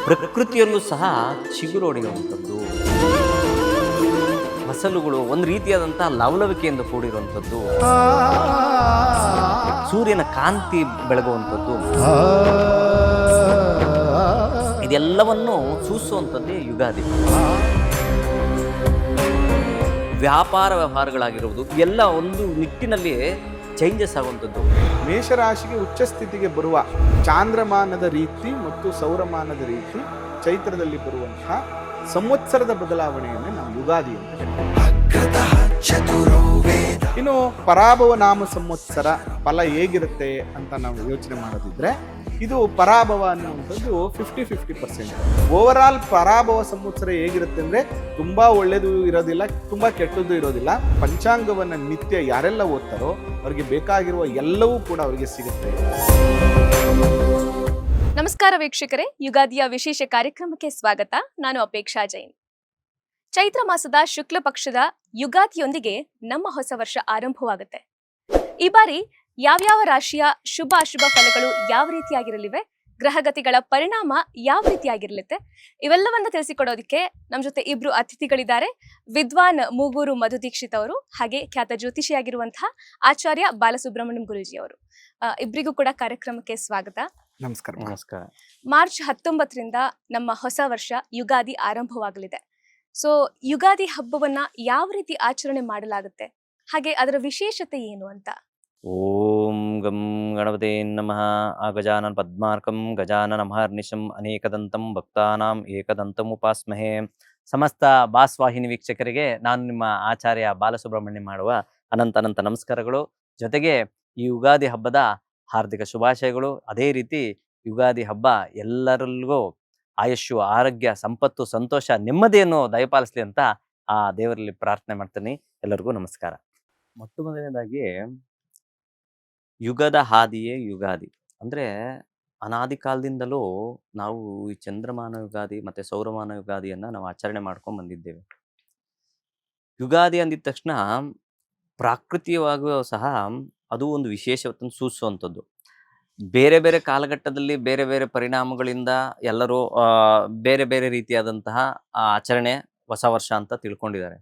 ಪ್ರಕೃತಿಯಲ್ಲೂ ಸಹ ಚಿಗುರೊಡೆಯುವಂಥದ್ದು, ಫಸಲುಗಳು ಒಂದು ರೀತಿಯಾದಂಥ ಲವಲವಿಕೆಯಿಂದ ಕೂಡಿರುವಂಥದ್ದು, ಸೂರ್ಯನ ಕಾಂತಿ ಬೆಳಗುವಂಥದ್ದು, ಇದೆಲ್ಲವನ್ನು ಸೂಚಿಸುವಂಥದ್ದೇ ಯುಗಾದಿ. ವ್ಯಾಪಾರ ವ್ಯವಹಾರಗಳಾಗಿರುವುದು ಎಲ್ಲ ಒಂದು ನಿಟ್ಟಿನಲ್ಲಿ ಚೇಂಜಸ್ ಆಗುವಂಥದ್ದು. ಮೇಷರಾಶಿಗೆ ಉಚ್ಚ ಸ್ಥಿತಿಗೆ ಬರುವ ಚಾಂದ್ರಮಾನದ ರೀತಿ ಮತ್ತು ಸೌರಮಾನದ ರೀತಿ ಚೈತ್ರದಲ್ಲಿ ಬರುವಂತಹ ಸಂವತ್ಸರದ ಬದಲಾವಣೆಯನ್ನೇ ನಾವು ಯುಗಾದಿ ಅಂತ ಹೇಳ್ತೀವಿ. ಇನ್ನು ಪರಾಭವ ನಾಮ ಸಂವತ್ಸರ ಫಲ ಹೇಗಿರುತ್ತೆ ಅಂತ ನಾವು ಯೋಚನೆ ಮಾಡೋದಿದ್ರೆ, ಇದು ಪರಾಭವ ಅನ್ನುವಂಥದ್ದು 50-50%. ಓವರ್ ಆಲ್ ಪರಾಭವ ಸಂವತ್ಸರ ಹೇಗಿರುತ್ತೆ ಅಂದ್ರೆ ತುಂಬಾ ಒಳ್ಳೇದು ಇರೋದಿಲ್ಲ, ತುಂಬಾ ಕೆಟ್ಟದ್ದು ಇರೋದಿಲ್ಲ. ಪಂಚಾಂಗವನ್ನ ನಿತ್ಯ ಯಾರೆಲ್ಲ ಓದ್ತಾರೋ ಅವರಿಗೆ ಬೇಕಾಗಿರುವ ಎಲ್ಲವೂ ಕೂಡ ಅವರಿಗೆ ಸಿಗುತ್ತೆ. ನಮಸ್ಕಾರ ವೀಕ್ಷಕರೇ, ಯುಗಾದಿಯ ವಿಶೇಷ ಕಾರ್ಯಕ್ರಮಕ್ಕೆ ಸ್ವಾಗತ. ನಾನು ಅಪೇಕ್ಷಾ ಜೈನ್. ಚೈತ್ರ ಮಾಸದ ಶುಕ್ಲ ಪಕ್ಷದ ಯುಗಾದಿಯೊಂದಿಗೆ ನಮ್ಮ ಹೊಸ ವರ್ಷ ಆರಂಭವಾಗುತ್ತೆ. ಈ ಬಾರಿ ಯಾವ್ಯಾವ ರಾಶಿಯ ಶುಭ ಅಶುಭ ಫಲಗಳು ಯಾವ ರೀತಿಯಾಗಿರಲಿವೆ, ಗ್ರಹಗತಿಗಳ ಪರಿಣಾಮ ಯಾವ ರೀತಿಯಾಗಿರಲಿದೆ, ಇವೆಲ್ಲವನ್ನ ತಿಳಿಸಿಕೊಡೋದಕ್ಕೆ ನಮ್ಮ ಜೊತೆ ಇಬ್ರು ಅತಿಥಿಗಳಿದ್ದಾರೆ. ವಿದ್ವಾನ್ ಮೂಗೂರು ಮಧು ದೀಕ್ಷಿತ್ ಅವರು, ಹಾಗೆ ಖ್ಯಾತ ಜ್ಯೋತಿಷಿಯಾಗಿರುವಂತಹ ಆಚಾರ್ಯ ಬಾಲಸುಬ್ರಹ್ಮಣ್ಯಂ ಗುರೂಜಿ ಅವರು. ಇಬ್ಬರಿಗೂ ಕೂಡ ಕಾರ್ಯಕ್ರಮಕ್ಕೆ ಸ್ವಾಗತ. ನಮಸ್ಕಾರ. ನಮಸ್ಕಾರ. ಮಾರ್ಚ್ 19ರಿಂದ ನಮ್ಮ ಹೊಸ ವರ್ಷ ಯುಗಾದಿ ಆರಂಭವಾಗಲಿದೆ. ಸೊ ಯುಗಾದಿ ಹಬ್ಬವನ್ನ ಯಾವ ರೀತಿ ಆಚರಣೆ ಮಾಡಲಾಗುತ್ತೆ, ಹಾಗೆ ಅದರ ವಿಶೇಷತೆ ಏನು ಅಂತ? ಓಂ ಗಂ ಗಣಪತೆ ನಮಃ. ಗಜಾನನ ಪದ್ಮಾರ್ಕಂ ಗಜಾನನ ಮಹರ್ನಿಶಂ ಅನೇಕದಂತಂ ಭಕ್ತಾನಾಂ ಏಕದಂತಂ ಉಪಾಸ್ಮಹೇ. ಸಮಸ್ತ ಬಾಸ್ವಾಹಿನಿ ವೀಕ್ಷಕರಿಗೆ ನಾನು ನಿಮ್ಮ ಆಚಾರ್ಯ ಬಾಲಸುಬ್ರಹ್ಮಣ್ಯ ಮಾಡುವ ಅನಂತ ನಮಸ್ಕಾರಗಳು. ಜೊತೆಗೆ ಈ ಯುಗಾದಿ ಹಬ್ಬದ ಹಾರ್ದಿಕ ಶುಭಾಶಯಗಳು. ಅದೇ ರೀತಿ ಯುಗಾದಿ ಹಬ್ಬ ಎಲ್ಲರಿಗೂ ಆಯುಷ್ಯು, ಆರೋಗ್ಯ, ಸಂಪತ್ತು, ಸಂತೋಷ, ನೆಮ್ಮದಿಯನ್ನು ದಯಪಾಲಿಸಲಿ ಅಂತ ಆ ದೇವರಲ್ಲಿ ಪ್ರಾರ್ಥನೆ ಮಾಡ್ತೀನಿ. ಎಲ್ಲರಿಗೂ ನಮಸ್ಕಾರ. ಮೊಟ್ಟ ಮೊದಲನೇದಾಗಿ ಯುಗದ ಹಾದಿಯೇ ಯುಗಾದಿ. ಅಂದ್ರೆ ಅನಾದಿ ಕಾಲದಿಂದಲೂ ನಾವು ಈ ಚಂದ್ರಮಾನ ಯುಗಾದಿ ಮತ್ತೆ ಸೌರಮಾನ ಯುಗಾದಿಯನ್ನ ನಾವು ಆಚರಣೆ ಮಾಡ್ಕೊಂಡು ಬಂದಿದ್ದೇವೆ. ಯುಗಾದಿ ಅಂದಿದ ತಕ್ಷಣ ಪ್ರಾಕೃತಿಕವಾಗಿಯೂ ಸಹ ಅದು ಒಂದು ವಿಶೇಷವನ್ನು ಸೂಚಿಸುವಂಥದ್ದು. ಬೇರೆ ಬೇರೆ ಕಾಲಘಟ್ಟದಲ್ಲಿ ಬೇರೆ ಬೇರೆ ಪರಿಣಾಮಗಳಿಂದ ಎಲ್ಲರೂ ಬೇರೆ ಬೇರೆ ರೀತಿಯಾದಂತಹ ಆಚರಣೆ ಹೊಸ ವರ್ಷ ಅಂತ ತಿಳ್ಕೊಂಡಿದ್ದಾರೆ.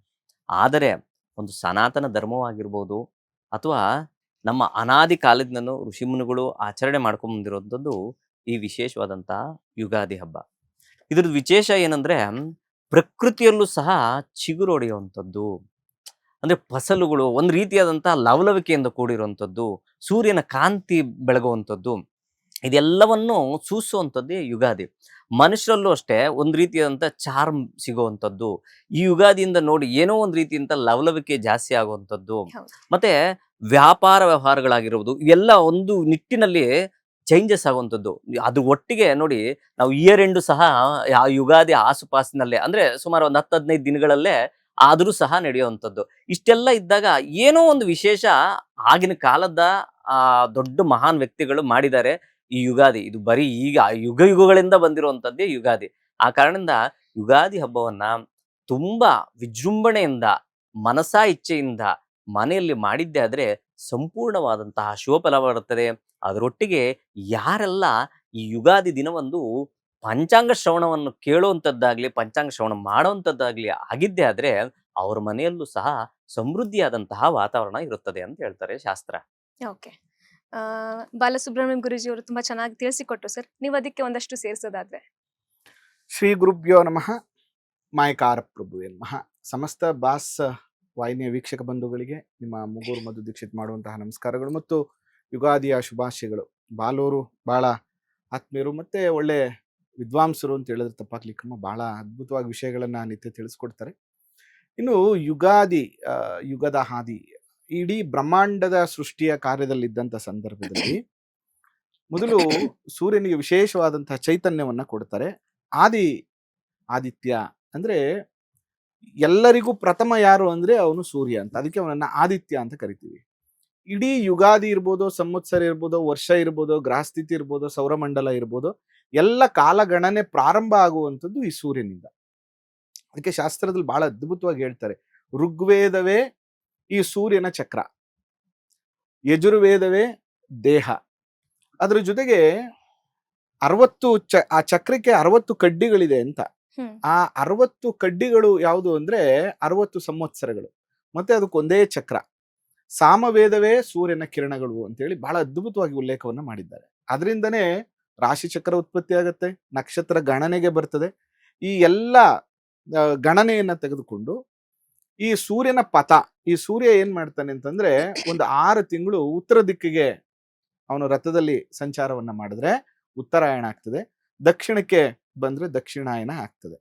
ಆದರೆ ಒಂದು ಸನಾತನ ಧರ್ಮವಾಗಿರ್ಬೋದು ಅಥವಾ ನಮ್ಮ ಅನಾದಿ ಕಾಲದಿಂದನೂ ಋಷಿಮುನಿಗಳು ಆಚರಣೆ ಮಾಡ್ಕೊಂಡು ಬಂದಿರುವಂಥದ್ದು ಈ ವಿಶೇಷವಾದಂತಹ ಯುಗಾದಿ ಹಬ್ಬ. ಇದ್ರದ್ದು ವಿಶೇಷ ಏನಂದ್ರೆ ಪ್ರಕೃತಿಯಲ್ಲೂ ಸಹ ಚಿಗುರೊಡೆಯುವಂಥದ್ದು, ಅಂದ್ರೆ ಫಸಲುಗಳು ಒಂದು ರೀತಿಯಾದಂತಹ ಲವಲವಿಕೆಯಿಂದ ಕೂಡಿರುವಂಥದ್ದು, ಸೂರ್ಯನ ಕಾಂತಿ ಬೆಳಗುವಂಥದ್ದು, ಇದೆಲ್ಲವನ್ನು ಸೂಚಿಸುವಂಥದ್ದೇ ಯುಗಾದಿ. ಮನುಷ್ಯರಲ್ಲೂ ಅಷ್ಟೇ ಒಂದು ರೀತಿಯಾದಂಥ ಚಾರ್ಮ್ ಸಿಗುವಂಥದ್ದು, ಈ ಯುಗಾದಿಯಿಂದ ನೋಡಿ ಏನೋ ಒಂದು ರೀತಿಯಿಂದ ಲವಲವಿಕೆ ಜಾಸ್ತಿ ಆಗುವಂಥದ್ದು, ಮತ್ತೆ ವ್ಯಾಪಾರ ವ್ಯವಹಾರಗಳಾಗಿರುವುದು ಎಲ್ಲ ಒಂದು ನಿಟ್ಟಿನಲ್ಲಿ ಚೇಂಜಸ್ ಆಗುವಂಥದ್ದು. ಅದು ಒಟ್ಟಿಗೆ ನೋಡಿ, ನಾವು ಇಯರ್ ಎಂಡು ಸಹ ಆ ಯುಗಾದಿ ಆಸುಪಾಸಿನಲ್ಲೇ ಅಂದ್ರೆ ಸುಮಾರು ಒಂದು 10-15 ದಿನಗಳಲ್ಲೇ ಆದರೂ ಸಹ ನಡೆಯುವಂಥದ್ದು. ಇಷ್ಟೆಲ್ಲ ಇದ್ದಾಗ ಏನೋ ಒಂದು ವಿಶೇಷ ಆಗಿನ ಕಾಲದ ದೊಡ್ಡ ಮಹಾನ್ ವ್ಯಕ್ತಿಗಳು ಮಾಡಿದ್ದಾರೆ ಈ ಯುಗಾದಿ. ಇದು ಬರೀ ಈಗ ಯುಗಗಳಿಂದ ಬಂದಿರುವಂಥದ್ದೇ ಯುಗಾದಿ. ಆ ಕಾರಣದಿಂದ ಯುಗಾದಿ ಹಬ್ಬವನ್ನ ತುಂಬಾ ವಿಜೃಂಭಣೆಯಿಂದ, ಮನಸಾ ಇಚ್ಛೆಯಿಂದ ಮನೆಯಲ್ಲಿ ಮಾಡಿದ್ದೆ ಆದ್ರೆ ಸಂಪೂರ್ಣವಾದಂತಹ ಶುಭಫಲ ಬರುತ್ತದೆ. ಅದರೊಟ್ಟಿಗೆ ಯಾರೆಲ್ಲ ಈ ಯುಗಾದಿ ದಿನವೊಂದು ಪಂಚಾಂಗ ಶ್ರವಣವನ್ನು ಕೇಳುವಂಥದ್ದಾಗ್ಲಿ, ಪಂಚಾಂಗ ಶ್ರವಣ ಮಾಡುವಂಥದ್ದಾಗ್ಲಿ ಆಗಿದ್ದೇ ಆದ್ರೆ ಅವ್ರ ಮನೆಯಲ್ಲೂ ಸಹ ಸಮೃದ್ಧಿಯಾದಂತಹ ವಾತಾವರಣ ಇರುತ್ತದೆ ಅಂತ ಹೇಳ್ತಾರೆ ಶಾಸ್ತ್ರ. ಓಕೆ, ಬಾಲಸುಬ್ರಹ್ಮಣ್ಯಂ ಗುರೂಜಿ ಅವರು ತುಂಬಾ ಚೆನ್ನಾಗಿ ತಿಳಿಸಿಕೊಟ್ರು ಸರ್. ನೀವು ಅದಕ್ಕೆ ಒಂದಷ್ಟು ಸೇರಿಸೋದಾದ್ರೆ? ಶ್ರೀ ಗುರುಭ್ಯೋ ನಮಃ. ಮಾಯಕಾರ ಪ್ರಭುವೇ ನಮಃ. ಸಮಸ್ತ ಬಾಸ್ ವಾಹಿನಿಯ ವೀಕ್ಷಕ ಬಂಧುಗಳಿಗೆ ನಿಮ್ಮ ಮೂಗೂರು ಮಧು ದೀಕ್ಷಿತ್ ಮಾಡುವಂತಹ ನಮಸ್ಕಾರಗಳು ಮತ್ತು ಯುಗಾದಿಯ ಶುಭಾಶಯಗಳು. ಬಾಲೂರು ಬಹಳ ಆತ್ಮೀಯರು ಮತ್ತೆ ಒಳ್ಳೆ ವಿದ್ವಾಂಸರು ಅಂತ ಹೇಳಿದ್ರೆ ತಪ್ಪಾಗ್ಲಿಕ್ಕಮ್ಮ, ಬಹಳ ಅದ್ಭುತವಾಗಿ ವಿಷಯಗಳನ್ನ ನಿತ್ಯ ತಿಳಿಸ್ಕೊಡ್ತಾರೆ. ಇನ್ನು ಯುಗಾದಿ, ಯುಗದ ಹಾದಿ, ಇಡೀ ಬ್ರಹ್ಮಾಂಡದ ಸೃಷ್ಟಿಯ ಕಾರ್ಯದಲ್ಲಿದ್ದಂಥ ಸಂದರ್ಭದಲ್ಲಿ ಮೊದಲು ಸೂರ್ಯನಿಗೆ ವಿಶೇಷವಾದಂತಹ ಚೈತನ್ಯವನ್ನ ಕೊಡ್ತಾರೆ. ಆದಿತ್ಯ ಅಂದ್ರೆ ಎಲ್ಲರಿಗೂ ಪ್ರಥಮ ಯಾರು ಅಂದ್ರೆ ಅವನು ಸೂರ್ಯ ಅಂತ, ಅದಕ್ಕೆ ಅವನನ್ನ ಆದಿತ್ಯ ಅಂತ ಕರಿತೀವಿ. ಇಡೀ ಯುಗಾದಿ ಇರ್ಬೋದು, ಸಂವತ್ಸರ ಇರ್ಬೋದು, ವರ್ಷ ಇರ್ಬೋದು, ಗ್ರಹಸ್ಥಿತಿ ಇರ್ಬೋದು, ಸೌರಮಂಡಲ ಇರ್ಬೋದು, ಎಲ್ಲ ಕಾಲಗಣನೆ ಪ್ರಾರಂಭ ಆಗುವಂಥದ್ದು ಈ ಸೂರ್ಯನಿಂದ. ಅದಕ್ಕೆ ಶಾಸ್ತ್ರದಲ್ಲಿ ಬಹಳ ಅದ್ಭುತವಾಗಿ ಹೇಳ್ತಾರೆ, ಋಗ್ವೇದವೇ ಈ ಸೂರ್ಯನ ಚಕ್ರ, ಯಜುರ್ವೇದವೇ ದೇಹ. ಅದ್ರ ಜೊತೆಗೆ ಆ ಚಕ್ರಕ್ಕೆ 60 ಕಡ್ಡಿಗಳಿದೆ ಅಂತ. ಹ್ಮ್ ಆ 60 ಕಡ್ಡಿಗಳು ಯಾವುದು ಅಂದ್ರೆ 60 ಸಂವತ್ಸರಗಳು. ಮತ್ತೆ ಅದಕ್ಕೊಂದೇ ಚಕ್ರ. ಸಾಮವೇದವೇ ಸೂರ್ಯನ ಕಿರಣಗಳು ಅಂತೇಳಿ ಬಹಳ ಅದ್ಭುತವಾಗಿ ಉಲ್ಲೇಖವನ್ನ ಮಾಡಿದ್ದಾರೆ. ಅದರಿಂದನೇ ರಾಶಿ ಚಕ್ರ ಉತ್ಪತ್ತಿ ಆಗತ್ತೆ, ನಕ್ಷತ್ರ ಗಣನೆಗೆ ಬರ್ತದೆ. ಈ ಎಲ್ಲ ಗಣನೆಯನ್ನ ತೆಗೆದುಕೊಂಡು ಈ ಸೂರ್ಯನ ಪಥ, ಈ ಸೂರ್ಯ ಏನ್ ಮಾಡ್ತಾನೆ ಅಂತಂದ್ರೆ ಒಂದು 6 ತಿಂಗಳು ಉತ್ತರ ದಿಕ್ಕಿಗೆ ಅವನು ರಥದಲ್ಲಿ ಸಂಚಾರವನ್ನ ಮಾಡಿದ್ರೆ ಉತ್ತರಾಯಣ ಆಗ್ತದೆ, ದಕ್ಷಿಣಕ್ಕೆ ಬಂದ್ರೆ ದಕ್ಷಿಣಾಯನ ಆಗ್ತದೆ.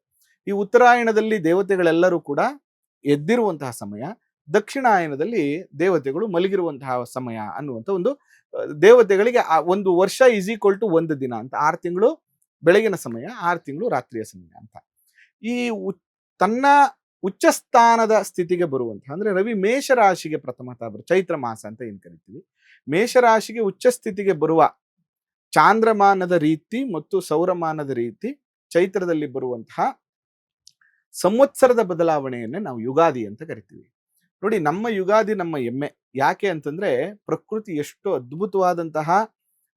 ಈ ಉತ್ತರಾಯಣದಲ್ಲಿ ದೇವತೆಗಳೆಲ್ಲರೂ ಕೂಡ ಎದ್ದಿರುವಂತಹ ಸಮಯ, ದಕ್ಷಿಣಾಯನದಲ್ಲಿ ದೇವತೆಗಳು ಮಲಗಿರುವಂತಹ ಸಮಯ ಅನ್ನುವಂಥ ಒಂದು ದೇವತೆಗಳಿಗೆ ಒಂದು ವರ್ಷ ಈಸ್ ಈಕ್ವಲ್ ಟು 1 ದಿನ ಅಂತ. 6 ತಿಂಗಳು ಬೆಳಗಿನ ಸಮಯ, 6 ತಿಂಗಳು ರಾತ್ರಿಯ ಸಮಯ ಅಂತ. ಈ ತನ್ನ ಉಚ್ಚ ಸ್ಥಾನದ ಸ್ಥಿತಿಗೆ ಬರುವಂತಹ, ಅಂದ್ರೆ ರವಿ ಮೇಷರಾಶಿಗೆ ಪ್ರಥಮ ಚೈತ್ರ ಮಾಸ ಅಂತ ಏನ್ ಕರಿತೀವಿ, ಮೇಷರಾಶಿಗೆ ಉಚ್ಚ ಸ್ಥಿತಿಗೆ ಬರುವ ಚಾಂದ್ರಮಾನದ ರೀತಿ ಮತ್ತು ಸೌರಮಾನದ ರೀತಿ ಚೈತ್ರದಲ್ಲಿ ಬರುವಂತಹ ಸಂವತ್ಸರದ ಬದಲಾವಣೆಯನ್ನೇ ನಾವು ಯುಗಾದಿ ಅಂತ ಕರಿತೀವಿ. ನೋಡಿ, ನಮ್ಮ ಯುಗಾದಿ ನಮ್ಮ ಹೆಮ್ಮೆ. ಯಾಕೆ ಅಂತಂದ್ರೆ ಪ್ರಕೃತಿ ಎಷ್ಟು ಅದ್ಭುತವಾದಂತಹ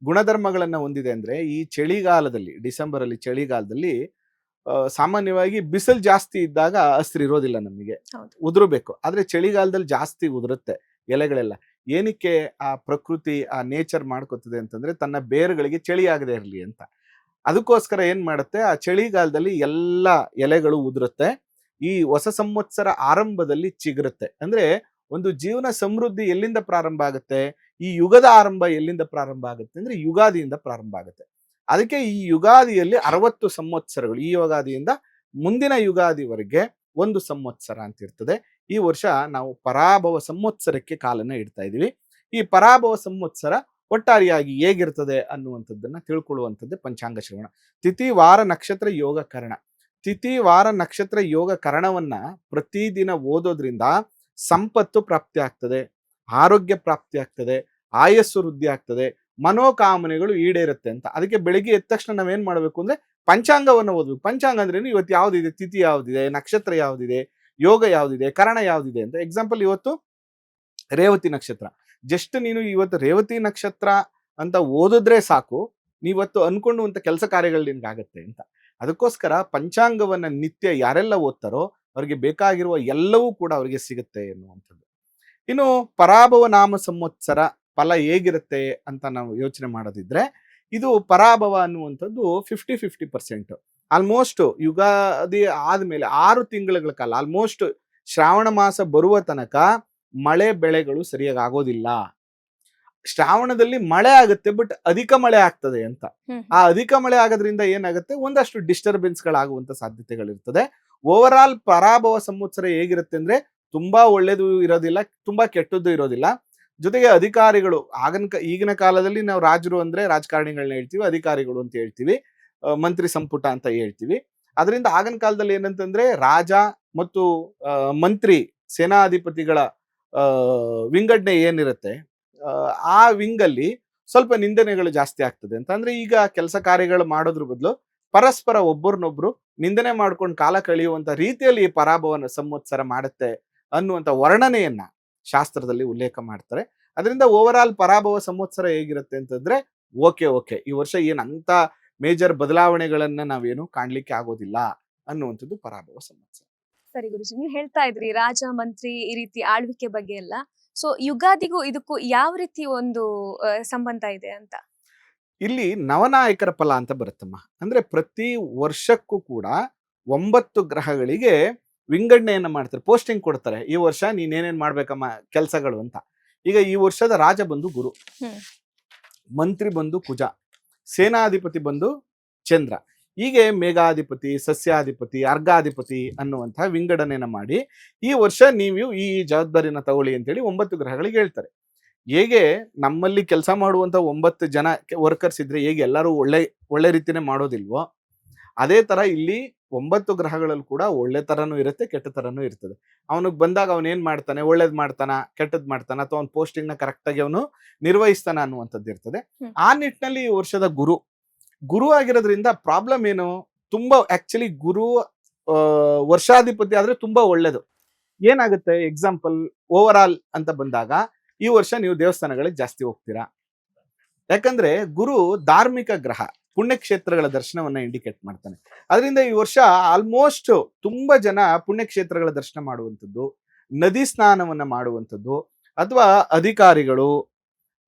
ಗುಣಧರ್ಮಗಳನ್ನ ಹೊಂದಿದೆ ಅಂದ್ರೆ, ಈ ಚಳಿಗಾಲದಲ್ಲಿ, ಡಿಸೆಂಬರ್ ಅಲ್ಲಿ ಚಳಿಗಾಲದಲ್ಲಿ ಸಾಮಾನ್ಯವಾಗಿ ಬಿಸಿಲು ಜಾಸ್ತಿ ಇದ್ದಾಗ ಹಸಿರು ಇರೋದಿಲ್ಲ, ನಮಗೆ ಉದುರಬೇಕು. ಆದ್ರೆ ಚಳಿಗಾಲದಲ್ಲಿ ಜಾಸ್ತಿ ಉದುರುತ್ತೆ ಎಲೆಗಳೆಲ್ಲ. ಏನಕ್ಕೆ ಆ ಪ್ರಕೃತಿ, ಆ ನೇಚರ್ ಮಾಡ್ಕೊತದೆ ಅಂತಂದ್ರೆ ತನ್ನ ಬೇರುಗಳಿಗೆ ಚಳಿ ಆಗದೆ ಇರಲಿ ಅಂತ. ಅದಕ್ಕೋಸ್ಕರ ಏನ್ ಮಾಡುತ್ತೆ, ಆ ಚಳಿಗಾಲದಲ್ಲಿ ಎಲ್ಲ ಎಲೆಗಳು ಉದುರುತ್ತೆ. ಈ ಹೊಸ ಸಂವತ್ಸರ ಆರಂಭದಲ್ಲಿ ಚಿಗುರುತ್ತೆ. ಅಂದ್ರೆ ಒಂದು ಜೀವನ ಸಮೃದ್ಧಿ ಎಲ್ಲಿಂದ ಪ್ರಾರಂಭ ಆಗುತ್ತೆ, ಈ ಯುಗದ ಆರಂಭ ಎಲ್ಲಿಂದ ಪ್ರಾರಂಭ ಆಗುತ್ತೆ ಅಂದ್ರೆ ಯುಗಾದಿಯಿಂದ ಪ್ರಾರಂಭ ಆಗುತ್ತೆ. ಅದಕ್ಕೆ ಈ ಯುಗಾದಿಯಲ್ಲಿ 60 ಸಂವತ್ಸರಗಳು, ಈ ಯುಗಾದಿಯಿಂದ ಮುಂದಿನ ಯುಗಾದಿವರೆಗೆ 1 ಸಂವತ್ಸರ ಅಂತ ಇರ್ತದೆ. ಈ ವರ್ಷ ನಾವು ಪರಾಭವ ಸಂವತ್ಸರಕ್ಕೆ ಕಾಲನ್ನ ಇಡ್ತಾ ಇದೀವಿ. ಈ ಪರಾಭವ ಸಂವತ್ಸರ ಒಟ್ಟಾರೆಯಾಗಿ ಹೇಗಿರ್ತದೆ ಅನ್ನುವಂಥದ್ದನ್ನ ತಿಳ್ಕೊಳ್ಳುವಂಥದ್ದೇ ಪಂಚಾಂಗ ಶ್ರವಣ. ತಿಥಿ ವಾರ ನಕ್ಷತ್ರ ಯೋಗ ಕರಣ. ತಿಥಿ ವಾರ ನಕ್ಷತ್ರ ಯೋಗ ಕರಣವನ್ನ ಪ್ರತಿದಿನ ಓದೋದ್ರಿಂದ ಸಂಪತ್ತು ಪ್ರಾಪ್ತಿ ಆಗ್ತದೆ, ಆರೋಗ್ಯ ಪ್ರಾಪ್ತಿ ಆಗ್ತದೆ, ಆಯಸ್ಸು ವೃದ್ಧಿ ಆಗ್ತದೆ, ಮನೋಕಾಮನೆಗಳು ಈಡೇರುತ್ತೆ ಅಂತ. ಅದಕ್ಕೆ ಬೆಳಿಗ್ಗೆ ಎದ್ದ ತಕ್ಷಣ ನಾವೇನ್ ಮಾಡ್ಬೇಕು ಅಂದ್ರೆ ಪಂಚಾಂಗವನ್ನು ಓದ್ಬೇಕು. ಪಂಚಾಂಗ ಅಂದ್ರೇನು, ಇವತ್ತು ಯಾವ್ದಿದೆ, ತಿಥಿ ಯಾವ್ದಿದೆ, ನಕ್ಷತ್ರ ಯಾವ್ದಿದೆ, ಯೋಗ ಯಾವ್ದಿದೆ, ಕರಣ ಯಾವ್ದಿದೆ ಅಂತ. ಎಕ್ಸಾಂಪಲ್, ಇವತ್ತು ರೇವತಿ ನಕ್ಷತ್ರ. ಜಸ್ಟ್ ನೀನು ಇವತ್ತು ರೇವತಿ ನಕ್ಷತ್ರ ಅಂತ ಓದಿದ್ರೆ ಸಾಕು, ನೀವತ್ತು ಅನ್ಕೊಂಡುವಂತ ಕೆಲಸ ಕಾರ್ಯಗಳು ನಿನ್ಗಾಗತ್ತೆ ಅಂತ. ಅದಕ್ಕೋಸ್ಕರ ಪಂಚಾಂಗವನ್ನ ನಿತ್ಯ ಯಾರೆಲ್ಲ ಓದ್ತಾರೋ ಅವ್ರಿಗೆ ಬೇಕಾಗಿರುವ ಎಲ್ಲವೂ ಕೂಡ ಅವ್ರಿಗೆ ಸಿಗುತ್ತೆ ಎನ್ನುವಂಥದ್ದು. ಇನ್ನು ಪರಾಭವ ನಾಮ ಸಂವತ್ಸರ ಫಲ ಹೇಗಿರುತ್ತೆ ಅಂತ ನಾವು ಯೋಚನೆ ಮಾಡೋದಿದ್ರೆ, ಇದು ಪರಾಭವ ಅನ್ನುವಂಥದ್ದು 50-50%. ಆಲ್ಮೋಸ್ಟ್ ಯುಗಾದಿ ಆದ್ಮೇಲೆ 6 ತಿಂಗಳ ಕಾಲ, ಆಲ್ಮೋಸ್ಟ್ ಶ್ರಾವಣ ಮಾಸ ಬರುವ ತನಕ ಮಳೆ ಬೆಳೆಗಳು ಸರಿಯಾಗಿ ಆಗೋದಿಲ್ಲ. ಶ್ರಾವಣದಲ್ಲಿ ಮಳೆ ಆಗುತ್ತೆ, ಬಟ್ ಅಧಿಕ ಮಳೆ ಆಗ್ತದೆ ಅಂತ. ಆ ಅಧಿಕ ಮಳೆ ಆಗೋದ್ರಿಂದ ಏನಾಗುತ್ತೆ, ಒಂದಷ್ಟು ಡಿಸ್ಟರ್ಬೆನ್ಸ್ ಗಳಾಗುವಂತ ಸಾಧ್ಯತೆಗಳಿರ್ತದೆ. ಓವರ್ ಆಲ್ ಪರಾಭವ ಸಂವತ್ಸರ ಹೇಗಿರುತ್ತೆ ಅಂದ್ರೆ, ತುಂಬಾ ಒಳ್ಳೇದು ಇರೋದಿಲ್ಲ, ತುಂಬಾ ಕೆಟ್ಟದ್ದು ಇರೋದಿಲ್ಲ. ಜೊತೆಗೆ ಅಧಿಕಾರಿಗಳು, ಈಗಿನ ಕಾಲದಲ್ಲಿ ನಾವು ರಾಜರು ಅಂದ್ರೆ ರಾಜಕಾರಣಿಗಳನ್ನ ಹೇಳ್ತೀವಿ, ಅಧಿಕಾರಿಗಳು ಅಂತ ಹೇಳ್ತೀವಿ, ಮಂತ್ರಿ ಸಂಪುಟ ಅಂತ ಹೇಳ್ತೀವಿ. ಅದರಿಂದ ಆಗಿನ ಕಾಲದಲ್ಲಿ ಏನಂತಂದ್ರೆ ರಾಜ ಮತ್ತು ಮಂತ್ರಿ ಸೇನಾಧಿಪತಿಗಳ ವಿಂಗಡಣೆ ಏನಿರುತ್ತೆ, ಆ ವಿಂಗ್ ಅಲ್ಲಿ ಸ್ವಲ್ಪ ನಿಂದನೆಗಳು ಜಾಸ್ತಿ ಆಗ್ತದೆ ಅಂತ. ಅಂದ್ರೆ ಈಗ ಕೆಲಸ ಕಾರ್ಯಗಳು ಮಾಡೋದ್ರ ಬದಲು ಪರಸ್ಪರ ಒಬ್ಬರನ್ನೊಬ್ರು ನಿಂದನೆ ಮಾಡ್ಕೊಂಡು ಕಾಲ ಕಳೆಯುವಂತ ರೀತಿಯಲ್ಲಿ ಈ ಪರಾಭವನ ಸಂವತ್ಸರ ಮಾಡುತ್ತೆ ಅನ್ನುವಂತ ವರ್ಣನೆಯನ್ನ ಶಾಸ್ತ್ರದಲ್ಲಿ ಉಲ್ಲೇಖ ಮಾಡ್ತಾರೆ. ಅದರಿಂದ ಓವರ್ ಆಲ್ ಪರಾಭವ ಸಂವತ್ಸರ ಹೇಗಿರುತ್ತೆ ಅಂತಂದ್ರೆ, ಓಕೆ ಈ ವರ್ಷ ಏನಂತ ಮೇಜರ್ ಬದಲಾವಣೆಗಳನ್ನ ನಾವೇನು ಕಾಣ್ಲಿಕ್ಕೆ ಆಗೋದಿಲ್ಲ ಅನ್ನುವಂಥದ್ದು ಪರಾಭವ ಸಂವತ್ಸರ. ಸರಿ ಗುರುಜಿ, ನೀವು ಹೇಳ್ತಾ ಇದ್ರಿ ರಾಜ ಮಂತ್ರಿ ಈ ರೀತಿ ಆಳ್ವಿಕೆ ಬಗ್ಗೆ ಎಲ್ಲ. ಸೊ ಯುಗಾದಿಗೂ ಇದಕ್ಕೂ ಯಾವ ರೀತಿ ಒಂದು ಸಂಬಂಧ ಇದೆ ಅಂತ? ಇಲ್ಲಿ ನವನಾಯಕರ ಫಲ ಅಂತ ಬರುತ್ತಮ್ಮ. ಅಂದ್ರೆ ಪ್ರತಿ ವರ್ಷಕ್ಕೂ ಕೂಡ 9 ಗ್ರಹಗಳಿಗೆ ವಿಂಗಡಣೆಯನ್ನ ಮಾಡ್ತಾರೆ, ಪೋಸ್ಟಿಂಗ್ ಕೊಡ್ತಾರೆ. ಈ ವರ್ಷ ನೀನೇನೇನ್ ಮಾಡ್ಬೇಕಮ್ಮ ಕೆಲಸಗಳು ಅಂತ. ಈಗ ಈ ವರ್ಷದ ರಾಜ ಬಂದು ಗುರು, ಮಂತ್ರಿ ಬಂದು ಕುಜ, ಸೇನಾಧಿಪತಿ ಬಂದು ಚಂದ್ರ. ಹೀಗೆ ಮೇಘಾಧಿಪತಿ, ಸಸ್ಯಾಧಿಪತಿ, ಅರ್ಘಾಧಿಪತಿ ಅನ್ನುವಂತಹ ವಿಂಗಡಣೆಯನ್ನ ಮಾಡಿ ಈ ವರ್ಷ ನೀವು ಈ ಜವಾಬ್ದಾರಿನ ತಗೊಳ್ಳಿ ಅಂತೇಳಿ 9 ಗ್ರಹಗಳಿಗೆ ಹೇಳ್ತಾರೆ. ಹೇಗೆ ನಮ್ಮಲ್ಲಿ ಕೆಲಸ ಮಾಡುವಂತ 9 ಜನ ವರ್ಕರ್ಸ್ ಇದ್ರೆ ಹೇಗೆ ಎಲ್ಲರೂ ಒಳ್ಳೆ ರೀತಿನೇ ಮಾಡೋದಿಲ್ವೋ, ಅದೇ ತರ ಇಲ್ಲಿ 9 ಗ್ರಹಗಳಲ್ಲಿ ಕೂಡ ಒಳ್ಳೆ ತರನೂ ಇರುತ್ತೆ, ಕೆಟ್ಟ ತರನೂ ಇರ್ತದೆ. ಅವನಿಗೆ ಬಂದಾಗ ಅವನೇನ್ ಮಾಡ್ತಾನೆ, ಒಳ್ಳೇದ್ ಮಾಡ್ತಾನ, ಕೆಟ್ಟದ್ ಮಾಡ್ತಾನ, ಅಥವಾ ಅವ್ನ ಪೋಸ್ಟಿಂಗ್ ನ ಕರೆಕ್ಟ್ ಆಗಿ ಅವನು ನಿರ್ವಹಿಸ್ತಾನ ಅನ್ನುವಂಥದ್ದು ಇರ್ತದೆ. ಆ ನಿಟ್ಟಿನಲ್ಲಿ ಈ ವರ್ಷದ ಗುರು ಆಗಿರೋದ್ರಿಂದ ಪ್ರಾಬ್ಲಮ್ ಏನು, ತುಂಬಾ ಆಕ್ಚುಲಿ ಗುರು ವರ್ಷಾಧಿಪತಿ ಆದ್ರೆ ತುಂಬಾ ಒಳ್ಳೇದು. ಏನಾಗುತ್ತೆ, ಎಕ್ಸಾಂಪಲ್ ಓವರ್ ಆಲ್ ಅಂತ ಬಂದಾಗ ಈ ವರ್ಷ ನೀವು ದೇವಸ್ಥಾನಗಳಿಗೆ ಜಾಸ್ತಿ ಹೋಗ್ತೀರಾ, ಯಾಕಂದ್ರೆ ಗುರು ಧಾರ್ಮಿಕ ಗ್ರಹ, ಪುಣ್ಯಕ್ಷೇತ್ರಗಳ ದರ್ಶನವನ್ನ ಇಂಡಿಕೇಟ್ ಮಾಡ್ತಾನೆ. ಅದರಿಂದ ಈ ವರ್ಷ ಆಲ್ಮೋಸ್ಟ್ ತುಂಬಾ ಜನ ಪುಣ್ಯಕ್ಷೇತ್ರಗಳ ದರ್ಶನ ಮಾಡುವಂಥದ್ದು, ನದಿ ಸ್ನಾನವನ್ನ ಮಾಡುವಂಥದ್ದು, ಅಥವಾ ಅಧಿಕಾರಿಗಳು,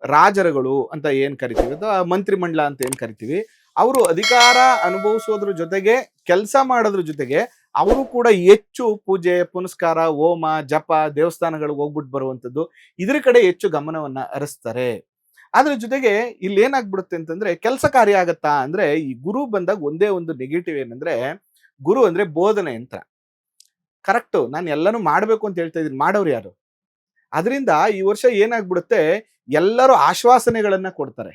ರಾಜರುಗಳು ಅಂತ ಏನ್ ಕರಿತೀವಿ ಅಥವಾ ಮಂತ್ರಿಮಂಡಲ ಅಂತ ಏನ್ ಕರಿತೀವಿ, ಅವರು ಅಧಿಕಾರ ಅನುಭವಿಸೋದ್ರ ಜೊತೆಗೆ ಕೆಲಸ ಮಾಡೋದ್ರ ಜೊತೆಗೆ ಅವರು ಕೂಡ ಹೆಚ್ಚು ಪೂಜೆ ಪುನಸ್ಕಾರ, ಹೋಮ ಜಪ, ದೇವಸ್ಥಾನಗಳಿಗೆ ಹೋಗ್ಬಿಟ್ಟು ಬರುವಂಥದ್ದು, ಇದ್ರ ಕಡೆ ಹೆಚ್ಚು ಗಮನವನ್ನ ಹರಿಸ್ತಾರೆ. ಅದ್ರ ಜೊತೆಗೆ ಇಲ್ಲಿ ಏನಾಗ್ಬಿಡುತ್ತೆ ಅಂತಂದ್ರೆ ಕೆಲಸ ಕಾರ್ಯ ಆಗತ್ತಾ ಅಂದ್ರೆ, ಈ ಗುರು ಬಂದಾಗ ಒಂದೇ ಒಂದು ನೆಗೆಟಿವ್ ಏನಂದ್ರೆ, ಗುರು ಅಂದ್ರೆ ಬೋಧನೆ ಯಂತ್ರ. ಕರೆಕ್ಟು, ನಾನು ಎಲ್ಲನೂ ಮಾಡ್ಬೇಕು ಅಂತ ಹೇಳ್ತಾ ಇದೀನಿ, ಮಾಡೋರು ಯಾರು? ಅದರಿಂದ ಈ ವರ್ಷ ಏನಾಗ್ಬಿಡುತ್ತೆ, ಎಲ್ಲರೂ ಆಶ್ವಾಸನೆಗಳನ್ನ ಕೊಡ್ತಾರೆ,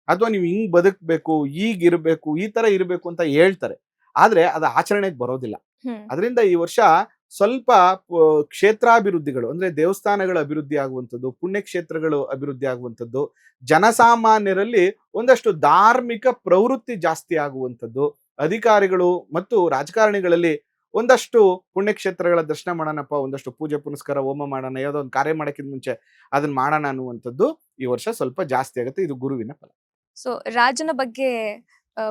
ಅಥವಾ ನೀವು ಹಿಂಗ್ ಬದುಕ್ಬೇಕು, ಈಗಿರ್ಬೇಕು, ಈ ತರ ಇರ್ಬೇಕು ಅಂತ ಹೇಳ್ತಾರೆ, ಆದ್ರೆ ಅದು ಆಚರಣೆಗೆ ಬರೋದಿಲ್ಲ. ಅದರಿಂದ ಈ ವರ್ಷ ಸ್ವಲ್ಪ ಕ್ಷೇತ್ರಾಭಿವೃದ್ಧಿಗಳು ಅಂದ್ರೆ ದೇವಸ್ಥಾನಗಳ ಅಭಿವೃದ್ಧಿ ಆಗುವಂಥದ್ದು, ಪುಣ್ಯಕ್ಷೇತ್ರಗಳು ಅಭಿವೃದ್ಧಿ ಆಗುವಂಥದ್ದು, ಜನಸಾಮಾನ್ಯರಲ್ಲಿ ಒಂದಷ್ಟು ಧಾರ್ಮಿಕ ಪ್ರವೃತ್ತಿ ಜಾಸ್ತಿ ಆಗುವಂಥದ್ದು, ಅಧಿಕಾರಿಗಳು ಮತ್ತು ರಾಜಕಾರಣಿಗಳಲ್ಲಿ ಒಂದಷ್ಟು ಪುಣ್ಯಕ್ಷೇತ್ರಗಳ ದರ್ಶನ ಮಾಡೋಣಪ್ಪ, ಒಂದಷ್ಟು ಪೂಜೆ ಪುನಸ್ಕಾರ ಹೋಮ ಮಾಡೋಣ, ಯಾವುದೋ ಒಂದು ಕಾರ್ಯ ಮಾಡೋಕ್ಕಿಂತ ಮುಂಚೆ ಅದನ್ನ ಮಾಡೋಣ ಅನ್ನುವಂಥದ್ದು ಈ ವರ್ಷ ಸ್ವಲ್ಪ ಜಾಸ್ತಿ ಆಗುತ್ತೆ. ಇದು ಗುರುವಿನ ಫಲ. ಸೊ ರಾಜನ ಬಗ್ಗೆ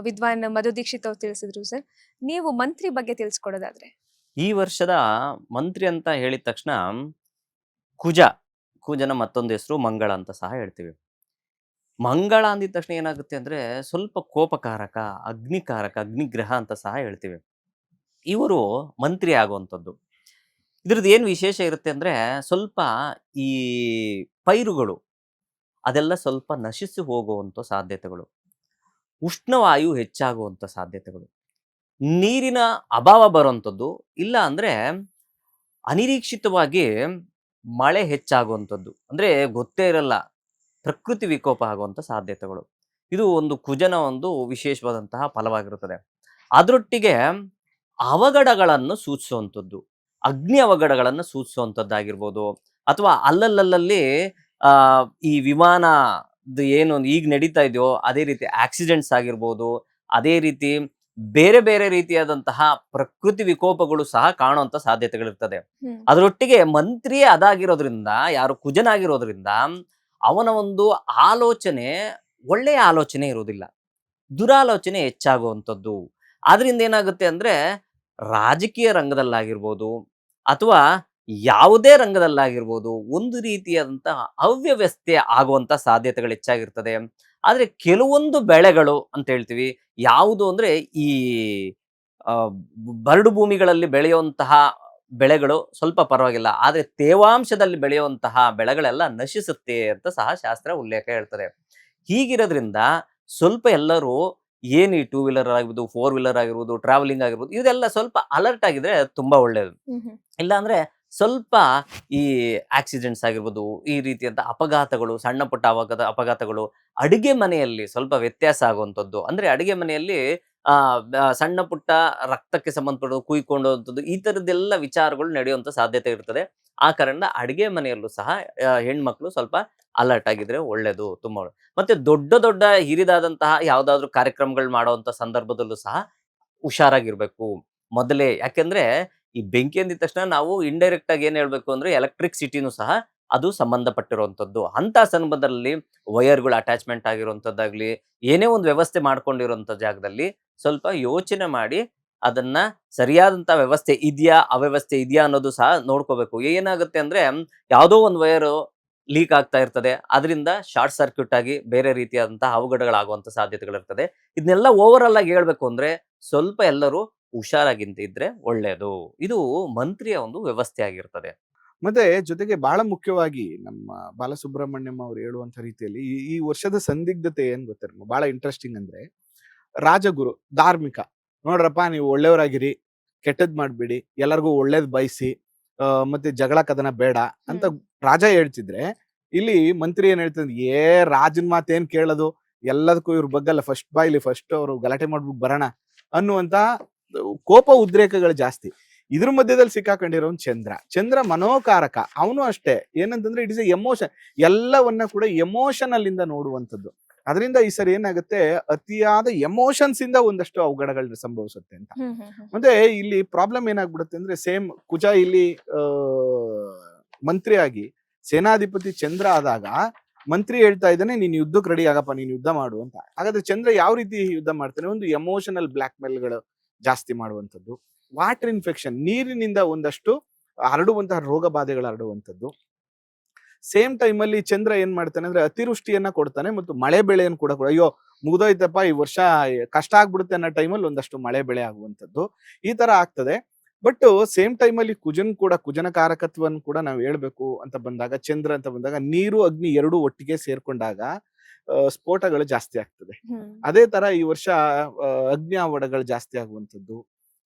ವಿದ್ವಾನ್ ಮಧು ದೀಕ್ಷಿತ್ ಅವ್ರು ತಿಳಿಸಿದ್ರು ಸರ್. ನೀವು ಮಂತ್ರಿ ಬಗ್ಗೆ ತಿಳಿಸ್ಕೊಡೋದಾದ್ರೆ? ಈ ವರ್ಷದ ಮಂತ್ರಿ ಅಂತ ಹೇಳಿದ ತಕ್ಷಣ ಕುಜನ ಮತ್ತೊಂದು ಹೆಸರು ಮಂಗಳ ಅಂತ ಸಹ ಹೇಳ್ತೀವಿ. ಮಂಗಳ ಅಂದಿದ ತಕ್ಷಣ ಏನಾಗುತ್ತೆ ಅಂದ್ರೆ ಸ್ವಲ್ಪ ಕೋಪಕಾರಕ, ಅಗ್ನಿಕಾರಕ, ಅಗ್ನಿಗ್ರಹ ಅಂತ ಸಹ ಹೇಳ್ತೀವಿ. ಇವರು ಮಂತ್ರಿ ಆಗುವಂಥದ್ದು. ಇದ್ರದ್ದು ಏನು ವಿಶೇಷ ಇರುತ್ತೆ ಅಂದ್ರೆ, ಸ್ವಲ್ಪ ಈ ಪೈರುಗಳು ಅದೆಲ್ಲ ಸ್ವಲ್ಪ ನಶಿಸಿ ಹೋಗುವಂಥ ಸಾಧ್ಯತೆಗಳು, ಉಷ್ಣವಾಯು ಹೆಚ್ಚಾಗುವಂಥ ಸಾಧ್ಯತೆಗಳು, ನೀರಿನ ಅಭಾವ ಬರುವಂಥದ್ದು, ಇಲ್ಲ ಅಂದ್ರೆ ಅನಿರೀಕ್ಷಿತವಾಗಿ ಮಳೆ ಹೆಚ್ಚಾಗುವಂಥದ್ದು, ಅಂದ್ರೆ ಗೊತ್ತೇ ಇರಲ್ಲ ಪ್ರಕೃತಿ ವಿಕೋಪ ಆಗುವಂಥ ಸಾಧ್ಯತೆಗಳು. ಇದು ಒಂದು ಕುಜನ ಒಂದು ವಿಶೇಷವಾದಂತಹ ಫಲವಾಗಿರುತ್ತದೆ. ಅದರೊಟ್ಟಿಗೆ ಅವಘಡಗಳನ್ನು ಸೂಚಿಸುವಂಥದ್ದು, ಅಗ್ನಿ ಅವಘಡಗಳನ್ನು ಸೂಚಿಸುವಂಥದ್ದಾಗಿರ್ಬೋದು, ಅಥವಾ ಅಲ್ಲಲ್ಲಿ ಈ ವಿಮಾನ ಏನು ಈಗ ನಡೀತಾ ಇದೆಯೋ ಅದೇ ರೀತಿ ಆಕ್ಸಿಡೆಂಟ್ಸ್ ಆಗಿರ್ಬೋದು, ಅದೇ ರೀತಿ ಬೇರೆ ಬೇರೆ ರೀತಿಯಾದಂತಹ ಪ್ರಕೃತಿ ವಿಕೋಪಗಳು ಸಹ ಕಾಣುವಂತ ಸಾಧ್ಯತೆಗಳಿರ್ತದೆ. ಅದರೊಟ್ಟಿಗೆ ಮಂತ್ರಿ ಅದಾಗಿರೋದ್ರಿಂದ, ಯಾರು ಕುಜನಾಗಿರೋದ್ರಿಂದ ಅವನ ಒಂದು ಆಲೋಚನೆ ಒಳ್ಳೆಯ ಆಲೋಚನೆ ಇರೋದಿಲ್ಲ, ದುರಾಲೋಚನೆ ಹೆಚ್ಚಾಗುವಂಥದ್ದು. ಆದ್ರಿಂದ ಏನಾಗುತ್ತೆ ಅಂದ್ರೆ, ರಾಜಕೀಯ ರಂಗದಲ್ಲಾಗಿರ್ಬೋದು ಅಥವಾ ಯಾವುದೇ ರಂಗದಲ್ಲಾಗಿರ್ಬೋದು ಒಂದು ರೀತಿಯಾದಂತಹ ಅವ್ಯವಸ್ಥೆ ಆಗುವಂತ ಸಾಧ್ಯತೆಗಳು ಹೆಚ್ಚಾಗಿರ್ತದೆ. ಆದ್ರೆ ಕೆಲವೊಂದು ಬೆಳೆಗಳು ಅಂತ ಹೇಳ್ತೀವಿ, ಯಾವುದು ಅಂದ್ರೆ ಈ ಬರಡು ಭೂಮಿಗಳಲ್ಲಿ ಬೆಳೆಯುವಂತಹ ಬೆಳೆಗಳು ಸ್ವಲ್ಪ ಪರವಾಗಿಲ್ಲ, ಆದ್ರೆ ತೇವಾಂಶದಲ್ಲಿ ಬೆಳೆಯುವಂತಹ ಬೆಳೆಗಳೆಲ್ಲ ನಶಿಸುತ್ತೆ ಅಂತ ಸಹ ಶಾಸ್ತ್ರ ಉಲ್ಲೇಖ ಹೇಳ್ತದೆ. ಹೀಗಿರೋದ್ರಿಂದ ಸ್ವಲ್ಪ ಎಲ್ಲರೂ ಏನು ಈ 2 ವೀಲರ್ ಆಗಿರ್ಬೋದು, 4 ವೀಲರ್ ಆಗಿರ್ಬೋದು, ಟ್ರಾವೆಲಿಂಗ್ ಆಗಿರ್ಬೋದು, ಇದೆಲ್ಲ ಸ್ವಲ್ಪ ಅಲರ್ಟ್ ಆಗಿದ್ರೆ ತುಂಬಾ ಒಳ್ಳೇದು. ಇಲ್ಲ ಅಂದ್ರೆ ಸ್ವಲ್ಪ ಈ ಆಕ್ಸಿಡೆಂಟ್ಸ್ ಆಗಿರ್ಬೋದು, ಈ ರೀತಿಯಂತ ಅಪಘಾತಗಳು, ಸಣ್ಣ ಪುಟ್ಟ ಅಪಘಾತಗಳು, ಅಡಿಗೆ ಮನೆಯಲ್ಲಿ ಸ್ವಲ್ಪ ವ್ಯತ್ಯಾಸ ಆಗುವಂಥದ್ದು. ಅಂದ್ರೆ ಅಡಿಗೆ ಮನೆಯಲ್ಲಿ ಸಣ್ಣ ಪುಟ್ಟ ರಕ್ತಕ್ಕೆ ಸಂಬಂಧಪಟ್ಟು ಕುಯ್ಕೊಂಡಂಥದ್ದು, ಈ ತರದ್ದೆಲ್ಲ ವಿಚಾರಗಳು ನಡೆಯುವಂತ ಸಾಧ್ಯತೆ ಇರ್ತದೆ. ಆ ಕಾರಣ ಅಡಿಗೆ ಮನೆಯಲ್ಲೂ ಸಹ ಹೆಣ್ಮಕ್ಳು ಸ್ವಲ್ಪ ಅಲರ್ಟ್ ಆಗಿದ್ರೆ ಒಳ್ಳೇದು, ತುಂಬಾ ಒಳ್ಳೆದು. ಮತ್ತೆ ದೊಡ್ಡ ದೊಡ್ಡ ಹಿರಿದಾದಂತಹ ಯಾವ್ದಾದ್ರು ಕಾರ್ಯಕ್ರಮಗಳು ಮಾಡುವಂತ ಸಂದರ್ಭದಲ್ಲೂ ಸಹ ಹುಷಾರಾಗಿರ್ಬೇಕು ಮೊದಲೇ. ಯಾಕೆಂದ್ರೆ ಈ ಬೆಂಕಿ ಅಂದಿದ ತಕ್ಷಣ ನಾವು ಇಂಡೈರೆಕ್ಟ್ ಆಗಿ ಏನ್ ಹೇಳ್ಬೇಕು ಅಂದ್ರೆ ಎಲೆಕ್ಟ್ರಿಸಿಟಿನೂ ಸಹ ಅದು ಸಂಬಂಧಪಟ್ಟಿರುವಂತದ್ದು. ಅಂತ ಸಂದರ್ಭದಲ್ಲಿ ವೈರ್ಗಳು ಅಟ್ಯಾಚ್ಮೆಂಟ್ ಆಗಿರುವಂತದ್ದಾಗ್ಲಿ, ಏನೇ ಒಂದು ವ್ಯವಸ್ಥೆ ಮಾಡ್ಕೊಂಡಿರುವಂತ ಜಾಗದಲ್ಲಿ ಸ್ವಲ್ಪ ಯೋಚನೆ ಮಾಡಿ ಅದನ್ನ ಸರಿಯಾದಂತ ವ್ಯವಸ್ಥೆ ಇದೆಯಾ, ಅವ್ಯವಸ್ಥೆ ಇದೆಯಾ ಅನ್ನೋದು ಸಹ ನೋಡ್ಕೋಬೇಕು. ಏನಾಗುತ್ತೆ ಅಂದ್ರೆ ಯಾವುದೋ ಒಂದು ವೈರ್ ಲೀಕ್ ಆಗ್ತಾ ಇರ್ತದೆ, ಅದರಿಂದ ಶಾರ್ಟ್ ಸರ್ಕ್ಯೂಟ್ ಆಗಿ ಬೇರೆ ರೀತಿಯಾದಂತಹ ಅವಘಡಗಳಾಗುವಂತ ಸಾಧ್ಯತೆಗಳಿರ್ತದೆ. ಇದನ್ನೆಲ್ಲ ಓವರ್ ಆಲ್ ಆಗಿ ಹೇಳ್ಬೇಕು ಅಂದ್ರೆ ಸ್ವಲ್ಪ ಎಲ್ಲರೂ ಹುಷಾರಾಗಿಂತ ಇದ್ರೆ ಒಳ್ಳೇದು. ಇದು ಮಂತ್ರಿಯ ಒಂದು ವ್ಯವಸ್ಥೆ ಆಗಿರ್ತದೆ. ಮತ್ತೆ ಜೊತೆಗೆ ಬಹಳ ಮುಖ್ಯವಾಗಿ ನಮ್ಮ ಬಾಲಸುಬ್ರಹ್ಮಣ್ಯಂ ಅವ್ರು ಹೇಳುವಂತ ರೀತಿಯಲ್ಲಿ ಈ ವರ್ಷದ ಸಂದಿಗ್ಧತೆ ಏನ್ ಗೊತ್ತಿರ ಬಹಳ ಇಂಟ್ರೆಸ್ಟಿಂಗ್ ಅಂದ್ರೆ, ರಾಜಗುರು ಧಾರ್ಮಿಕ ನೋಡ್ರಪ್ಪ, ನೀವು ಒಳ್ಳೆಯವರಾಗಿರಿ, ಕೆಟ್ಟದ್ ಮಾಡ್ಬೇಡಿ, ಎಲ್ಲರಿಗೂ ಒಳ್ಳೇದ್ ಬಯಸಿ, ಮತ್ತೆ ಜಗಳ ಕದನ ಬೇಡ ಅಂತ ರಾಜ ಹೇಳ್ತಿದ್ರೆ, ಇಲ್ಲಿ ಮಂತ್ರಿ ಏನ್ ಹೇಳ್ತಿದ್ರೆ, ರಾಜನ್ ಮಾತೇನ್ ಕೇಳೋದು, ಎಲ್ಲದಕ್ಕೂ ಇವ್ರ ಬಗ್ಗಲ್ಲ, ಫಸ್ಟ್ ಬಾಯ್ಲಿ ಫಸ್ಟ್ ಅವರು ಗಲಾಟೆ ಮಾಡ್ಬಿಟ್ಟು ಬರೋಣ ಅನ್ನುವಂತ ಕೋಪ ಉದ್ರೇಕಗಳು ಜಾಸ್ತಿ. ಇದ್ರ ಮಧ್ಯದಲ್ಲಿ ಸಿಕ್ಕಾಕೊಂಡಿರೋ ಚಂದ್ರ ಮನೋಕಾರಕ. ಅವನು ಅಷ್ಟೇ, ಏನಂತಂದ್ರೆ ಇಟ್ ಇಸ್ ಎ ಎಮೋಷನ್, ಎಲ್ಲವನ್ನ ಕೂಡ ಎಮೋಷನಲ್ ಇಂದ ನೋಡುವಂಥದ್ದು. ಅದರಿಂದ ಈ ಸರಿ ಏನಾಗುತ್ತೆ, ಅತಿಯಾದ ಎಮೋಷನ್ಸ್ ಇಂದ ಒಂದಷ್ಟು ಅವಘಡಗಳು ಸಂಭವಿಸುತ್ತೆ ಅಂತ. ಮತ್ತೆ ಇಲ್ಲಿ ಪ್ರಾಬ್ಲಮ್ ಏನಾಗ್ಬಿಡುತ್ತೆ ಅಂದ್ರೆ, ಸೇಮ್ ಕುಜ ಇಲ್ಲಿ ಮಂತ್ರಿಯಾಗಿ ಸೇನಾಧಿಪತಿ ಚಂದ್ರ ಆದಾಗ ಮಂತ್ರಿ ಹೇಳ್ತಾ ಇದ್ದಾನೆ ನೀನ್ ಯುದ್ಧಕ್ಕೆ ರೆಡಿ ಆಗಪ್ಪ, ನೀನ್ ಯುದ್ಧ ಮಾಡು ಅಂತ. ಹಾಗಾದ್ರೆ ಚಂದ್ರ ಯಾವ ರೀತಿ ಯುದ್ಧ ಮಾಡ್ತಾನೆ? ಒಂದು ಎಮೋಷನಲ್ ಬ್ಲಾಕ್ ಮೇಲ್ಗಳು ಜಾಸ್ತಿ ಮಾಡುವಂಥದ್ದು, ವಾಟರ್ ಇನ್ಫೆಕ್ಷನ್, ನೀರಿನಿಂದ ಒಂದಷ್ಟು ಹರಡುವಂತಹ ರೋಗ ಬಾಧೆಗಳು ಹರಡುವಂಥದ್ದು. ಸೇಮ್ ಟೈಮ್ ಅಲ್ಲಿ ಚಂದ್ರ ಏನ್ ಮಾಡ್ತಾನೆ ಅಂದ್ರೆ ಅತಿವೃಷ್ಟಿಯನ್ನ ಕೊಡ್ತಾನೆ ಮತ್ತು ಮಳೆ ಬೆಳೆಯನ್ನು ಕೂಡ ಅಯ್ಯೋ ಮುಗ್ದೋಯ್ತಪ್ಪ ಈ ವರ್ಷ ಕಷ್ಟ ಆಗ್ಬಿಡುತ್ತೆ ಅನ್ನೋ ಟೈಮಲ್ಲಿ ಒಂದಷ್ಟು ಮಳೆ ಬೆಳೆ ಆಗುವಂಥದ್ದು ಈ ತರ ಆಗ್ತದೆ. ಬಟ್ ಸೇಮ್ ಟೈಮ್ ಅಲ್ಲಿ ಕುಜನ ಕಾರಕತ್ವವನ್ನು ಕೂಡ ನಾವು ಹೇಳ್ಬೇಕು ಅಂತ ಬಂದಾಗ, ಚಂದ್ರ ಅಂತ ಬಂದಾಗ ನೀರು ಅಗ್ನಿ ಎರಡೂ ಒಟ್ಟಿಗೆ ಸೇರ್ಕೊಂಡಾಗ ಸ್ಫೋಟಗಳು ಜಾಸ್ತಿ ಆಗ್ತದೆ. ಅದೇ ತರ ಈ ವರ್ಷ ಅಗ್ನಿ ಅವಘಡಗಳು ಜಾಸ್ತಿ ಆಗುವಂಥದ್ದು,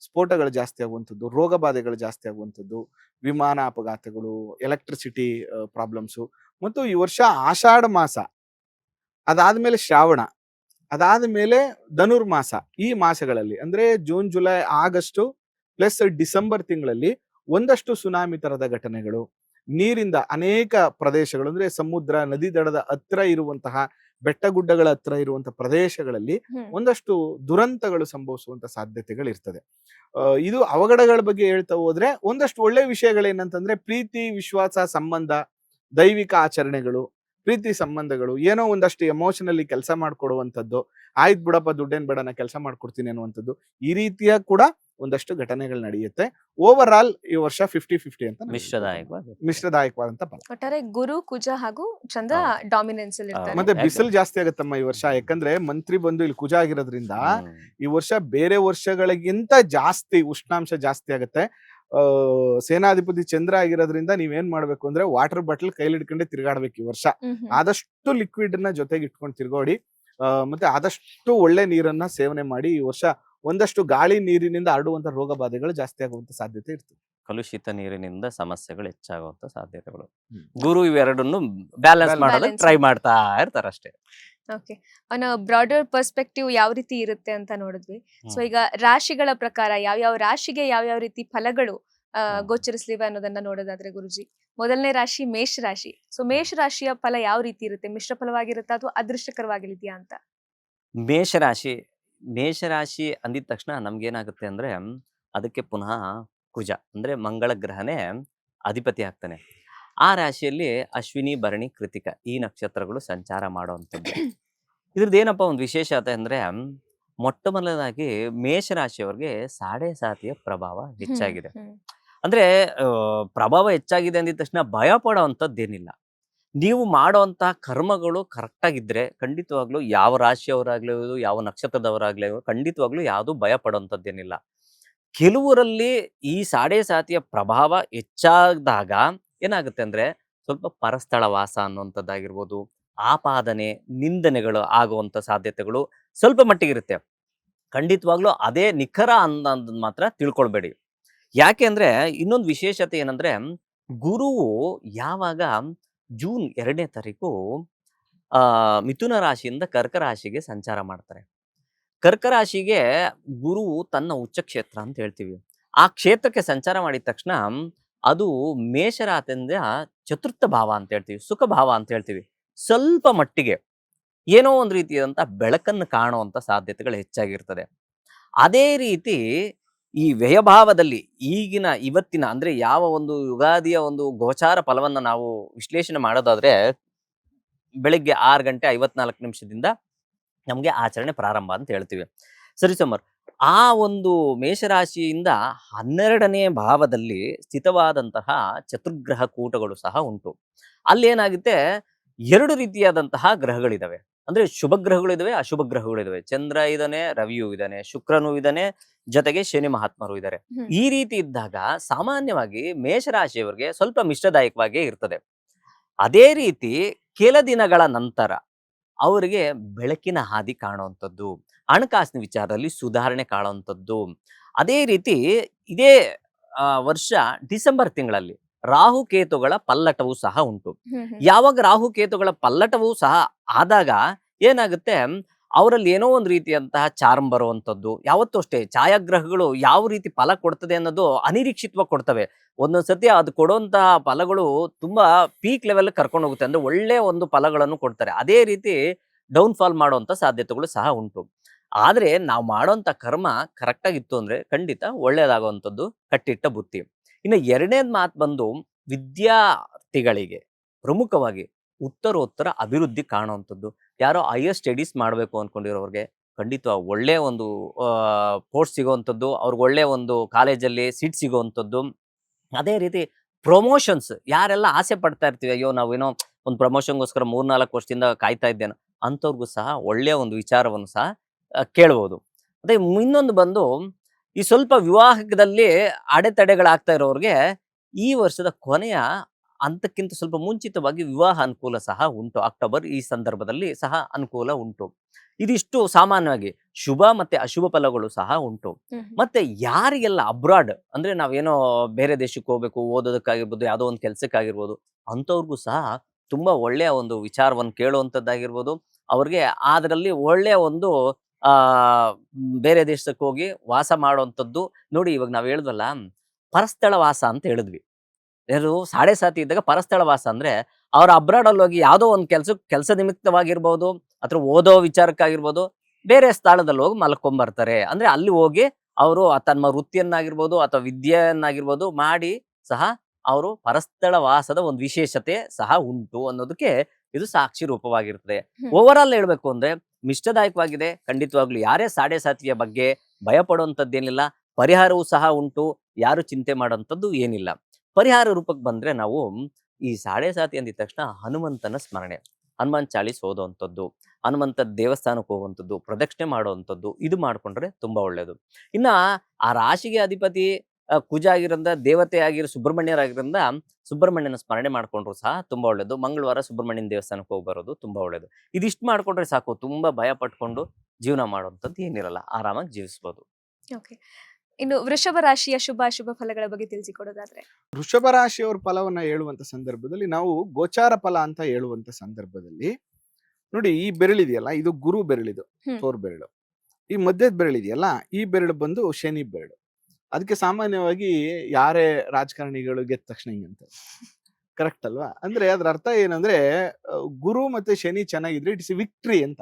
ಸ್ಫೋಟಗಳು ಜಾಸ್ತಿ ಆಗುವಂಥದ್ದು, ರೋಗ ಬಾಧೆಗಳು ಜಾಸ್ತಿ ಆಗುವಂಥದ್ದು, ವಿಮಾನ ಅಪಘಾತಗಳು, ಎಲೆಕ್ಟ್ರಿಸಿಟಿ ಪ್ರಾಬ್ಲಮ್ಸು. ಮತ್ತು ಈ ವರ್ಷ ಆಷಾಢ ಮಾಸ, ಅದಾದ್ಮೇಲೆ ಶ್ರಾವಣ, ಅದಾದ್ಮೇಲೆ ಧನುರ್ಮಾಸ, ಈ ಮಾಸಗಳಲ್ಲಿ ಅಂದ್ರೆ June, July, August plus December ತಿಂಗಳಲ್ಲಿ ಒಂದಷ್ಟು ಸುನಾಮಿ ತರದ ಘಟನೆಗಳು, ನೀರಿಂದ ಅನೇಕ ಪ್ರದೇಶಗಳು ಅಂದ್ರೆ ಸಮುದ್ರ, ನದಿ ದಡದ ಹತ್ರ ಇರುವಂತಹ ಬೆಟ್ಟ ಗುಡ್ಡಗಳ ಹತ್ರ ಇರುವಂತಹ ಪ್ರದೇಶಗಳಲ್ಲಿ ಒಂದಷ್ಟು ದುರಂತಗಳು ಸಂಭವಿಸುವಂತ ಸಾಧ್ಯತೆಗಳು ಇರ್ತದೆ. ಇದು ಅವಘಡಗಳ ಬಗ್ಗೆ ಹೇಳ್ತಾ ಹೋದ್ರೆ ಒಂದಷ್ಟು ಒಳ್ಳೆ ವಿಷಯಗಳೇನಂತಂದ್ರೆ ಪ್ರೀತಿ, ವಿಶ್ವಾಸ, ಸಂಬಂಧ, ದೈವಿಕ ಆಚರಣೆಗಳು, ಪ್ರೀತಿ ಸಂಬಂಧಗಳು, ಏನೋ ಒಂದಷ್ಟು ಎಮೋಷನಲಿ ಕೆಲಸ ಮಾಡ್ಕೊಡುವಂಥದ್ದು, ಆಯ್ತು ಬಿಡಪ್ಪ ದುಡ್ಡೇನ್ ಬೇಡ ನಾ ಕೆಲಸ ಮಾಡ್ಕೊಡ್ತೀನಿ ಅನ್ನುವಂಥದ್ದು, ಈ ರೀತಿಯ ಕೂಡ ಒಂದಷ್ಟು ಘಟನೆಗಳು ನಡೆಯುತ್ತೆ. ಓವರ್ ಆಲ್ ಈ ವರ್ಷ 50-50 ಅಂತ ಮಿಶ್ರದಾಯಕವಾದಂತ ಫಲ. ಒಟ್ಟಾರೆ ಗುರು, ಕುಜ ಹಾಗೂ ಚಂದ್ರ ಡಾಮಿನೆನ್ಸ್ ಅಲ್ಲಿ ಇರ್ತಾರೆ. ಮತ್ತೆ ಬಿಸಿಲು ಜಾಸ್ತಿ ಆಗತ್ತಮ್ಮ ಈ ವರ್ಷ, ಯಾಕಂದ್ರೆ ಮಂತ್ರಿ ಬಂದು ಇಲ್ಲಿ ಕುಜ ಆಗಿರೋದ್ರಿಂದ ಈ ವರ್ಷ ಬೇರೆ ವರ್ಷಗಳಿಗಿಂತ ಜಾಸ್ತಿ ಉಷ್ಣಾಂಶ ಜಾಸ್ತಿ ಆಗುತ್ತೆ. ಸೇನಾಧಿಪತಿ ಚಂದ್ರ ಆಗಿರೋದ್ರಿಂದ ನೀವೇನ್ ಮಾಡ್ಬೇಕು ಅಂದ್ರೆ ವಾಟರ್ ಬಾಟಲ್ ಕೈಲಿ ಹಿಡ್ಕೊಂಡೆ ತಿರ್ಗಾಡ್ಬೇಕು ಈ ವರ್ಷ. ಆದಷ್ಟು ಲಿಕ್ವಿಡ್ ನ ಜೊತೆಗೆ ಇಟ್ಕೊಂಡು ತಿರ್ಗೋಡಿ. ಮತ್ತೆ ಆದಷ್ಟು ಒಳ್ಳೆ ನೀರನ್ನ ಸೇವನೆ ಮಾಡಿ. ಈ ವರ್ಷ ಒಂದಷ್ಟು ಗಾಳಿ ನೀರಿನಿಂದ ಹರಡುವಂತ ರೋಗ ಬಾಧೆಗಳು ಜಾಸ್ತಿ ಆಗುವಂತ ಸಾಧ್ಯತೆ ಇರ್ತದೆ. ಕಲುಷಿತ ನೀರಿನಿಂದ ಸಮಸ್ಯೆಗಳು ಹೆಚ್ಚಾಗುವಂತ ಸಾಧ್ಯತೆಗಳು. ಗುರು ಇವೆರಡನ್ನು ಬ್ಯಾಲೆನ್ಸ್ ಮಾಡೋದಕ್ಕೆ ಟ್ರೈ ಮಾಡ್ತಾ ಇರ್ತಾರೆ ಅಷ್ಟೇ. ಓಕೆ, ಆನ್ ಬ್ರಾಡರ್ ಪರ್ಸ್ಪೆಕ್ಟಿವ್ ಯಾವ ರೀತಿ ಇರುತ್ತೆ ಅಂತ ನೋಡಿದ್ವಿ. ಸೊ ಈಗ ರಾಶಿಗಳ ಪ್ರಕಾರ ಯಾವ ರಾಶಿಗೆ ಯಾವ ರೀತಿ ಫಲಗಳು ಗೋಚರಿಸಲಿವೆ ಅನ್ನೋದನ್ನ ನೋಡೋದಾದ್ರೆ ಗುರುಜಿ, ಮೊದಲನೇ ರಾಶಿ ಮೇಷ ರಾಶಿ. ಸೊ ಮೇಷ ರಾಶಿಯ ಫಲ ಯಾವ ರೀತಿ ಇರುತ್ತೆ? ಮಿಶ್ರ ಫಲವಾಗಿರುತ್ತಾ ಅಥವಾ ಅದೃಷ್ಟಕರವಾಗಿದೆಯಾ ಅಂತ? ಮೇಷರಾಶಿ ಅಂದಿದ ತಕ್ಷಣ ನಮ್ಗೇನಾಗುತ್ತೆ ಅಂದ್ರೆ ಅದಕ್ಕೆ ಪುನಃ ಕುಜ ಅಂದ್ರೆ ಮಂಗಳ ಗ್ರಹನೇ ಅಧಿಪತಿ ಆಗ್ತಾನೆ. ಆ ರಾಶಿಯಲ್ಲಿ ಅಶ್ವಿನಿ, ಭರಣಿ, ಕೃತಿಕ ಈ ನಕ್ಷತ್ರಗಳು ಸಂಚಾರ ಮಾಡುವಂಥದ್ದು. ಇದ್ರದ್ದು ಏನಪ್ಪ ಒಂದು ವಿಶೇಷತೆ ಅಂದ್ರೆ ಮೊಟ್ಟ ಮೊದಲನೇದಾಗಿ ಮೇಷರಾಶಿಯವ್ರಿಗೆ ಸಾಡೆ ಸಾತಿಯ ಪ್ರಭಾವ ಹೆಚ್ಚಾಗಿದೆ. ಅಂದ್ರೆ ಪ್ರಭಾವ ಹೆಚ್ಚಾಗಿದೆ ಅಂದಿದ ತಕ್ಷಣ ಭಯ ಪಡೋವಂಥದ್ದೇನಿಲ್ಲ. ನೀವು ಮಾಡೋವಂತಹ ಕರ್ಮಗಳು ಕರೆಕ್ಟ್ ಆಗಿದ್ರೆ ಖಂಡಿತವಾಗ್ಲೂ ಯಾವ ರಾಶಿಯವರಾಗ್ಲಿರ್ಬೋದು, ಯಾವ ನಕ್ಷತ್ರದವರಾಗ್ಲಿ ಖಂಡಿತವಾಗ್ಲೂ ಯಾವುದು ಭಯ ಪಡೋವಂಥದ್ದೇನಿಲ್ಲ. ಕೆಲವರಲ್ಲಿ ಈ ಸಾಡೆ ಸಾತಿಯ ಪ್ರಭಾವ ಹೆಚ್ಚಾದಾಗ ಏನಾಗುತ್ತೆ ಅಂದ್ರೆ ಸ್ವಲ್ಪ ಪರಸ್ಥಳ ವಾಸ ಅನ್ನುವಂಥದ್ದಾಗಿರ್ಬೋದು, ಆಪಾದನೆ, ನಿಂದನೆಗಳು ಆಗುವಂತ ಸಾಧ್ಯತೆಗಳು ಸ್ವಲ್ಪ ಮಟ್ಟಿಗಿರುತ್ತೆ. ಖಂಡಿತವಾಗ್ಲೂ ಅದೇ ನಿಖರ ಅನ್ನೋದು ಮಾತ್ರ ತಿಳ್ಕೊಳ್ಬೇಡಿ. ಯಾಕೆ ಅಂದ್ರೆ ಇನ್ನೊಂದು ವಿಶೇಷತೆ ಏನಂದ್ರೆ ಗುರುವು ಯಾವಾಗ ಜೂನ್ 2ನೇ ತಾರೀಕು ಮಿಥುನ ರಾಶಿಯಿಂದ ಕರ್ಕ ರಾಶಿಗೆ ಸಂಚಾರ ಮಾಡ್ತಾರೆ. ಕರ್ಕ ರಾಶಿಗೆ ಗುರುವು ತನ್ನ ಉಚ್ಚ ಕ್ಷೇತ್ರ ಅಂತ ಹೇಳ್ತೀವಿ. ಆ ಕ್ಷೇತ್ರಕ್ಕೆ ಸಂಚಾರ ಮಾಡಿದ ತಕ್ಷಣ ಅದು ಮೇಷರಾಶಿಯಿಂದ ಚತುರ್ಥ ಭಾವ ಅಂತ ಹೇಳ್ತೀವಿ, ಸುಖ ಭಾವ ಅಂತ ಹೇಳ್ತೀವಿ. ಸ್ವಲ್ಪ ಮಟ್ಟಿಗೆ ಏನೋ ಒಂದು ರೀತಿಯಾದಂತ ಬೆಳಕನ್ನು ಕಾಣುವಂತ ಸಾಧ್ಯತೆಗಳು ಹೆಚ್ಚಾಗಿರ್ತದೆ. ಅದೇ ರೀತಿ ಈ ವ್ಯಯಭಾವದಲ್ಲಿ ಇವತ್ತಿನ ಅಂದ್ರೆ ಯಾವ ಒಂದು ಯುಗಾದಿಯ ಒಂದು ಗೋಚಾರ ಫಲವನ್ನ ನಾವು ವಿಶ್ಲೇಷಣೆ ಮಾಡೋದಾದ್ರೆ ಬೆಳಿಗ್ಗೆ 6:54 ನಮ್ಗೆ ಆಚರಣೆ ಪ್ರಾರಂಭ ಅಂತ ಹೇಳ್ತೀವಿ. ಸರಿ ಸುಮಾರು ಆ ಒಂದು ಮೇಷರಾಶಿಯಿಂದ 12ನೇ ಭಾವದಲ್ಲಿ ಸ್ಥಿತವಾದಂತಹ ಚತುರ್ಗ್ರಹ ಕೂಟಗಳು ಸಹ ಉಂಟು. ಅಲ್ಲೇನಾಗುತ್ತೆ 2 ರೀತಿಯಾದಂತಹ ಗ್ರಹಗಳಿದಾವೆ. ಅಂದ್ರೆ ಶುಭ ಗ್ರಹಗಳಿದಾವೆ, ಅಶುಭ ಗ್ರಹಗಳಿದಾವೆ. ಚಂದ್ರ ಇದ್ದಾನೆ, ರವಿಯು ಇದ್ದಾನೆ, ಶುಕ್ರನು ಇದ್ದಾನೆ, ಜೊತೆಗೆ ಶನಿ ಮಹಾತ್ಮರು ಇದ್ದಾರೆ. ಈ ರೀತಿ ಇದ್ದಾಗ ಸಾಮಾನ್ಯವಾಗಿ ಮೇಷರಾಶಿಯವರಿಗೆ ಸ್ವಲ್ಪ ಮಿಶ್ರದಾಯಕವಾಗೇ ಇರ್ತದೆ. ಅದೇ ರೀತಿ ಕೆಲ ದಿನಗಳ ನಂತರ ಅವರಿಗೆ ಬೆಳಕಿನ ಹಾದಿ ಕಾಣುವಂಥದ್ದು, ಹಣಕಾಸಿನ ವಿಚಾರದಲ್ಲಿ ಸುಧಾರಣೆ ಕಾಣುವಂಥದ್ದು. ಅದೇ ರೀತಿ ಇದೇ ವರ್ಷ ಡಿಸೆಂಬರ್ ತಿಂಗಳಲ್ಲಿ ರಾಹುಕೇತುಗಳ ಪಲ್ಲಟವೂ ಸಹ ಉಂಟು. ಯಾವಾಗ ರಾಹುಕೇತುಗಳ ಪಲ್ಲಟವೂ ಸಹ ಆದಾಗ ಏನಾಗುತ್ತೆ, ಅವರಲ್ಲಿ ಏನೋ ಒಂದು ರೀತಿಯಂತಹ ಚಾರ್ಮ್ ಬರುವಂಥದ್ದು. ಯಾವತ್ತೂ ಅಷ್ಟೇ ಛಾಯಾಗ್ರಹಗಳು ಯಾವ ರೀತಿ ಫಲ ಕೊಡ್ತದೆ ಅನ್ನೋದು ಅನಿರೀಕ್ಷಿತವಾಗಿ ಕೊಡ್ತವೆ. ಒಂದೊಂದ್ಸತಿ ಅದು ಕೊಡುವಂತಹ ಫಲಗಳು ತುಂಬಾ ಪೀಕ್ ಲೆವೆಲ್ ಕರ್ಕೊಂಡು ಹೋಗುತ್ತೆ, ಅಂದ್ರೆ ಒಳ್ಳೆ ಒಂದು ಫಲಗಳನ್ನು ಕೊಡ್ತಾರೆ. ಅದೇ ರೀತಿ ಡೌನ್ ಫಾಲ್ ಮಾಡುವಂತ ಸಾಧ್ಯತೆಗಳು ಸಹ ಉಂಟು. ಆದ್ರೆ ನಾವು ಮಾಡುವಂತ ಕರ್ಮ ಕರೆಕ್ಟ್ ಆಗಿತ್ತು ಅಂದ್ರೆ ಖಂಡಿತ ಒಳ್ಳೇದಾಗುವಂಥದ್ದು ಕಟ್ಟಿಟ್ಟ ಬುತ್ತಿ. ಇನ್ನು ಎರಡನೇದ್ ಮಾತು ಬಂದು ವಿದ್ಯಾರ್ಥಿಗಳಿಗೆ ಪ್ರಮುಖವಾಗಿ ಉತ್ತರೋತ್ತರ ಅಭಿವೃದ್ಧಿ ಕಾಣುವಂಥದ್ದು. ಯಾರೋ ಹೈಯರ್ ಸ್ಟಡೀಸ್ ಮಾಡಬೇಕು ಅಂದ್ಕೊಂಡಿರೋರಿಗೆ ಖಂಡಿತ ಒಳ್ಳೆಯ ಒಂದು ಪೋಸ್ಟ್ ಸಿಗೋವಂಥದ್ದು, ಅವ್ರಿಗೆ ಒಳ್ಳೆಯ ಒಂದು ಕಾಲೇಜಲ್ಲಿ ಸೀಟ್ ಸಿಗೋವಂಥದ್ದು. ಅದೇ ರೀತಿ ಪ್ರಮೋಷನ್ಸ್ ಯಾರೆಲ್ಲ ಆಸೆ ಪಡ್ತಾ ಇರ್ತೀವಿ, ಅಯ್ಯೋ ನಾವೇನೋ ಒಂದು ಪ್ರಮೋಷನ್ಗೋಸ್ಕರ 3-4 ವರ್ಷದಿಂದ ಕಾಯ್ತಾ ಇದ್ದೇನೆ ಅಂಥವ್ರಿಗೂ ಸಹ ಒಳ್ಳೆಯ ಒಂದು ವಿಚಾರವನ್ನು ಸಹ ಕೇಳ್ಬೋದು. ಅದೇ ಇನ್ನೊಂದು ಬಂದು ಈ ಸ್ವಲ್ಪ ವಿವಾಹದಲ್ಲಿ ಅಡೆತಡೆಗಳಾಗ್ತಾ ಇರೋರಿಗೆ ಈ ವರ್ಷದ ಕೊನೆಯ ಹಂತಕ್ಕಿಂತ ಸ್ವಲ್ಪ ಮುಂಚಿತವಾಗಿ ವಿವಾಹ ಅನುಕೂಲ ಸಹ ಉಂಟು. ಅಕ್ಟೋಬರ್ ಈ ಸಂದರ್ಭದಲ್ಲಿ ಸಹ ಅನುಕೂಲ ಉಂಟು. ಇದಿಷ್ಟು ಸಾಮಾನ್ಯವಾಗಿ ಶುಭ ಮತ್ತೆ ಅಶುಭ ಫಲಗಳು ಸಹ ಉಂಟು. ಮತ್ತೆ ಯಾರಿಗೆಲ್ಲ ಅಬ್ರಾಡ್ ಅಂದ್ರೆ ನಾವೇನೋ ಬೇರೆ ದೇಶಕ್ಕೆ ಹೋಗ್ಬೇಕು, ಓದೋದಕ್ಕಾಗಿರ್ಬೋದು, ಯಾವುದೋ ಒಂದು ಕೆಲ್ಸಕ್ಕಾಗಿರ್ಬೋದು, ಅಂಥವ್ರಿಗೂ ಸಹ ತುಂಬಾ ಒಳ್ಳೆಯ ಒಂದು ವಿಚಾರವನ್ನು ಕೇಳುವಂಥದ್ದಾಗಿರ್ಬೋದು. ಅವ್ರಿಗೆ ಅದರಲ್ಲಿ ಒಳ್ಳೆಯ ಒಂದು ಬೇರೆ ದೇಶಕ್ಕೆ ಹೋಗಿ ವಾಸ ಮಾಡುವಂಥದ್ದು. ನೋಡಿ, ಇವಾಗ ನಾವ್ ಹೇಳಿದ್ವಲ್ಲ ಪರಸ್ಥಳ ವಾಸ ಅಂತ ಹೇಳಿದ್ವಿ. ಯಾರು ಸಾಡೆ ಸಾತಿ ಇದ್ದಾಗ ಪರಸ್ಥಳ ವಾಸ ಅಂದ್ರೆ ಅವ್ರ ಅಬ್ರಾಡ್ ಅಲ್ಲಿ ಹೋಗಿ ಯಾವುದೋ ಒಂದು ಕೆಲಸ ನಿಮಿತ್ತವಾಗಿರ್ಬೋದು ಅಥವಾ ಓದೋ ವಿಚಾರಕ್ಕಾಗಿರ್ಬೋದು ಬೇರೆ ಸ್ಥಳದಲ್ಲಿ ಹೋಗಿ ಮಲ್ಕೊಂಡ್ಬರ್ತಾರೆ. ಅಂದ್ರೆ ಅಲ್ಲಿ ಹೋಗಿ ಅವರು ತಮ್ಮ ವೃತ್ತಿಯನ್ನಾಗಿರ್ಬೋದು ಅಥವಾ ವಿದ್ಯೆಯನ್ನಾಗಿರ್ಬೋದು ಮಾಡಿ ಸಹ ಅವರು ಪರಸ್ಥಳ ವಾಸದ ಒಂದು ವಿಶೇಷತೆ ಸಹ ಉಂಟು ಅನ್ನೋದಕ್ಕೆ ಇದು ಸಾಕ್ಷಿ ರೂಪವಾಗಿರ್ತದೆ. ಓವರ್ ಆಲ್ ಹೇಳ್ಬೇಕು ಅಂದ್ರೆ ಮಿಷ್ಟದಾಯಕವಾಗಿದೆ. ಖಂಡಿತವಾಗ್ಲು ಯಾರೇ ಸಾಡೆ ಸಾತಿಯ ಬಗ್ಗೆ ಭಯ ಪಡುವಂಥದ್ದೇನಿಲ್ಲ. ಪರಿಹಾರವೂ ಸಹ ಉಂಟು. ಯಾರು ಚಿಂತೆ ಮಾಡೋಂಥದ್ದು ಏನಿಲ್ಲ. ಪರಿಹಾರ ರೂಪಕ್ಕೆ ಬಂದ್ರೆ ನಾವು ಈ ಸಾಡೆ ಸಾತಿ ಅಂದಿದ ತಕ್ಷಣ ಹನುಮಂತನ ಸ್ಮರಣೆ, ಹನುಮಾನ್ ಚಾಲೀಸ್ ಓದುವಂಥದ್ದು, ಹನುಮಂತ ದೇವಸ್ಥಾನಕ್ಕೆ ಹೋಗುವಂಥದ್ದು, ಪ್ರದಕ್ಷಿಣೆ ಮಾಡುವಂಥದ್ದು, ಇದು ಮಾಡ್ಕೊಂಡ್ರೆ ತುಂಬಾ ಒಳ್ಳೇದು. ಇನ್ನ ಆ ರಾಶಿಗೆ ಅಧಿಪತಿ ಕುಜ ಆಗಿರೋದ್ರಿಂದ, ದೇವತೆ ಆಗಿರೋ ಸುಬ್ರಹ್ಮಣ್ಯರಾಗಿರೋದ್ರಿಂದ ಸುಬ್ರಹ್ಮಣ್ಯನ ಸ್ಮರಣೆ ಮಾಡ್ಕೊಂಡ್ರು ಸಹ ತುಂಬಾ ಒಳ್ಳೇದು. ಮಂಗಳವಾರ ಸುಬ್ರಹ್ಮಣ್ಯನ ದೇವಸ್ಥಾನಕ್ಕೆ ಹೋಗಿ ಬರೋದು ತುಂಬಾ ಒಳ್ಳೇದು. ಇದಿಷ್ಟು ಮಾಡ್ಕೊಂಡ್ರೆ ಸಾಕು. ತುಂಬಾ ಭಯ ಪಟ್ಕೊಂಡು ಜೀವನ ಮಾಡುವಂಥದ್ದು ಏನಿರಲ್ಲ, ಆರಾಮಾಗಿ ಜೀವಿಸ್ಬೋದು. ಓಕೆ, ಇನ್ನು ವೃಷಭ ರಾಶಿಯ ಶುಭ ಅಶುಭ ಫಲಗಳ ಬಗ್ಗೆ ತಿಳಿಸಿಕೊಡೋದಾದ್ರೆ? ವೃಷಭ ರಾಶಿಯವರ ಫಲವನ್ನ ಹೇಳುವಂತ ಸಂದರ್ಭದಲ್ಲಿ ನಾವು ಗೋಚಾರ ಫಲ ಅಂತ ಹೇಳುವಂತ ಸಂದರ್ಭದಲ್ಲಿ ನೋಡಿ, ಈ ಬೆರಳಿದೆಯಲ್ಲ ಇದು ಗುರು ಬೆರಳಿದು, ತೋರ್ ಬೆರಳು. ಈ ಮಧ್ಯದ ಬೆರಳಿದೆಯಲ್ಲ ಈ ಬೆರಳು ಬಂದು ಶನಿ ಬೆರಳು. ಅದಕ್ಕೆ ಸಾಮಾನ್ಯವಾಗಿ ಯಾರೇ ರಾಜಕಾರಣಿಗಳು ಗೆದ್ದ ತಕ್ಷಣ ಹಿಂಗಂತ, ಕರೆಕ್ಟ್ ಅಲ್ವಾ? ಅಂದ್ರೆ ಅದ್ರ ಅರ್ಥ ಏನಂದ್ರೆ ಗುರು ಮತ್ತೆ ಶನಿ ಚೆನ್ನಾಗಿದ್ರೆ ಇಟ್ಸ್ ವಿಕ್ಟ್ರಿ ಅಂತ.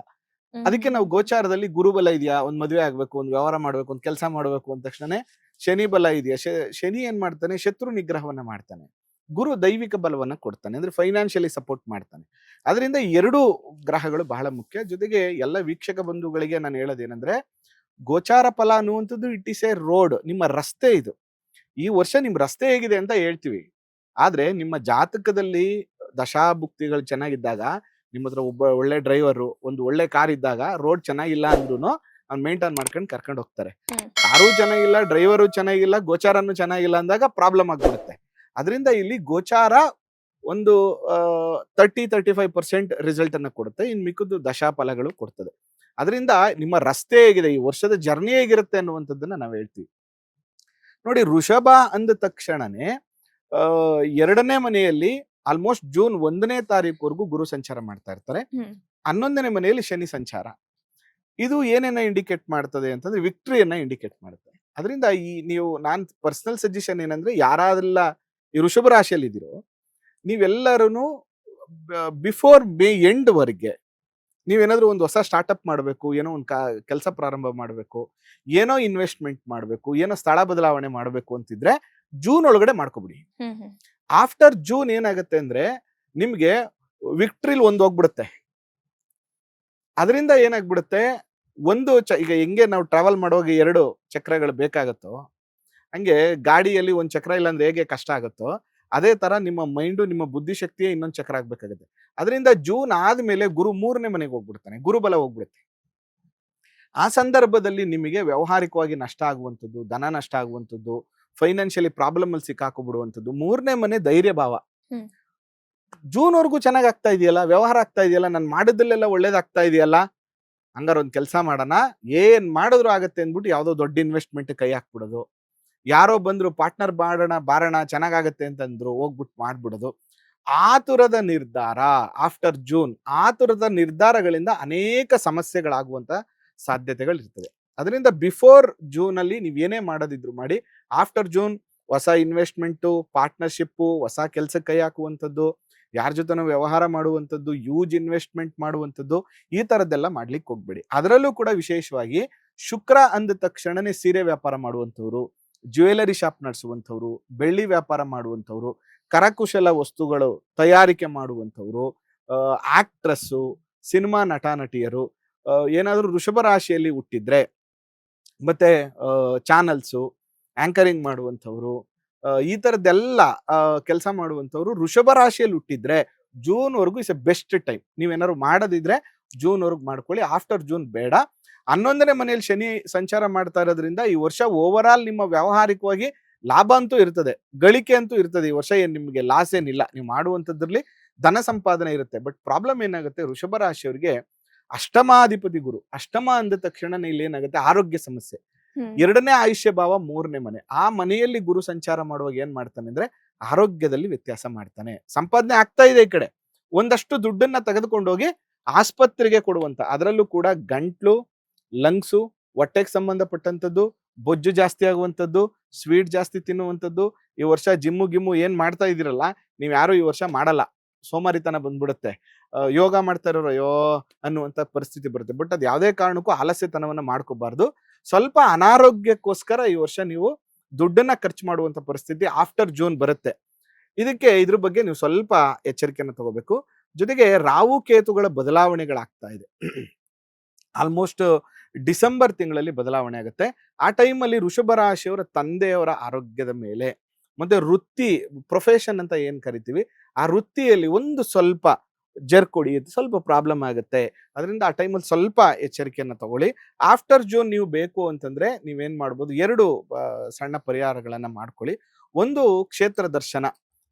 ಅದಕ್ಕೆ ನಾವು ಗೋಚಾರದಲ್ಲಿ ಗುರು ಬಲ ಇದೆಯಾ, ಒಂದ್ ಮದುವೆ ಆಗ್ಬೇಕು, ಒಂದ್ ವ್ಯವಹಾರ ಮಾಡ್ಬೇಕು, ಒಂದ್ ಕೆಲಸ ಮಾಡ್ಬೇಕು ಅಂದ ತಕ್ಷಣನೇ ಶನಿ ಬಲ ಇದೆಯಾ, ಶನಿ ಏನ್ ಮಾಡ್ತಾನೆ, ಶತ್ರು ನಿಗ್ರಹವನ್ನ ಮಾಡ್ತಾನೆ. ಗುರು ದೈವಿಕ ಬಲವನ್ನ ಕೊಡ್ತಾನೆ, ಅಂದ್ರೆ ಫೈನಾನ್ಷಿಯಲಿ ಸಪೋರ್ಟ್ ಮಾಡ್ತಾನೆ. ಅದರಿಂದ ಎರಡು ಗ್ರಹಗಳು ಬಹಳ ಮುಖ್ಯ. ಜೊತೆಗೆ ಎಲ್ಲ ವೀಕ್ಷಕ ಬಂಧುಗಳಿಗೆ ನಾನು ಹೇಳೋದೇನಂದ್ರೆ, ಗೋಚಾರ ಫಲ ಅನ್ನುವಂಥದ್ದು ಇಟ್ ಇಸ್ ಎ ರೋಡ್, ನಿಮ್ಮ ರಸ್ತೆ ಇದು. ಈ ವರ್ಷ ನಿಮ್ ರಸ್ತೆ ಹೇಗಿದೆ ಅಂತ ಹೇಳ್ತೀವಿ. ಆದ್ರೆ ನಿಮ್ಮ ಜಾತಕದಲ್ಲಿ ದಶಾಭುಕ್ತಿಗಳು ಚೆನ್ನಾಗಿದ್ದಾಗ, ನಿಮ್ಮ ಹತ್ರ ಒಬ್ಬ ಒಳ್ಳೆ ಡ್ರೈವರು, ಒಂದು ಒಳ್ಳೆ ಕಾರ್ ಇದ್ದಾಗ ರೋಡ್ ಚೆನ್ನಾಗಿಲ್ಲ ಅಂದ್ರೂ ಅವ್ನು ಮೇಂಟೈನ್ ಮಾಡ್ಕೊಂಡು ಕರ್ಕೊಂಡು ಹೋಗ್ತಾರೆ. ಕಾರು ಚೆನ್ನಾಗಿಲ್ಲ, ಡ್ರೈವರು ಚೆನ್ನಾಗಿಲ್ಲ, ಗೋಚಾರನು ಚೆನ್ನಾಗಿಲ್ಲ ಅಂದಾಗ ಪ್ರಾಬ್ಲಮ್ ಆಗ್ಬಿಡುತ್ತೆ. ಅದರಿಂದ ಇಲ್ಲಿ ಗೋಚಾರ ಒಂದು 30-35% ರಿಸಲ್ಟ್ ಅನ್ನ ಕೊಡುತ್ತೆ. ಇನ್ ಮಿಕ್ಕದ್ದು ದಶಾಫಲಗಳು ಕೊಡ್ತದೆ. ಅದರಿಂದ ನಿಮ್ಮ ರಸ್ತೆ ಹೇಗಿದೆ, ಈ ವರ್ಷದ ಜರ್ನಿ ಹೇಗಿರುತ್ತೆ ಅನ್ನುವಂಥದ್ದನ್ನ ನಾವು ಹೇಳ್ತೀವಿ. ನೋಡಿ, ವೃಷಭ ಅಂದ ತಕ್ಷಣನೇ 2ನೇ ಮನೆಯಲ್ಲಿ ಆಲ್ಮೋಸ್ಟ್ ಜೂನ್ 1ನೇ ತಾರೀಕುವರೆಗೂ ಗುರು ಸಂಚಾರ ಮಾಡ್ತಾ ಇರ್ತಾರೆ. 11ನೇ ಮನೆಯಲ್ಲಿ ಶನಿ ಸಂಚಾರ. ಇದು ಏನೇನ ಇಂಡಿಕೇಟ್ ಮಾಡ್ತದೆ ಅಂತಂದ್ರೆ ವಿಕ್ಟ್ರಿಯನ್ನ ಇಂಡಿಕೇಟ್ ಮಾಡುತ್ತೆ. ಅದರಿಂದ ನಾನ್ ಪರ್ಸನಲ್ ಸಜೆಷನ್ ಏನಂದ್ರೆ, ಯಾರಾದ್ರೆಲ್ಲ ಈ ವೃಷಭ ರಾಶಿಯಲ್ಲಿ ಇದ್ದೀರೋ ನೀವೆಲ್ಲರೂ ಬಿಫೋರ್ ಮೇ ಎಂಡ್ ವರೆಗೆ ನೀವೇನಾದ್ರೂ ಒಂದು ಹೊಸ ಸ್ಟಾರ್ಟ್ಅಪ್ ಮಾಡಬೇಕು, ಏನೋ ಒಂದು ಕೆಲಸ ಪ್ರಾರಂಭ ಮಾಡಬೇಕು, ಏನೋ ಇನ್ವೆಸ್ಟ್ಮೆಂಟ್ ಮಾಡಬೇಕು, ಏನೋ ಸ್ಥಳ ಬದಲಾವಣೆ ಮಾಡಬೇಕು ಅಂತಿದ್ರೆ ಜೂನ್ ಒಳಗಡೆ ಮಾಡ್ಕೊಬಿಡಿ. ಆಫ್ಟರ್ ಜೂನ್ ಏನಾಗುತ್ತೆ ಅಂದ್ರೆ ನಿಮ್ಗೆ ವಿಕ್ಟ್ರಿಲ್ ಒಂದು ಹೋಗ್ಬಿಡುತ್ತೆ. ಅದರಿಂದ ಏನಾಗ್ಬಿಡುತ್ತೆ, ಈಗ ಹೆಂಗೆ ನಾವು ಟ್ರಾವೆಲ್ ಮಾಡುವಾಗ 2 ಚಕ್ರಗಳು ಬೇಕಾಗತ್ತೋ, ಹಂಗೆ ಗಾಡಿಯಲ್ಲಿ ಒಂದು ಚಕ್ರ ಇಲ್ಲ ಅಂದ್ರೆ ಹೇಗೆ ಕಷ್ಟ ಆಗುತ್ತೋ, ಅದೇ ತರ ನಿಮ್ಮ ಮೈಂಡು, ನಿಮ್ಮ ಬುದ್ಧಿಶಕ್ತಿಯೇ ಇನ್ನೊಂದು ಚಕ್ರ ಆಗ್ಬೇಕಾಗುತ್ತೆ. ಅದರಿಂದ ಜೂನ್ ಆದ್ಮೇಲೆ ಗುರು 3ನೇ ಮನೆಗೆ ಹೋಗ್ಬಿಡ್ತಾನೆ, ಗುರುಬಲ ಹೋಗ್ಬಿಡುತ್ತೆ. ಆ ಸಂದರ್ಭದಲ್ಲಿ ನಿಮಗೆ ವ್ಯವಹಾರಿಕವಾಗಿ ನಷ್ಟ ಆಗುವಂಥದ್ದು, ಧನ ನಷ್ಟ ಆಗುವಂಥದ್ದು, ಫೈನಾನ್ಷಿಯಲಿ ಪ್ರಾಬ್ಲಮ್ ಅಲ್ಲಿ ಸಿಕ್ಕಾಕೊಬಿಡುವಂಥದ್ದು. 3ನೇ ಮನೆ ಧೈರ್ಯ ಭಾವ. ಜೂನ್ ವರೆಗೂ ಚೆನ್ನಾಗ್ ಆಗ್ತಾ ಇದೆಯಲ್ಲ, ವ್ಯವಹಾರ ಆಗ್ತಾ ಇದೆಯಲ್ಲ, ನಾನು ಮಾಡಿದ್ದಲ್ಲೆಲ್ಲ ಒಳ್ಳೇದಾಗ್ತಾ ಇದೆಯಲ್ಲ, ಹಂಗಾರ ಒಂದ್ ಕೆಲಸ ಮಾಡೋಣ, ಏನ್ ಮಾಡಿದ್ರು ಆಗತ್ತೆ ಅಂದ್ಬಿಟ್ಟು ಯಾವ್ದೋ ದೊಡ್ಡ ಇನ್ವೆಸ್ಟ್ಮೆಂಟ್ ಕೈ ಹಾಕ್ಬಿಡೋದು. ಯಾರೋ ಬಂದ್ರು ಪಾರ್ಟ್ನರ್ ಬಾರಣ ಚೆನ್ನಾಗಾಗತ್ತೆ ಅಂತಂದ್ರು, ಹೋಗ್ಬಿಟ್ಟು ಮಾಡ್ಬಿಡೋದು. ಆತುರದ ನಿರ್ಧಾರ ಆಫ್ಟರ್ ಜೂನ್, ಆತುರದ ನಿರ್ಧಾರಗಳಿಂದ ಅನೇಕ ಸಮಸ್ಯೆಗಳಾಗುವಂತ ಸಾಧ್ಯತೆಗಳಿರ್ತದೆ. ಅದರಿಂದ ಬಿಫೋರ್ ಜೂನ್ ಅಲ್ಲಿ ನೀವ್ ಏನೇ ಮಾಡೋದಿದ್ರು ಮಾಡಿ. ಆಫ್ಟರ್ ಜೂನ್ ಹೊಸ ಇನ್ವೆಸ್ಟ್ಮೆಂಟು, ಪಾರ್ಟ್ನರ್ಶಿಪ್ಪು, ಹೊಸ ಕೆಲ್ಸಕ್ಕೆ ಕೈ ಹಾಕುವಂಥದ್ದು, ಯಾರ ಜೊತೆನೋ ವ್ಯವಹಾರ ಮಾಡುವಂಥದ್ದು, ಯೂಜ್ ಇನ್ವೆಸ್ಟ್ಮೆಂಟ್ ಮಾಡುವಂಥದ್ದು, ಈ ತರದ್ದೆಲ್ಲ ಮಾಡ್ಲಿಕ್ಕೆ ಹೋಗ್ಬೇಡಿ. ಅದರಲ್ಲೂ ಕೂಡ ವಿಶೇಷವಾಗಿ ಶುಕ್ರ ಅಂದ ತಕ್ಷಣನೇ ಸೀರೆ ವ್ಯಾಪಾರ ಮಾಡುವಂಥವ್ರು, ಜ್ಯುವೆಲರಿ ಶಾಪ್ ನಡೆಸುವಂಥವ್ರು, ಬೆಳ್ಳಿ ವ್ಯಾಪಾರ ಮಾಡುವಂಥವ್ರು, ಕರಕುಶಲ ವಸ್ತುಗಳು ತಯಾರಿಕೆ ಮಾಡುವಂಥವ್ರು, ಆಕ್ಟ್ರಸ್ಸು, ಸಿನಿಮಾ ನಟ ನಟಿಯರು, ಏನಾದರೂ ವೃಷಭ ರಾಶಿಯಲ್ಲಿ ಹುಟ್ಟಿದ್ರೆ, ಮತ್ತೆ ಚಾನಲ್ಸು, ಆಂಕರಿಂಗ್ ಮಾಡುವಂಥವ್ರು, ಈ ಥರದ್ದೆಲ್ಲ ಕೆಲಸ ಮಾಡುವಂಥವ್ರು ವೃಷಭ ರಾಶಿಯಲ್ಲಿ ಹುಟ್ಟಿದ್ರೆ ಜೂನ್ವರೆಗೂ ಇಸ್ ಎ ಬೆಸ್ಟ್ ಟೈಮ್. ನೀವೇನಾದ್ರು ಮಾಡೋದಿದ್ರೆ ಜೂನ್ವರೆಗೂ ಮಾಡ್ಕೊಳ್ಳಿ. ಆಫ್ಟರ್ ಜೂನ್ ಬೇಡ. 11ನೇ ಮನೆಯಲ್ಲಿ ಶನಿ ಸಂಚಾರ ಮಾಡ್ತಾ ಇರೋದ್ರಿಂದ ಈ ವರ್ಷ ಓವರ್ ಆಲ್ ನಿಮ್ಮ ವ್ಯಾವಹಾರಿಕವಾಗಿ ಲಾಭ ಅಂತೂ ಇರ್ತದೆ, ಗಳಿಕೆ ಅಂತೂ ಇರ್ತದೆ. ಈ ವರ್ಷ ಏನು ನಿಮಗೆ ಲಾಸ್ ಏನಿಲ್ಲ, ನೀವು ಮಾಡುವಂಥದ್ರಲ್ಲಿ ಧನ ಸಂಪಾದನೆ ಇರುತ್ತೆ. ಬಟ್ ಪ್ರಾಬ್ಲಮ್ ಏನಾಗುತ್ತೆ, ವೃಷಭ ರಾಶಿಯವರಿಗೆ ಅಷ್ಟಮಾಧಿಪತಿ ಗುರು, ಅಷ್ಟಮ ಅಂದ ತಕ್ಷಣ ಇಲ್ಲಿ ಏನಾಗುತ್ತೆ, ಆರೋಗ್ಯ ಸಮಸ್ಯೆ. 2ನೇ ಆಯುಷ್ಯ ಭಾವ 3ನೇ ಮನೆ, ಆ ಮನೆಯಲ್ಲಿ ಗುರು ಸಂಚಾರ ಮಾಡುವಾಗ ಏನ್ ಮಾಡ್ತಾನೆ ಅಂದ್ರೆ ಆರೋಗ್ಯದಲ್ಲಿ ವ್ಯತ್ಯಾಸ ಮಾಡ್ತಾನೆ. ಸಂಪಾದನೆ ಆಗ್ತಾ ಇದೆ ಈ ಕಡೆ, ಒಂದಷ್ಟು ದುಡ್ಡನ್ನ ತೆಗೆದುಕೊಂಡೋಗಿ ಆಸ್ಪತ್ರೆಗೆ ಕೊಡುವಂತ, ಅದರಲ್ಲೂ ಕೂಡ ಗಂಟ್ಲು, ಲಂಗ್ಸು, ಹೊಟ್ಟೆಗೆ ಸಂಬಂಧಪಟ್ಟಂಥದ್ದು, ಬೊಜ್ಜು ಜಾಸ್ತಿ ಆಗುವಂಥದ್ದು, ಸ್ವೀಟ್ ಜಾಸ್ತಿ ತಿನ್ನುವಂಥದ್ದು. ಈ ವರ್ಷ ಜಿಮ್ಮು ಗಿಮ್ಮು ಏನ್ ಮಾಡ್ತಾ ಇದೀರಲ್ಲ, ನೀವ್ ಯಾರು ಈ ವರ್ಷ ಮಾಡಲ್ಲ, ಸೋಮಾರಿತನ ಬಂದ್ಬಿಡುತ್ತೆ. ಯೋಗ ಮಾಡ್ತಾ ಇರೋರು ಅಯ್ಯೋ ಅನ್ನುವಂಥ ಪರಿಸ್ಥಿತಿ ಬರುತ್ತೆ. ಬಟ್ ಅದು ಯಾವುದೇ ಕಾರಣಕ್ಕೂ ಆಲಸ್ಯತನವನ್ನ ಮಾಡ್ಕೋಬಾರ್ದು. ಸ್ವಲ್ಪ ಅನಾರೋಗ್ಯಕ್ಕೋಸ್ಕರ ಈ ವರ್ಷ ನೀವು ದುಡ್ಡನ್ನ ಖರ್ಚು ಮಾಡುವಂತ ಪರಿಸ್ಥಿತಿ ಆಫ್ಟರ್ ಜೂನ್ ಬರುತ್ತೆ. ಇದ್ರ ಬಗ್ಗೆ ನೀವು ಸ್ವಲ್ಪ ಎಚ್ಚರಿಕೆಯನ್ನು ತಗೋಬೇಕು. ಜೊತೆಗೆ ರಾಹು ಕೇತುಗಳ ಬದಲಾವಣೆಗಳಾಗ್ತಾ ಇದೆ. ಆಲ್ಮೋಸ್ಟ್ ಡಿಸೆಂಬರ್ ತಿಂಗಳಲ್ಲಿ ಬದಲಾವಣೆ ಆಗುತ್ತೆ. ಆ ಟೈಮಲ್ಲಿ ವೃಷಭ ರಾಶಿಯವರ ತಂದೆಯವರ ಆರೋಗ್ಯದ ಮೇಲೆ, ಮತ್ತೆ ವೃತ್ತಿ, ಪ್ರೊಫೆಷನ್ ಅಂತ ಏನ್ ಕರಿತೀವಿ, ಆ ವೃತ್ತಿಯಲ್ಲಿ ಒಂದು ಸ್ವಲ್ಪ ಜರ್ಕ್ ಹೊಡಿಯುತ್ತೆ, ಸ್ವಲ್ಪ ಪ್ರಾಬ್ಲಮ್ ಆಗುತ್ತೆ. ಅದರಿಂದ ಆ ಟೈಮಲ್ಲಿ ಸ್ವಲ್ಪ ಎಚ್ಚರಿಕೆಯನ್ನು ತಗೊಳ್ಳಿ. ಆಫ್ಟರ್ ಜೂನ್ ನೀವು ಬೇಕು ಅಂತಂದ್ರೆ ನೀವೇನ್ ಮಾಡ್ಬೋದು, 2 ಸಣ್ಣ ಪರಿಹಾರಗಳನ್ನ ಮಾಡ್ಕೊಳ್ಳಿ. ಒಂದು, ಕ್ಷೇತ್ರ ದರ್ಶನ.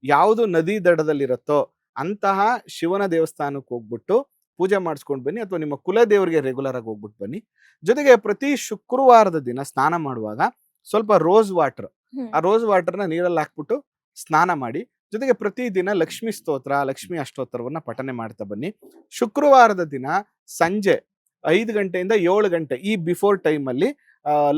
ಯಾವುದು ನದಿ ದಡದಲ್ಲಿರುತ್ತೋ ಅಂತಹ ಶಿವನ ದೇವಸ್ಥಾನಕ್ಕೆ ಹೋಗ್ಬಿಟ್ಟು ಪೂಜೆ ಮಾಡಿಸ್ಕೊಂಡು ಬನ್ನಿ, ಅಥವಾ ನಿಮ್ಮ ಕುಲದೇವರಿಗೆ ರೆಗ್ಯುಲರ್ ಆಗಿ ಹೋಗ್ಬಿಟ್ಟು ಬನ್ನಿ. ಜೊತೆಗೆ ಪ್ರತಿ ಶುಕ್ರವಾರದ ದಿನ ಸ್ನಾನ ಮಾಡುವಾಗ ಸ್ವಲ್ಪ ರೋಸ್ ವಾಟರ್, ಆ ರೋಸ್ ವಾಟರ್ನ ನೀರಲ್ಲಿ ಹಾಕ್ಬಿಟ್ಟು ಸ್ನಾನ ಮಾಡಿ. ಜೊತೆಗೆ ಪ್ರತಿದಿನ ಲಕ್ಷ್ಮೀ ಸ್ತೋತ್ರ, ಲಕ್ಷ್ಮೀ ಅಷ್ಟೋತ್ತರವನ್ನ ಪಠನೆ ಮಾಡ್ತಾ ಬನ್ನಿ. ಶುಕ್ರವಾರದ ದಿನ ಸಂಜೆ 5 ಗಂಟೆಯಿಂದ 7 ಗಂಟೆ ಈ ಬಿಫೋರ್ ಟೈಮಲ್ಲಿ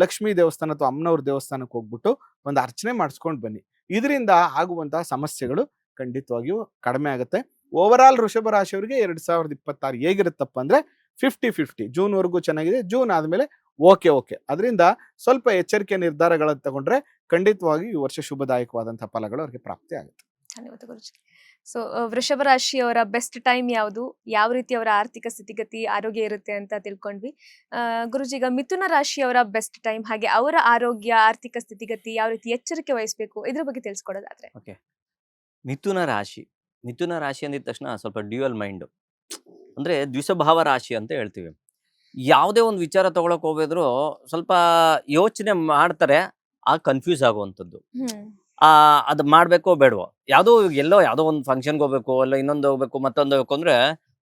ಲಕ್ಷ್ಮೀ ದೇವಸ್ಥಾನ ಅಥವಾ ಅಮ್ಮನವ್ರ ದೇವಸ್ಥಾನಕ್ಕೆ ಹೋಗ್ಬಿಟ್ಟು ಒಂದು ಅರ್ಚನೆ ಮಾಡಿಸ್ಕೊಂಡು ಬನ್ನಿ. ಇದರಿಂದ ಆಗುವಂತಹ ಸಮಸ್ಯೆಗಳು ಖಂಡಿತವಾಗಿಯೂ ಕಡಿಮೆ ಆಗುತ್ತೆ. ಓವರ್ ಆಲ್ ವೃಷಭ ರಾಶಿಯವರಿಗೆ 2026 ಹೇಗಿರುತ್ತಪ್ಪ ಅಂದ್ರೆ 50-50. ಜೂನ್ವರೆಗೂ ಚೆನ್ನಾಗಿದೆ, ಜೂನ್ ಆದ್ಮೇಲೆ ಓಕೆ. ಅದರಿಂದ ಸ್ವಲ್ಪ ಎಚ್ಚರಿಕೆ ನಿರ್ಧಾರಗಳನ್ನು ತಗೊಂಡ್ರೆ ಖಂಡಿತವಾಗಿ ಈ ವರ್ಷ ಶುಭದಾಯಕವಾದಂತಹ ಫಲಗಳು ಅವ್ರಿಗೆ ಪ್ರಾಪ್ತಿ ಆಗುತ್ತೆ. ಧನ್ಯವಾದ ಗುರುಜಿ. ಸೊ ವೃಷಭ ರಾಶಿಯವರ ಬೆಸ್ಟ್ ಟೈಮ್ ಯಾವುದು, ಯಾವ ರೀತಿ ಅವರ ಆರ್ಥಿಕ ಸ್ಥಿತಿಗತಿ, ಆರೋಗ್ಯ ಇರುತ್ತೆ ಅಂತ ತಿಳ್ಕೊಂಡ್ವಿ. ಗುರುಜಿ, ಈಗ ಮಿಥುನ ರಾಶಿಯವರ ಬೆಸ್ಟ್ ಟೈಮ್, ಹಾಗೆ ಅವರ ಆರೋಗ್ಯ, ಆರ್ಥಿಕ ಸ್ಥಿತಿಗತಿ, ಯಾವ ರೀತಿ ಎಚ್ಚರಿಕೆ ವಹಿಸಬೇಕು, ಇದ್ರ ಬಗ್ಗೆ ತಿಳಿಸ್ಕೊಡೋದಾದ್ರೆ. ಓಕೆ. ಮಿಥುನ ರಾಶಿ ಅಂದಿದ ತಕ್ಷಣ ಸ್ವಲ್ಪ ಡ್ಯೂಯಲ್ ಮೈಂಡ್, ಅಂದ್ರೆ ದ್ವಿಸ್ವಭಾವ ರಾಶಿ ಅಂತ ಹೇಳ್ತೀವಿ. ಯಾವುದೇ ಒಂದು ವಿಚಾರ ತಗೊಳಕ್ ಹೋಗಿದ್ರು ಸ್ವಲ್ಪ ಯೋಚನೆ ಮಾಡ್ತಾರೆ, ಕನ್ಫ್ಯೂಸ್ ಆಗುವಂಥದ್ದು. ಅದು ಮಾಡ್ಬೇಕೋ ಬೇಡವೋ, ಯಾವುದೋ ಒಂದು ಫಂಕ್ಷನ್ಗೆ ಹೋಗ್ಬೇಕು, ಅಲ್ಲ ಇನ್ನೊಂದು ಹೋಗ್ಬೇಕು, ಮತ್ತೊಂದು ಹೋಗ್ಬೇಕು ಅಂದ್ರೆ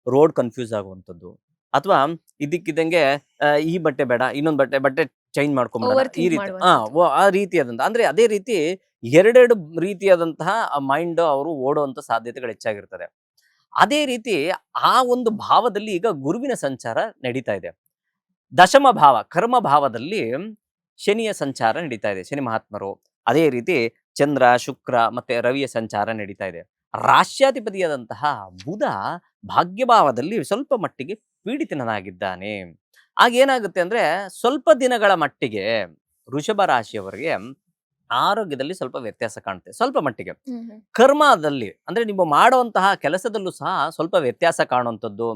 ರೋಡ್ ಕನ್ಫ್ಯೂಸ್ ಆಗುವಂಥದ್ದು. ಅಥವಾ ಇದಕ್ಕಿದ್ದಂಗೆ ಈ ಬಟ್ಟೆ ಬೇಡ, ಇನ್ನೊಂದು ಬಟ್ಟೆ ಚೇಂಜ್ ಮಾಡ್ಕೊಂಡ್ಬಿಡೋಣ, ಈ ರೀತಿ ಆ ರೀತಿಯಾದಂತ, ಅಂದ್ರೆ ಅದೇ ರೀತಿ 2 ರೀತಿಯಾದಂತಹ ಮೈಂಡ್ ಅವರು ಓಡುವಂತ ಸಾಧ್ಯತೆಗಳು ಹೆಚ್ಚಾಗಿರ್ತದೆ. ಅದೇ ರೀತಿ ಆ ಒಂದು ಭಾವದಲ್ಲಿ ಈಗ ಗುರುವಿನ ಸಂಚಾರ ನಡೀತಾ ಇದೆ. ದಶಮ ಭಾವ, ಕರ್ಮ ಭಾವದಲ್ಲಿ ಶನಿಯ ಸಂಚಾರ ನಡೀತಾ ಇದೆ, ಶನಿ ಮಹಾತ್ಮರು. ಅದೇ ರೀತಿ ಚಂದ್ರ, ಶುಕ್ರ ಮತ್ತೆ ರವಿಯ ಸಂಚಾರ ನಡೀತಾ ಇದೆ. ರಾಶ್ಯಾಧಿಪತಿಯಾದಂತಹ ಬುಧ ಭಾಗ್ಯಭಾವದಲ್ಲಿ ಸ್ವಲ್ಪ ಮಟ್ಟಿಗೆ ಪೀಡಿತನಾಗಿದ್ದಾನೆ. ಆಗೇನಾಗುತ್ತೆ ಅಂದ್ರೆ ಸ್ವಲ್ಪ ದಿನಗಳ ಮಟ್ಟಿಗೆ ವೃಷಭ ರಾಶಿಯವರಿಗೆ ಆರೋಗ್ಯದಲ್ಲಿ ಸ್ವಲ್ಪ ವ್ಯತ್ಯಾಸ ಕಾಣುತ್ತೆ, ಸ್ವಲ್ಪ ಮಟ್ಟಿಗೆ. ಕರ್ಮದಲ್ಲಿ ಅಂದ್ರೆ ನೀವು ಮಾಡುವಂತಹ ಕೆಲಸದಲ್ಲೂ ಸಹ ಸ್ವಲ್ಪ ವ್ಯತ್ಯಾಸ ಕಾಣುವಂಥದ್ದು,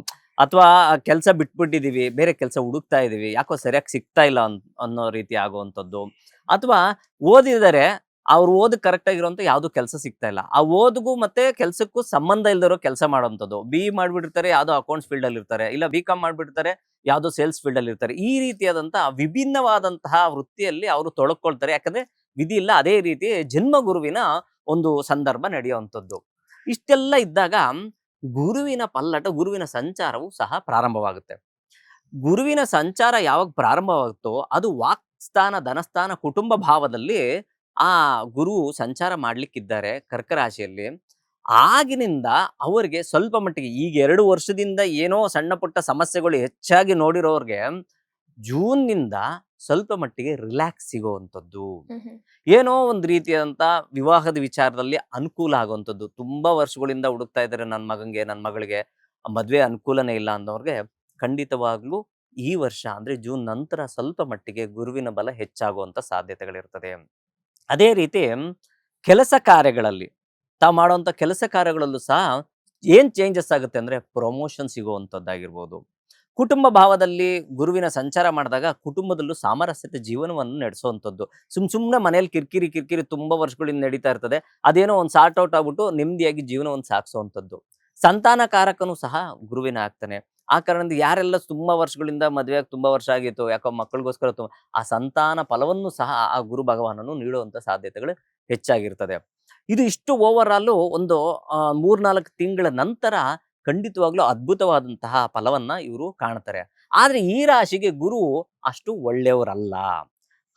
ಅಥವಾ ಕೆಲಸ ಬಿಟ್ಬಿಟ್ಟಿದೀವಿ, ಬೇರೆ ಕೆಲಸ ಹುಡುಕ್ತಾ ಇದೀವಿ, ಯಾಕೋ ಸರಿಯಾಗಿ ಸಿಗ್ತಾ ಇಲ್ಲ ಅನ್ನೋ ರೀತಿ ಆಗುವಂಥದ್ದು. ಅಥವಾ ಓದಿದರೆ ಅವ್ರು ಓದಕ್ಕೆ ಕರೆಕ್ಟ್ ಆಗಿರುವಂತ ಯಾವ್ದು ಕೆಲಸ ಸಿಗ್ತಾ ಇಲ್ಲ, ಆ ಓದಿಗೂ ಮತ್ತೆ ಕೆಲಸಕ್ಕೂ ಸಂಬಂಧ ಇಲ್ದಿರೋ ಕೆಲಸ ಮಾಡೋವಂಥದ್ದು. BE ಮಾಡ್ಬಿಟ್ಟಿರ್ತಾರೆ, ಯಾವ್ದೋ ಅಕೌಂಟ್ಸ್ ಫೀಲ್ಡ್ ಅಲ್ಲಿ ಇರ್ತಾರೆ, ಇಲ್ಲ BCom ಮಾಡ್ಬಿಡ್ತಾರೆ, ಯಾವ್ದೋ ಸೇಲ್ಸ್ ಫೀಲ್ಡ್ ಅಲ್ಲಿ ಇರ್ತಾರೆ. ಈ ರೀತಿಯಾದಂತಹ ವಿಭಿನ್ನವಾದಂತಹ ವೃತ್ತಿಯಲ್ಲಿ ಅವರು ತೊಡಕೊಳ್ತಾರೆ, ಯಾಕಂದ್ರೆ ವಿಧಿ ಇಲ್ಲ. ಅದೇ ರೀತಿ ಜನ್ಮ ಗುರುವಿನ ಒಂದು ಸಂದರ್ಭ ನಡೆಯುವಂಥದ್ದು. ಇಷ್ಟೆಲ್ಲ ಇದ್ದಾಗ ಗುರುವಿನ ಪಲ್ಲಟ, ಗುರುವಿನ ಸಂಚಾರವು ಸಹ ಪ್ರಾರಂಭವಾಗುತ್ತೆ. ಗುರುವಿನ ಸಂಚಾರ ಯಾವಾಗ ಪ್ರಾರಂಭವಾಗುತ್ತೋ ಅದು ವಾಕ್ಸ್ಥಾನ, ಧನಸ್ಥಾನ, ಕುಟುಂಬ ಭಾವದಲ್ಲಿ ಆ ಗುರು ಸಂಚಾರ ಮಾಡ್ಲಿಕ್ಕಿದ್ದಾರೆ ಕರ್ಕ ರಾಶಿಯಲ್ಲಿ. ಆಗಿನಿಂದ ಅವರಿಗೆ ಸ್ವಲ್ಪ ಮಟ್ಟಿಗೆ, ಈಗ 2 ವರ್ಷದಿಂದ ಏನೋ ಸಣ್ಣ ಪುಟ್ಟ ಸಮಸ್ಯೆಗಳು ಹೆಚ್ಚಾಗಿ ನೋಡಿರೋರ್ಗೆ ಜೂನ್ನಿಂದ ಸ್ವಲ್ಪ ಮಟ್ಟಿಗೆ ರಿಲ್ಯಾಕ್ಸ್ ಸಿಗುವಂಥದ್ದು, ಏನೋ ಒಂದು ರೀತಿಯಾದಂತ ವಿವಾಹದ ವಿಚಾರದಲ್ಲಿ ಅನುಕೂಲ ಆಗುವಂಥದ್ದು. ತುಂಬಾ ವರ್ಷಗಳಿಂದ ಹುಡುಕ್ತಾ ಇದ್ದಾರೆ ನನ್ನ ಮಗಂಗೆ, ನನ್ನ ಮಗಳಿಗೆ ಮದ್ವೆ ಅನುಕೂಲನೇ ಇಲ್ಲ ಅನ್ನೋರ್ಗೆ ಖಂಡಿತವಾಗ್ಲೂ ಈ ವರ್ಷ ಅಂದ್ರೆ ಜೂನ್ ನಂತರ ಸ್ವಲ್ಪ ಮಟ್ಟಿಗೆ ಗುರುವಿನ ಬಲ ಹೆಚ್ಚಾಗುವಂತ ಸಾಧ್ಯತೆಗಳಿರ್ತದೆ. ಅದೇ ರೀತಿ ಕೆಲಸ ಕಾರ್ಯಗಳಲ್ಲಿ, ತಾವು ಮಾಡುವಂತ ಕೆಲಸ ಕಾರ್ಯಗಳಲ್ಲೂ ಸಹ ಏನ್ ಚೇಂಜಸ್ ಆಗುತ್ತೆ ಅಂದ್ರೆ ಪ್ರಮೋಷನ್ ಸಿಗುವಂಥದ್ದಾಗಿರ್ಬೋದು. ಕುಟುಂಬ ಭಾವದಲ್ಲಿ ಗುರುವಿನ ಸಂಚಾರ ಮಾಡಿದಾಗ ಕುಟುಂಬದಲ್ಲೂ ಸಾಮರಸ್ಯತೆ ಜೀವನವನ್ನು ನಡೆಸುವಂಥದ್ದು. ಸುಮ್ನೆ ಮನೇಲಿ ಕಿರಿಕಿರಿ ತುಂಬಾ ವರ್ಷಗಳಿಂದ ನಡೀತಾ ಇರ್ತದೆ. ಅದೇನೋ ಒಂದು ಸಾರ್ಟ್ ಔಟ್ ಆಗ್ಬಿಟ್ಟು ನೆಮ್ಮದಿಯಾಗಿ ಜೀವನವನ್ನು ಸಾಗಿಸುವಂಥದ್ದು. ಸಂತಾನಕಾರಕನು ಸಹ ಗುರುವಿನ ಆಗ್ತಾನೆ. ಆ ಕಾರಣದಿಂದ ಯಾರೆಲ್ಲ ತುಂಬಾ ವರ್ಷಗಳಿಂದ ಮದುವೆಯಾಗಿ ತುಂಬಾ ವರ್ಷ ಆಗಿತ್ತು, ಯಾಕೋ ಮಕ್ಕಳಿಗೋಸ್ಕರ ಆ ಸಂತಾನ ಫಲವನ್ನು ಸಹ ಆ ಗುರು ಭಗವಾನನು ನೀಡುವಂತ ಸಾಧ್ಯತೆಗಳು ಹೆಚ್ಚಾಗಿರ್ತದೆ. ಇದು ಇಷ್ಟು ಓವರ್ ಆಲ್ ಒಂದು 3-4 ತಿಂಗಳ ನಂತರ ಖಂಡಿತವಾಗ್ಲೂ ಅದ್ಭುತವಾದಂತಹ ಫಲವನ್ನ ಇವರು ಕಾಣ್ತಾರೆ. ಆದ್ರೆ ಈ ರಾಶಿಗೆ ಗುರು ಅಷ್ಟು ಒಳ್ಳೆಯವರಲ್ಲ.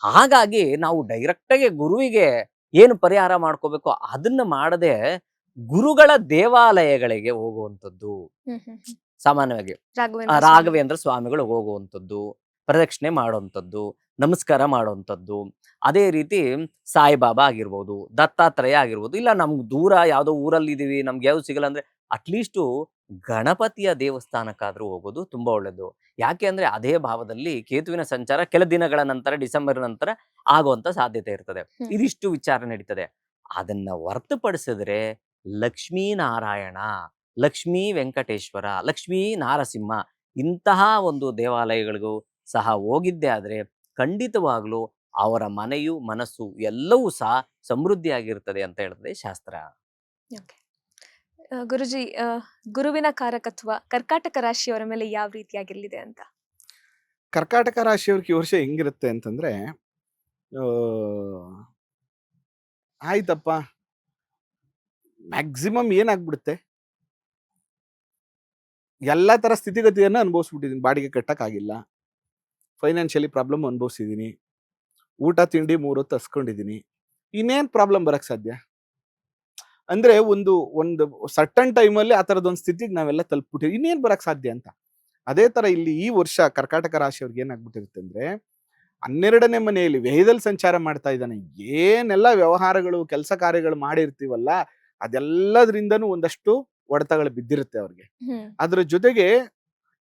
ಹಾಗಾಗಿ ನಾವು ಡೈರೆಕ್ಟ್ ಆಗಿ ಗುರುವಿಗೆ ಏನು ಪರಿಹಾರ ಮಾಡ್ಕೋಬೇಕು ಅದನ್ನ ಮಾಡದೆ ಗುರುಗಳ ದೇವಾಲಯಗಳಿಗೆ ಹೋಗುವಂಥದ್ದು. ಸಾಮಾನ್ಯವಾಗಿ ರಾಘವೇಂದ್ರ ಸ್ವಾಮಿಗಳು ಹೋಗುವಂಥದ್ದು, ಪ್ರದಕ್ಷಿಣೆ ಮಾಡುವಂಥದ್ದು, ನಮಸ್ಕಾರ ಮಾಡುವಂಥದ್ದು. ಅದೇ ರೀತಿ ಸಾಯಿಬಾಬಾ ಆಗಿರ್ಬೋದು, ದತ್ತಾತ್ರೇಯ ಆಗಿರ್ಬೋದು. ಇಲ್ಲ ನಮ್ಗೆ ದೂರ ಯಾವುದೋ ಊರಲ್ಲಿ ಇದೀವಿ, ನಮ್ಗೆ ಯಾವ್ದು ಸಿಗಲ್ಲ ಅಂದ್ರೆ ಅಟ್ಲೀಸ್ಟು ಗಣಪತಿಯ ದೇವಸ್ಥಾನಕ್ಕಾದ್ರೂ ಹೋಗೋದು ತುಂಬಾ ಒಳ್ಳೇದು. ಯಾಕೆ ಅಂದ್ರೆ ಅದೇ ಭಾವದಲ್ಲಿ ಕೇತುವಿನ ಸಂಚಾರ ಕೆಲ ದಿನಗಳ ನಂತರ, ಡಿಸೆಂಬರ್ ನಂತರ ಆಗುವಂತ ಸಾಧ್ಯತೆ ಇರ್ತದೆ. ಇದಿಷ್ಟು ವಿಚಾರ ನಡೀತದೆ. ಅದನ್ನ ಹೊರತುಪಡಿಸಿದ್ರೆ ಲಕ್ಷ್ಮೀನಾರಾಯಣ, ಲಕ್ಷ್ಮೀ ವೆಂಕಟೇಶ್ವರ, ಲಕ್ಷ್ಮೀ ನಾರಸಿಂಹ ಇಂತಹ ಒಂದು ದೇವಾಲಯಗಳಿಗೂ ಸಹ ಹೋಗಿದ್ದೆ ಆದ್ರೆ ಖಂಡಿತವಾಗ್ಲೂ ಅವರ ಮನೆಯು ಮನಸ್ಸು ಎಲ್ಲವೂ ಸಹ ಸಮೃದ್ಧಿಯಾಗಿರ್ತದೆ ಅಂತ ಹೇಳ್ತದೆ ಶಾಸ್ತ್ರ. ಗುರುಜಿ, ಗುರುವಿನ ಕಾರಕತ್ವ ಕರ್ಕಾಟಕ ರಾಶಿಯವರ ಮೇಲೆ ಯಾವ ರೀತಿಯಾಗಿರಲಿದೆ ಅಂತ? ಕರ್ಕಾಟಕ ರಾಶಿಯವ್ರಿಗೆ ಈ ವರ್ಷ ಹೆಂಗಿರುತ್ತೆ ಅಂತಂದ್ರೆ, ಆಯ್ತಪ್ಪ ಮ್ಯಾಕ್ಸಿಮಮ್ ಏನಾಗ್ಬಿಡುತ್ತೆ, ಎಲ್ಲಾ ತರ ಸ್ಥಿತಿಗತಿಯನ್ನ ಅನುಭವಿಸ್ಬಿಟ್ಟಿದೀನಿ. ಬಾಡಿಗೆ ಕಟ್ಟಕ್ಕಾಗಿಲ್ಲ, ಫೈನಾನ್ಷಿಯಲಿ ಪ್ರಾಬ್ಲಮ್ ಅನುಭವಿಸಿದೀನಿ, ಊಟ ತಿಂಡಿ 3 ಹೊತ್ತು ಹಸ್ಕೊಂಡಿದೀನಿ. ಇನ್ನೇನ್ ಪ್ರಾಬ್ಲಮ್ ಬರಕ್ ಸಾಧ್ಯ? ಅಂದ್ರೆ ಒಂದು ಸರ್ಟನ್ ಟೈಮಲ್ಲಿ ಆ ಥರದೊಂದು ಸ್ಥಿತಿಗೆ ನಾವೆಲ್ಲ ತಲುಪ್ಬಿಟ್ಟಿವಿ. ಇನ್ನೇನ್ ಬರಕ್ ಸಾಧ್ಯ ಅಂತ. ಅದೇ ತರ ಇಲ್ಲಿ ಈ ವರ್ಷ ಕರ್ಕಾಟಕ ರಾಶಿಯವ್ರಿಗೆ ಏನಾಗ್ಬಿಟ್ಟಿರುತ್ತೆ ಅಂದ್ರೆ, 12ನೇ ಮನೆಯಲ್ಲಿ ವ್ಯಯದಲ್ಲಿ ಸಂಚಾರ ಮಾಡ್ತಾ ಇದ್ದಾನೆ. ಏನೆಲ್ಲ ವ್ಯವಹಾರಗಳು ಕೆಲಸ ಕಾರ್ಯಗಳು ಮಾಡಿರ್ತೀವಲ್ಲ ಅದೆಲ್ಲದ್ರಿಂದನೂ ಒಂದಷ್ಟು ಹೊಡೆತಗಳು ಬಿದ್ದಿರುತ್ತೆ ಅವ್ರಿಗೆ. ಅದ್ರ ಜೊತೆಗೆ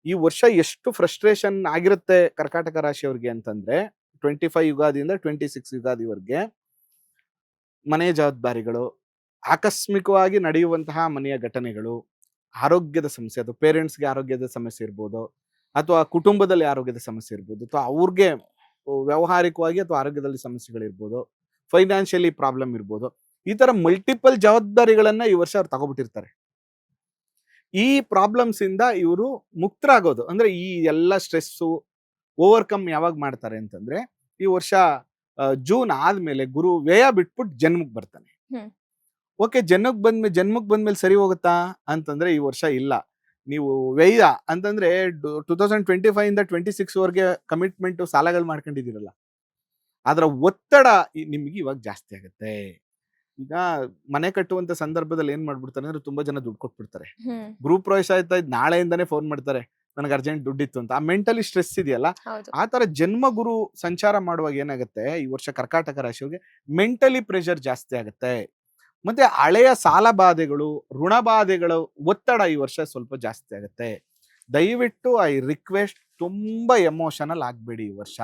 ಈ ವರ್ಷ ಎಷ್ಟು ಫ್ರಸ್ಟ್ರೇಷನ್ ಆಗಿರುತ್ತೆ ಕರ್ಕಾಟಕ ರಾಶಿಯವ್ರಿಗೆ ಅಂತಂದ್ರೆ, 25 ಯುಗಾದಿಯಿಂದ 26 ಯುಗಾದಿವರೆಗೆ ಮನೆ ಜವಾಬ್ದಾರಿಗಳು, ಆಕಸ್ಮಿಕವಾಗಿ ನಡೆಯುವಂತಹ ಮನೆಯ ಘಟನೆಗಳು, ಆರೋಗ್ಯದ ಸಮಸ್ಯೆ, ಅದು ಪೇರೆಂಟ್ಸ್ಗೆ ಆರೋಗ್ಯದ ಸಮಸ್ಯೆ ಇರ್ಬೋದು, ಅಥವಾ ಕುಟುಂಬದಲ್ಲಿ ಆರೋಗ್ಯದ ಸಮಸ್ಯೆ ಇರ್ಬೋದು, ಅಥವಾ ಅವ್ರಿಗೆ ವ್ಯಾವಹಾರಿಕವಾಗಿ ಅಥವಾ ಆರೋಗ್ಯದಲ್ಲಿ ಸಮಸ್ಯೆಗಳಿರ್ಬೋದು, ಫೈನಾನ್ಷಿಯಲಿ ಪ್ರಾಬ್ಲಮ್ ಇರ್ಬೋದು. ಈ ತರ ಮಲ್ಟಿಪಲ್ ಜವಾಬ್ದಾರಿಗಳನ್ನ ಈ ವರ್ಷ ಅವ್ರು ತಗೊಬಿಟ್ಟಿರ್ತಾರೆ. ಈ ಪ್ರಾಬ್ಲಮ್ಸ್ ಇಂದ ಇವರು ಮುಕ್ತರಾಗೋದು ಅಂದ್ರೆ, ಈ ಎಲ್ಲ ಸ್ಟ್ರೆಸ್ಸು ಓವರ್ಕಮ್ ಯಾವಾಗ ಮಾಡ್ತಾರೆ ಅಂತಂದ್ರೆ, ಈ ವರ್ಷ ಜೂನ್ ಆದ್ಮೇಲೆ ಗುರು ವ್ಯಯ ಬಿಟ್ಬಿಟ್ಟು ಜನ್ಮಕ್ಕೆ ಬರ್ತಾನೆ. ಓಕೆ, ಜನ್ಮಕ್ಕೆ ಬಂದ್ಮೇಲೆ ಸರಿ ಹೋಗುತ್ತಾ ಅಂತಂದ್ರೆ ಈ ವರ್ಷ ಇಲ್ಲ. ನೀವು ವ್ಯಯ ಅಂತಂದ್ರೆ 2025 ಇಂದ 26 ವರೆಗೆ ಕಮಿಟ್ಮೆಂಟ್ ಸಾಲಗಳು ಮಾಡ್ಕೊಂಡಿದ್ದೀರಲ್ಲ, ಅದರ ಒತ್ತಡ ನಿಮ್ಗೆ ಇವಾಗ ಜಾಸ್ತಿ ಆಗುತ್ತೆ. ಈಗ ಮನೆ ಕಟ್ಟುವಂತ ಸಂದರ್ಭದಲ್ಲಿ ಏನ್ ಮಾಡ್ಬಿಡ್ತಾರೆ ಅಂದ್ರೆ, ತುಂಬಾ ಜನ ದುಡ್ಡು ಕೊಟ್ಬಿಡ್ತಾರೆ. ಗ್ರೂಪ್ ಪ್ರವೇಶ ಆಯ್ತಾ ಇದ್ ನಾಳೆಯಿಂದಾನೇ ಫೋನ್ ಮಾಡ್ತಾರೆ, ನನಗೆ ಅರ್ಜೆಂಟ್ ದುಡ್ಡಿತ್ತು ಅಂತ. ಆ ಮೆಂಟಲಿ ಸ್ಟ್ರೆಸ್ ಇದೆಯಲ್ಲ, ಆ ತರ ಜನ್ಮ ಗುರು ಸಂಚಾರ ಮಾಡುವಾಗ ಏನಾಗುತ್ತೆ ಈ ವರ್ಷ ಕರ್ಕಾಟಕ ರಾಶಿಯವರಿಗೆ ಮೆಂಟಲಿ ಪ್ರೆಷರ್ ಜಾಸ್ತಿ ಆಗುತ್ತೆ. ಮತ್ತೆ ಹಳೆಯ ಸಾಲ ಬಾಧೆಗಳು, ಋಣ ಬಾಧೆಗಳು ಒತ್ತಡ ಈ ವರ್ಷ ಸ್ವಲ್ಪ ಜಾಸ್ತಿ ಆಗುತ್ತೆ. ದಯವಿಟ್ಟು ಐ ರಿಕ್ವೆಸ್ಟ್, ತುಂಬಾ ಎಮೋಷನಲ್ ಆಗ್ಬೇಡಿ ಈ ವರ್ಷ.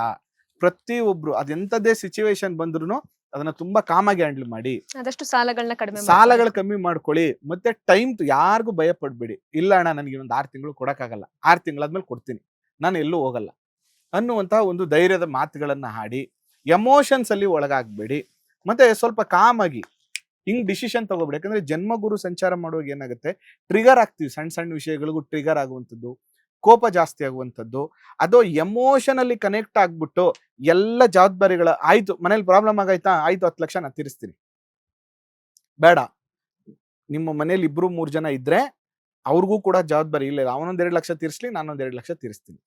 ಪ್ರತಿಯೊಬ್ರು ಅದೆಂತದೇ ಸಿಚುವೇಶನ್ ಬಂದ್ರು ಅದನ್ನ ತುಂಬಾ ಕಾಮಾಗಿ ಹ್ಯಾಂಡಲ್ ಮಾಡಿ. ಆದಷ್ಟು ಸಾಲಗಳು ಕಮ್ಮಿ ಮಾಡ್ಕೊಳ್ಳಿ. ಮತ್ತೆ ಟೈಮ್ ಯಾರಿಗೂ ಭಯ ಪಡ್ಬೇಡಿ. ಇಲ್ಲ ಅಣ್ಣ, ನನಗೆ ಇನ್ನೊಂದು 6 ತಿಂಗಳು ಕೊಡಕ್ಕಾಗಲ್ಲ, 6 ತಿಂಗಳಾದ್ಮೇಲೆ ಕೊಡ್ತೀನಿ, ನಾನು ಎಲ್ಲೂ ಹೋಗಲ್ಲ ಅನ್ನುವಂತಹ ಒಂದು ಧೈರ್ಯದ ಮಾತುಗಳನ್ನ ಹಾಡಿ. ಎಮೋಷನ್ಸ್ ಅಲ್ಲಿ ಒಳಗಾಗ್ಬೇಡಿ. ಮತ್ತೆ ಸ್ವಲ್ಪ ಕಾಮಾಗಿ ಹಿಂಗ್ ಡಿಸಿಷನ್ ತಗೋಬೇಡಿ. ಯಾಕಂದ್ರೆ ಜನ್ಮಗುರು ಸಂಚಾರ ಮಾಡುವಾಗ ಏನಾಗುತ್ತೆ, ಟ್ರಿಗರ್ ಆಗ್ತೀವಿ. ಸಣ್ಣ ಸಣ್ಣ ವಿಷಯಗಳಿಗೂ ಟ್ರಿಗರ್ ಆಗುವಂಥದ್ದು, ಕೋಪ ಜಾಸ್ತಿ ಆಗುವಂಥದ್ದು. ಅದು ಎಮೋಷನಲ್ಲಿ ಕನೆಕ್ಟ್ ಆಗ್ಬಿಟ್ಟು ಎಲ್ಲ ಜವಾಬ್ದಾರಿಗಳ ಆಯ್ತು, ಮನೇಲಿ ಪ್ರಾಬ್ಲಮ್ ಆಗಾಯ್ತಾ, ಆಯ್ತು 10 ಲಕ್ಷ ನಾನು ತೀರಿಸ್ತೀನಿ. ಬೇಡ, ನಿಮ್ಮ ಮನೇಲಿ 2-3 ಜನ ಇದ್ರೆ ಅವ್ರಿಗೂ ಕೂಡ ಜವಾಬ್ದಾರಿ ಇಲ್ಲ, ಅವನೊಂದ್ 2 ಲಕ್ಷ ತೀರಿಸ್ಲಿ, ನಾನೊಂದ್ 2 ಲಕ್ಷ ತೀರಿಸ್ತೀನಿ.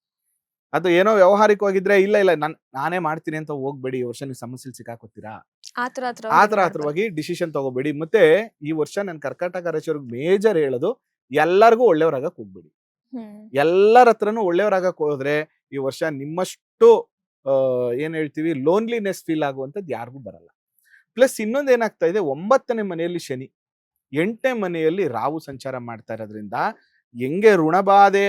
ಅದು ಏನೋ ವ್ಯವಹಾರಿಕವಾಗಿದ್ರೆ ಇಲ್ಲ ನಾನೇ ಮಾಡ್ತೀನಿ ಅಂತ ಹೋಗ್ಬೇಡಿ. ಈ ವರ್ಷ ನೀವು ಸಮಸ್ಯೆ ಸಿಕ್ಕಾಕೋತೀರಾ. ಆತರವಾಗಿ ಡಿಸಿಷನ್ ತಗೋಬೇಡಿ. ಮತ್ತೆ ಈ ವರ್ಷ ನಾನು ಕರ್ಕಾಟಕ ರಾಶಿಯವ್ರಿಗೆ ಮೇಜರ್ ಹೇಳೋದು, ಎಲ್ಲರಿಗೂ ಒಳ್ಳೆಯವರಾಗಕ್ ಹೋಗ್ಬೇಡಿ. ಎಲ್ಲರ ಹತ್ರನೂ ಒಳ್ಳೆಯವರಾಗಕ್ ಹೋದ್ರೆ ಈ ವರ್ಷ ನಿಮ್ಮಷ್ಟು ಏನ್ ಹೇಳ್ತೀವಿ ಲೋನ್ಲಿನೆಸ್ ಫೀಲ್ ಆಗುವಂಥದ್ದು ಯಾರಿಗೂ ಬರಲ್ಲ. ಪ್ಲಸ್ ಇನ್ನೊಂದು ಏನಾಗ್ತಾ ಇದೆ, 9ನೇ ಮನೆಯಲ್ಲಿ ಶನಿ, 8ನೇ ಮನೆಯಲ್ಲಿ ರಾಹು ಸಂಚಾರ ಮಾಡ್ತಾ ಇರೋದ್ರಿಂದ ಹೆಂಗೆ ಋಣಬಾಧೆ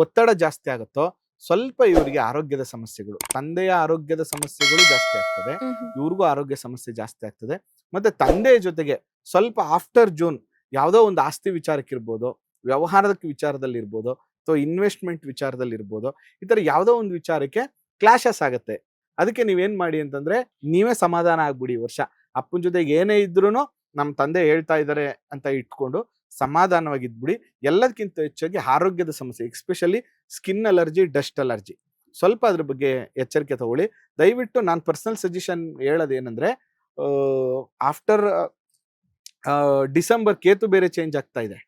ಒತ್ತಡ ಜಾಸ್ತಿ ಆಗುತ್ತೋ, ಸ್ವಲ್ಪ ಇವರಿಗೆ ಆರೋಗ್ಯದ ಸಮಸ್ಯೆಗಳು, ತಂದೆಯ ಆರೋಗ್ಯದ ಸಮಸ್ಯೆಗಳು ಜಾಸ್ತಿ ಆಗ್ತದೆ, ಇವ್ರಿಗೂ ಆರೋಗ್ಯ ಸಮಸ್ಯೆ ಜಾಸ್ತಿ ಆಗ್ತದೆ. ಮತ್ತೆ ತಂದೆಯ ಜೊತೆಗೆ ಸ್ವಲ್ಪ ಆಫ್ಟರ್ ಜೂನ್ ಯಾವುದೋ ಒಂದು ಆಸ್ತಿ ವಿಚಾರಕ್ಕಿರ್ಬೋದು, ವ್ಯವಹಾರದ ವಿಚಾರದಲ್ಲಿ ಇರ್ಬೋದು ಅಥವಾ ಇನ್ವೆಸ್ಟ್ಮೆಂಟ್ ವಿಚಾರದಲ್ಲಿ ಇರ್ಬೋದು, ಈ ತರ ಯಾವುದೋ ಒಂದು ವಿಚಾರಕ್ಕೆ ಕ್ಲಾಶಸ್ ಆಗುತ್ತೆ. ಅದಕ್ಕೆ ನೀವೇನ್ ಮಾಡಿ ಅಂತಂದ್ರೆ ನೀವೇ ಸಮಾಧಾನ ಆಗ್ಬಿಡಿ. ಈ ವರ್ಷ ಅಪ್ಪನ ಜೊತೆಗೆ ಏನೇ ಇದ್ರೂ ನಮ್ಮ ತಂದೆ ಹೇಳ್ತಾ ಇದ್ದಾರೆ ಅಂತ ಇಟ್ಕೊಂಡು ಸಮಾಧಾನವಾಗಿದ್ಬಿಡಿ. ಎಲ್ಲದಕ್ಕಿಂತ ಹೆಚ್ಚಾಗಿ ಆರೋಗ್ಯದ ಸಮಸ್ಯೆ, especially skin allergy, dust allergy, ಸ್ವಲ್ಪ ಅದ್ರ ಬಗ್ಗೆ ಎಚ್ಚರಿಕೆ ತಗೊಳ್ಳಿ. ದಯವಿಟ್ಟು ನಾನು ಪರ್ಸನಲ್ ಸಜೆಷನ್ ಹೇಳೋದೇನೆಂದ್ರೆ, ಆಫ್ಟರ್ ಡಿಸೆಂಬರ್ ಕೇತು ಬೇರೆ ಚೇಂಜ್ ಆಗ್ತಾ ಇದೆ.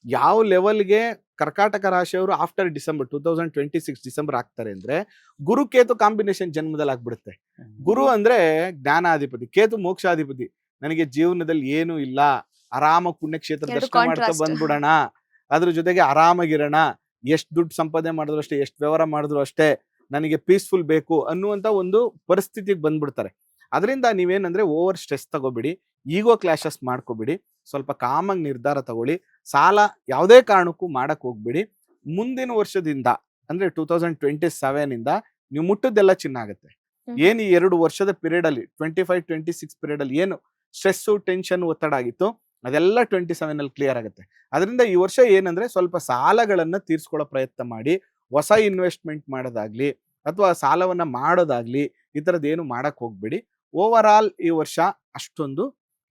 ಯಾವ ಲೆವೆಲ್ಗೆ ಕರ್ಕಾಟಕ ರಾಶಿಯವರು ಆಫ್ಟರ್ ಡಿಸೆಂಬರ್ 2026 ಡಿಸೆಂಬರ್ ಆಗ್ತಾರೆ ಅಂದ್ರೆ, ಗುರು ಕೇತು ಕಾಂಬಿನೇಷನ್ ಜನ್ಮದಲ್ಲಿ ಆಗ್ಬಿಡುತ್ತೆ. ಗುರು ಅಂದ್ರೆ ಜ್ಞಾನಾಧಿಪತಿ, ಕೇತು ಮೋಕ್ಷಾಧಿಪತಿ. ನನಗೆ ಜೀವನದಲ್ಲಿ ಏನೂ ಇಲ್ಲ, ಆರಾಮ ಪುಣ್ಯಕ್ಷೇತ್ರ ಎರಡು ದರ್ಶನ ಮಾಡ್ತಾ contrast. ಬಂದ್ಬಿಡೋಣ, ಅದ್ರ ಜೊತೆಗೆ ಆರಾಮಾಗಿರೋಣ, ಎಷ್ಟು ದುಡ್ಡು ಸಂಪಾದನೆ ಮಾಡಿದ್ರು ಅಷ್ಟೇ, ಎಷ್ಟು ವ್ಯವಹಾರ ಮಾಡಿದ್ರು ಅಷ್ಟೇ, ನನಗೆ ಪೀಸ್ಫುಲ್ ಬೇಕು ಅನ್ನುವಂತ ಒಂದು ಪರಿಸ್ಥಿತಿಗೆ ಬಂದ್ಬಿಡ್ತಾರೆ. ಅದರಿಂದ ನೀವೇನಂದ್ರೆ ಓವರ್ ಸ್ಟ್ರೆಸ್ ತಗೋಬಿಡಿ, ಈಗೋ ಕ್ಲಾಶಸ್ ಮಾಡ್ಕೋಬಿಡಿ, ಸ್ವಲ್ಪ ಕಾಮಾಗಿ ನಿರ್ಧಾರ ತಗೊಳ್ಳಿ. ಸಾಲ ಯಾವುದೇ ಕಾರಣಕ್ಕೂ ಮಾಡಕ್ ಹೋಗ್ಬಿಡಿ. ಮುಂದಿನ ವರ್ಷದಿಂದ ಅಂದ್ರೆ 2027 ಇಂದ ನೀವು ಮುಟ್ಟದ್ದೆಲ್ಲ ಚಿನ್ನ ಆಗುತ್ತೆ. ಏನ್ ಈ 2 ವರ್ಷದ ಪೀರಿಯಡ್ ಅಲ್ಲಿ 25-26 ಪೀರಿಯಡ್ ಅಲ್ಲಿ ಏನು ಸ್ಟ್ರೆಸ್ಸು, ಟೆನ್ಷನ್, ಒತ್ತಡ ಆಗಿತ್ತು ಅದೆಲ್ಲ 27 ಅಲ್ಲಿ ಕ್ಲಿಯರ್ ಆಗುತ್ತೆ. ಅದರಿಂದ ಈ ವರ್ಷ ಏನಂದ್ರೆ ಸ್ವಲ್ಪ ಸಾಲಗಳನ್ನ ತೀರ್ಸ್ಕೊಳ್ಳೋ ಪ್ರಯತ್ನ ಮಾಡಿ. ಹೊಸ ಇನ್ವೆಸ್ಟ್ಮೆಂಟ್ ಮಾಡೋದಾಗ್ಲಿ ಅಥವಾ ಸಾಲವನ್ನ ಮಾಡೋದಾಗ್ಲಿ ಈ ತರದ್ ಏನು ಮಾಡಕ್ ಹೋಗ್ಬೇಡಿ. ಓವರ್ ಆಲ್ ಈ ವರ್ಷ ಅಷ್ಟೊಂದು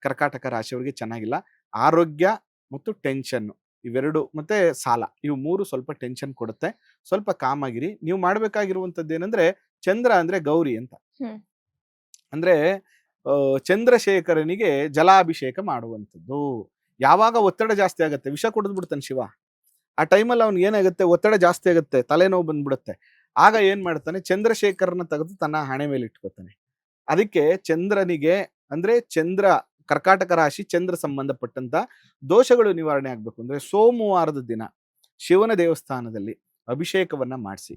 ಕರ್ಕಾಟಕ ರಾಶಿಯವರಿಗೆ ಚೆನ್ನಾಗಿಲ್ಲ. ಆರೋಗ್ಯ ಮತ್ತು ಟೆನ್ಷನ್ ಇವೆರಡು ಮತ್ತೆ ಸಾಲ, ಇವು ಮೂರು ಸ್ವಲ್ಪ ಟೆನ್ಷನ್ ಕೊಡುತ್ತೆ. ಸ್ವಲ್ಪ ಕಾಮ್ ಆಗಿರಿ. ನೀವು ಮಾಡ್ಬೇಕಾಗಿರುವಂತದ್ದು ಏನಂದ್ರೆ, ಚಂದ್ರ ಅಂದ್ರೆ ಗೌರಿ ಅಂತ, ಅಂದ್ರೆ ಚಂದ್ರಶೇಖರನಿಗೆ ಜಲಾಭಿಷೇಕ ಮಾಡುವಂಥದ್ದು. ಯಾವಾಗ ಒತ್ತಡ ಜಾಸ್ತಿ ಆಗುತ್ತೆ, ವಿಷ ಕುಡಿದು ಬಿಡ್ತಾನೆ ಶಿವ. ಆ ಟೈಮಲ್ಲಿ ಅವ್ನಿಗೆ ಏನಾಗುತ್ತೆ, ಒತ್ತಡ ಜಾಸ್ತಿ ಆಗುತ್ತೆ, ತಲೆನೋವು ಬಂದ್ಬಿಡುತ್ತೆ. ಆಗ ಏನ್ ಮಾಡ್ತಾನೆ, ಚಂದ್ರಶೇಖರನ ತೆಗೆದು ತನ್ನ ಹಣೆ ಮೇಲೆ ಇಟ್ಕೋತಾನೆ. ಅದಕ್ಕೆ ಚಂದ್ರನಿಗೆ ಅಂದ್ರೆ ಚಂದ್ರ ಕರ್ಕಾಟಕ ರಾಶಿ, ಚಂದ್ರ ಸಂಬಂಧಪಟ್ಟಂತ ದೋಷಗಳು ನಿವಾರಣೆ ಆಗ್ಬೇಕು ಅಂದ್ರೆ ಸೋಮವಾರದ ದಿನ ಶಿವನ ದೇವಸ್ಥಾನದಲ್ಲಿ ಅಭಿಷೇಕವನ್ನ ಮಾಡಿಸಿ.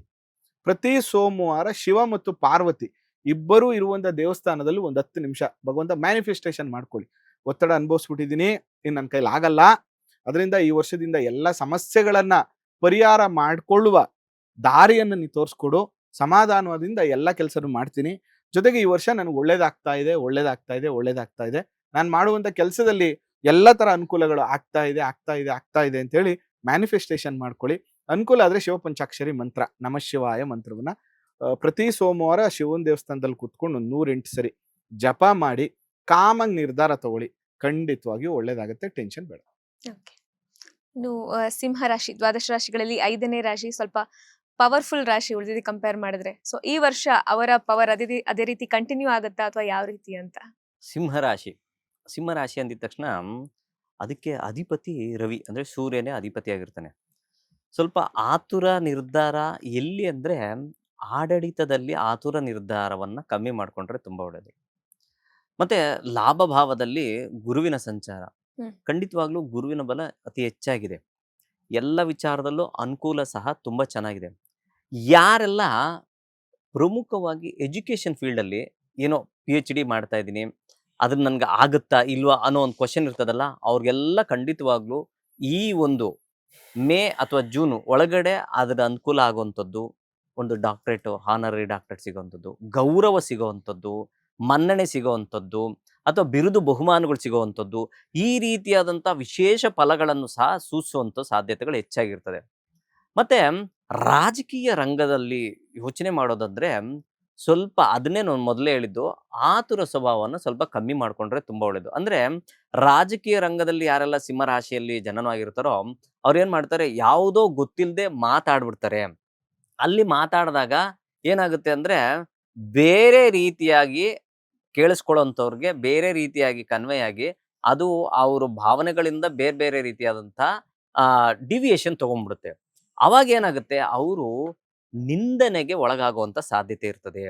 ಪ್ರತಿ ಸೋಮವಾರ ಶಿವ ಮತ್ತು ಪಾರ್ವತಿ ಇಬ್ಬರು ಇರುವಂತ ದೇವಸ್ಥಾನದಲ್ಲಿ ಒಂದು 10 ನಿಮಿಷ ಭಗವಂತ ಮ್ಯಾನಿಫೆಸ್ಟೇಷನ್ ಮಾಡ್ಕೊಳ್ಳಿ. ಒತ್ತಡ ಅನುಭವಿಸ್ಬಿಟ್ಟಿದೀನಿ, ಇನ್ನು ನನ್ನ ಕೈಲಿ ಆಗಲ್ಲ, ಅದರಿಂದ ಈ ವರ್ಷದಿಂದ ಎಲ್ಲ ಸಮಸ್ಯೆಗಳನ್ನ ಪರಿಹಾರ ಮಾಡ್ಕೊಳ್ಳುವ ದಾರಿಯನ್ನು ನೀ ತೋರಿಸ್ಕೊಡು, ಸಮಾಧಾನದಿಂದ ಎಲ್ಲ ಕೆಲಸನೂ ಮಾಡ್ತೀನಿ, ಜೊತೆಗೆ ಈ ವರ್ಷ ನನಗೆ ಒಳ್ಳೇದಾಗ್ತಾ ಇದೆ, ಒಳ್ಳೇದಾಗ್ತಾ ಇದೆ, ಒಳ್ಳೇದಾಗ್ತಾ ಇದೆ, ನಾನು ಮಾಡುವಂತ ಕೆಲಸದಲ್ಲಿ ಎಲ್ಲ ತರ ಅನುಕೂಲಗಳು ಆಗ್ತಾ ಇದೆ, ಆಗ್ತಾ ಇದೆ, ಆಗ್ತಾ ಇದೆ ಅಂತ ಹೇಳಿ ಮ್ಯಾನಿಫೆಸ್ಟೇಷನ್ ಮಾಡ್ಕೊಳ್ಳಿ. ಅನುಕೂಲ ಆದ್ರೆ ಶಿವ ಪಂಚಾಕ್ಷರಿ ಮಂತ್ರ ನಮಃ ಶಿವಾಯ ಮಂತ್ರವನ್ನ ಪ್ರತಿ ಸೋಮವಾರ ಶಿವನ ದೇವಸ್ಥಾನದಲ್ಲಿ ಕುತ್ಕೊಂಡು 108 ಸರಿ ಜಪ ಮಾಡಿ ಕಾಮಾಗಿ ನಿರ್ಧಾರ ತಗೊಳ್ಳಿ. ಖಂಡಿತವಾಗಿಯೂ ಒಳ್ಳೇದಾಗುತ್ತೆ, ಟೆನ್ಷನ್ ಬೇಡ. ಇನ್ನು ಸಿಂಹ ರಾಶಿ, ದ್ವಾದಶ ರಾಶಿಗಳಲ್ಲಿ 5ನೇ ರಾಶಿ ಸ್ವಲ್ಪ ಪವರ್ಫುಲ್ ರಾಶಿ ಉಳಿದಿದೆ ಕಂಪೇರ್ ಮಾಡಿದ್ರೆ. ಸೊ ಈ ವರ್ಷ ಅವರ ಪವರ್ ಅದೇ ರೀತಿ ಕಂಟಿನ್ಯೂ ಆಗುತ್ತಾ ಅಥವಾ ಯಾವ ರೀತಿ ಅಂತ? ಸಿಂಹರಾಶಿ ಅಂದಿದ ತಕ್ಷಣ ಅದಕ್ಕೆ ಅಧಿಪತಿ ರವಿ, ಅಂದ್ರೆ ಸೂರ್ಯನೇ ಅಧಿಪತಿ ಆಗಿರ್ತಾನೆ. ಸ್ವಲ್ಪ ಆತುರ ನಿರ್ಧಾರ ಎಲ್ಲಿ ಅಂದ್ರೆ ಆಡಳಿತದಲ್ಲಿ ಆತುರ ನಿರ್ಧಾರವನ್ನ ಕಮ್ಮಿ ಮಾಡ್ಕೊಂಡ್ರೆ ತುಂಬಾ ಒಳ್ಳೇದು. ಮತ್ತೆ ಲಾಭ ಭಾವದಲ್ಲಿ ಗುರುವಿನ ಸಂಚಾರ, ಖಂಡಿತವಾಗ್ಲೂ ಗುರುವಿನ ಬಲ ಅತಿ ಹೆಚ್ಚಾಗಿದೆ. ಎಲ್ಲ ವಿಚಾರದಲ್ಲೂ ಅನುಕೂಲ ಸಹ ತುಂಬಾ ಚೆನ್ನಾಗಿದೆ. ಯಾರೆಲ್ಲ ಪ್ರಮುಖವಾಗಿ ಎಜುಕೇಶನ್ ಫೀಲ್ಡ್ ಅಲ್ಲಿ ಏನೋ PhD ಮಾಡ್ತಾ ಇದ್ದೀನಿ, ಅದನ್ನ ನನ್ಗೆ ಆಗುತ್ತಾ ಇಲ್ವಾ ಅನ್ನೋ ಒಂದು ಕ್ವಶನ್ ಇರ್ತದಲ್ಲ, ಅವ್ರಿಗೆಲ್ಲ ಖಂಡಿತವಾಗ್ಲೂ ಈ ಒಂದು ಮೇ ಅಥವಾ ಜೂನ್ ಒಳಗಡೆ ಅದರ ಅನುಕೂಲ ಆಗುವಂಥದ್ದು, ಒಂದು ಡಾಕ್ಟ್ರೇಟ್, ಹಾನರರಿ ಡಾಕ್ಟ್ರೇಟ್ ಸಿಗೋವಂಥದ್ದು, ಗೌರವ ಸಿಗೋವಂಥದ್ದು, ಮನ್ನಣೆ ಸಿಗೋವಂಥದ್ದು, ಅಥವಾ ಬಿರುದು ಬಹುಮಾನಗಳು ಸಿಗೋವಂಥದ್ದು, ಈ ರೀತಿಯಾದಂಥ ವಿಶೇಷ ಫಲಗಳನ್ನು ಸಹ ಸೂಚಿಸುವಂಥ ಸಾಧ್ಯತೆಗಳು ಹೆಚ್ಚಾಗಿರ್ತದೆ. ಮತ್ತೆ ರಾಜಕೀಯ ರಂಗದಲ್ಲಿ ಯೋಚನೆ ಮಾಡೋದಾದ್ರೆ ಸ್ವಲ್ಪ ಅದನ್ನೇ ನಾನು ಮೊದಲೇ ಹೇಳಿದ್ದು, ಆತುರ ಸ್ವಭಾವವನ್ನು ಸ್ವಲ್ಪ ಕಮ್ಮಿ ಮಾಡ್ಕೊಂಡ್ರೆ ತುಂಬಾ ಒಳ್ಳೇದು. ಅಂದ್ರೆ ರಾಜಕೀಯ ರಂಗದಲ್ಲಿ ಯಾರೆಲ್ಲ ಸಿಂಹರಾಶಿಯಲ್ಲಿ ಜನನವಾಗಿರ್ತಾರೋ ಅವ್ರು ಏನ್ ಮಾಡ್ತಾರೆ, ಯಾವುದೋ ಗೊತ್ತಿಲ್ಲದೆ ಮಾತಾಡ್ಬಿಡ್ತಾರೆ. ಅಲ್ಲಿ ಮಾತಾಡಿದಾಗ ಏನಾಗುತ್ತೆ ಅಂದ್ರೆ ಬೇರೆ ರೀತಿಯಾಗಿ ಕೇಳಿಸ್ಕೊಳ್ಳೋಂಥವ್ರಿಗೆ ಬೇರೆ ರೀತಿಯಾಗಿ ಕನ್ವೆ ಆಗಿ ಅದು ಅವ್ರ ಭಾವನೆಗಳಿಂದ ಬೇರೆ ಬೇರೆ ರೀತಿಯಾದಂಥ ಡಿವಿಯೇಷನ್ ತಗೊಂಡ್ಬಿಡುತ್ತೆ. ಅವಾಗ ಏನಾಗುತ್ತೆ, ಅವರು ನಿಂದನೆಗೆ ಒಳಗಾಗುವಂತ ಸಾಧ್ಯತೆ ಇರ್ತದೆ.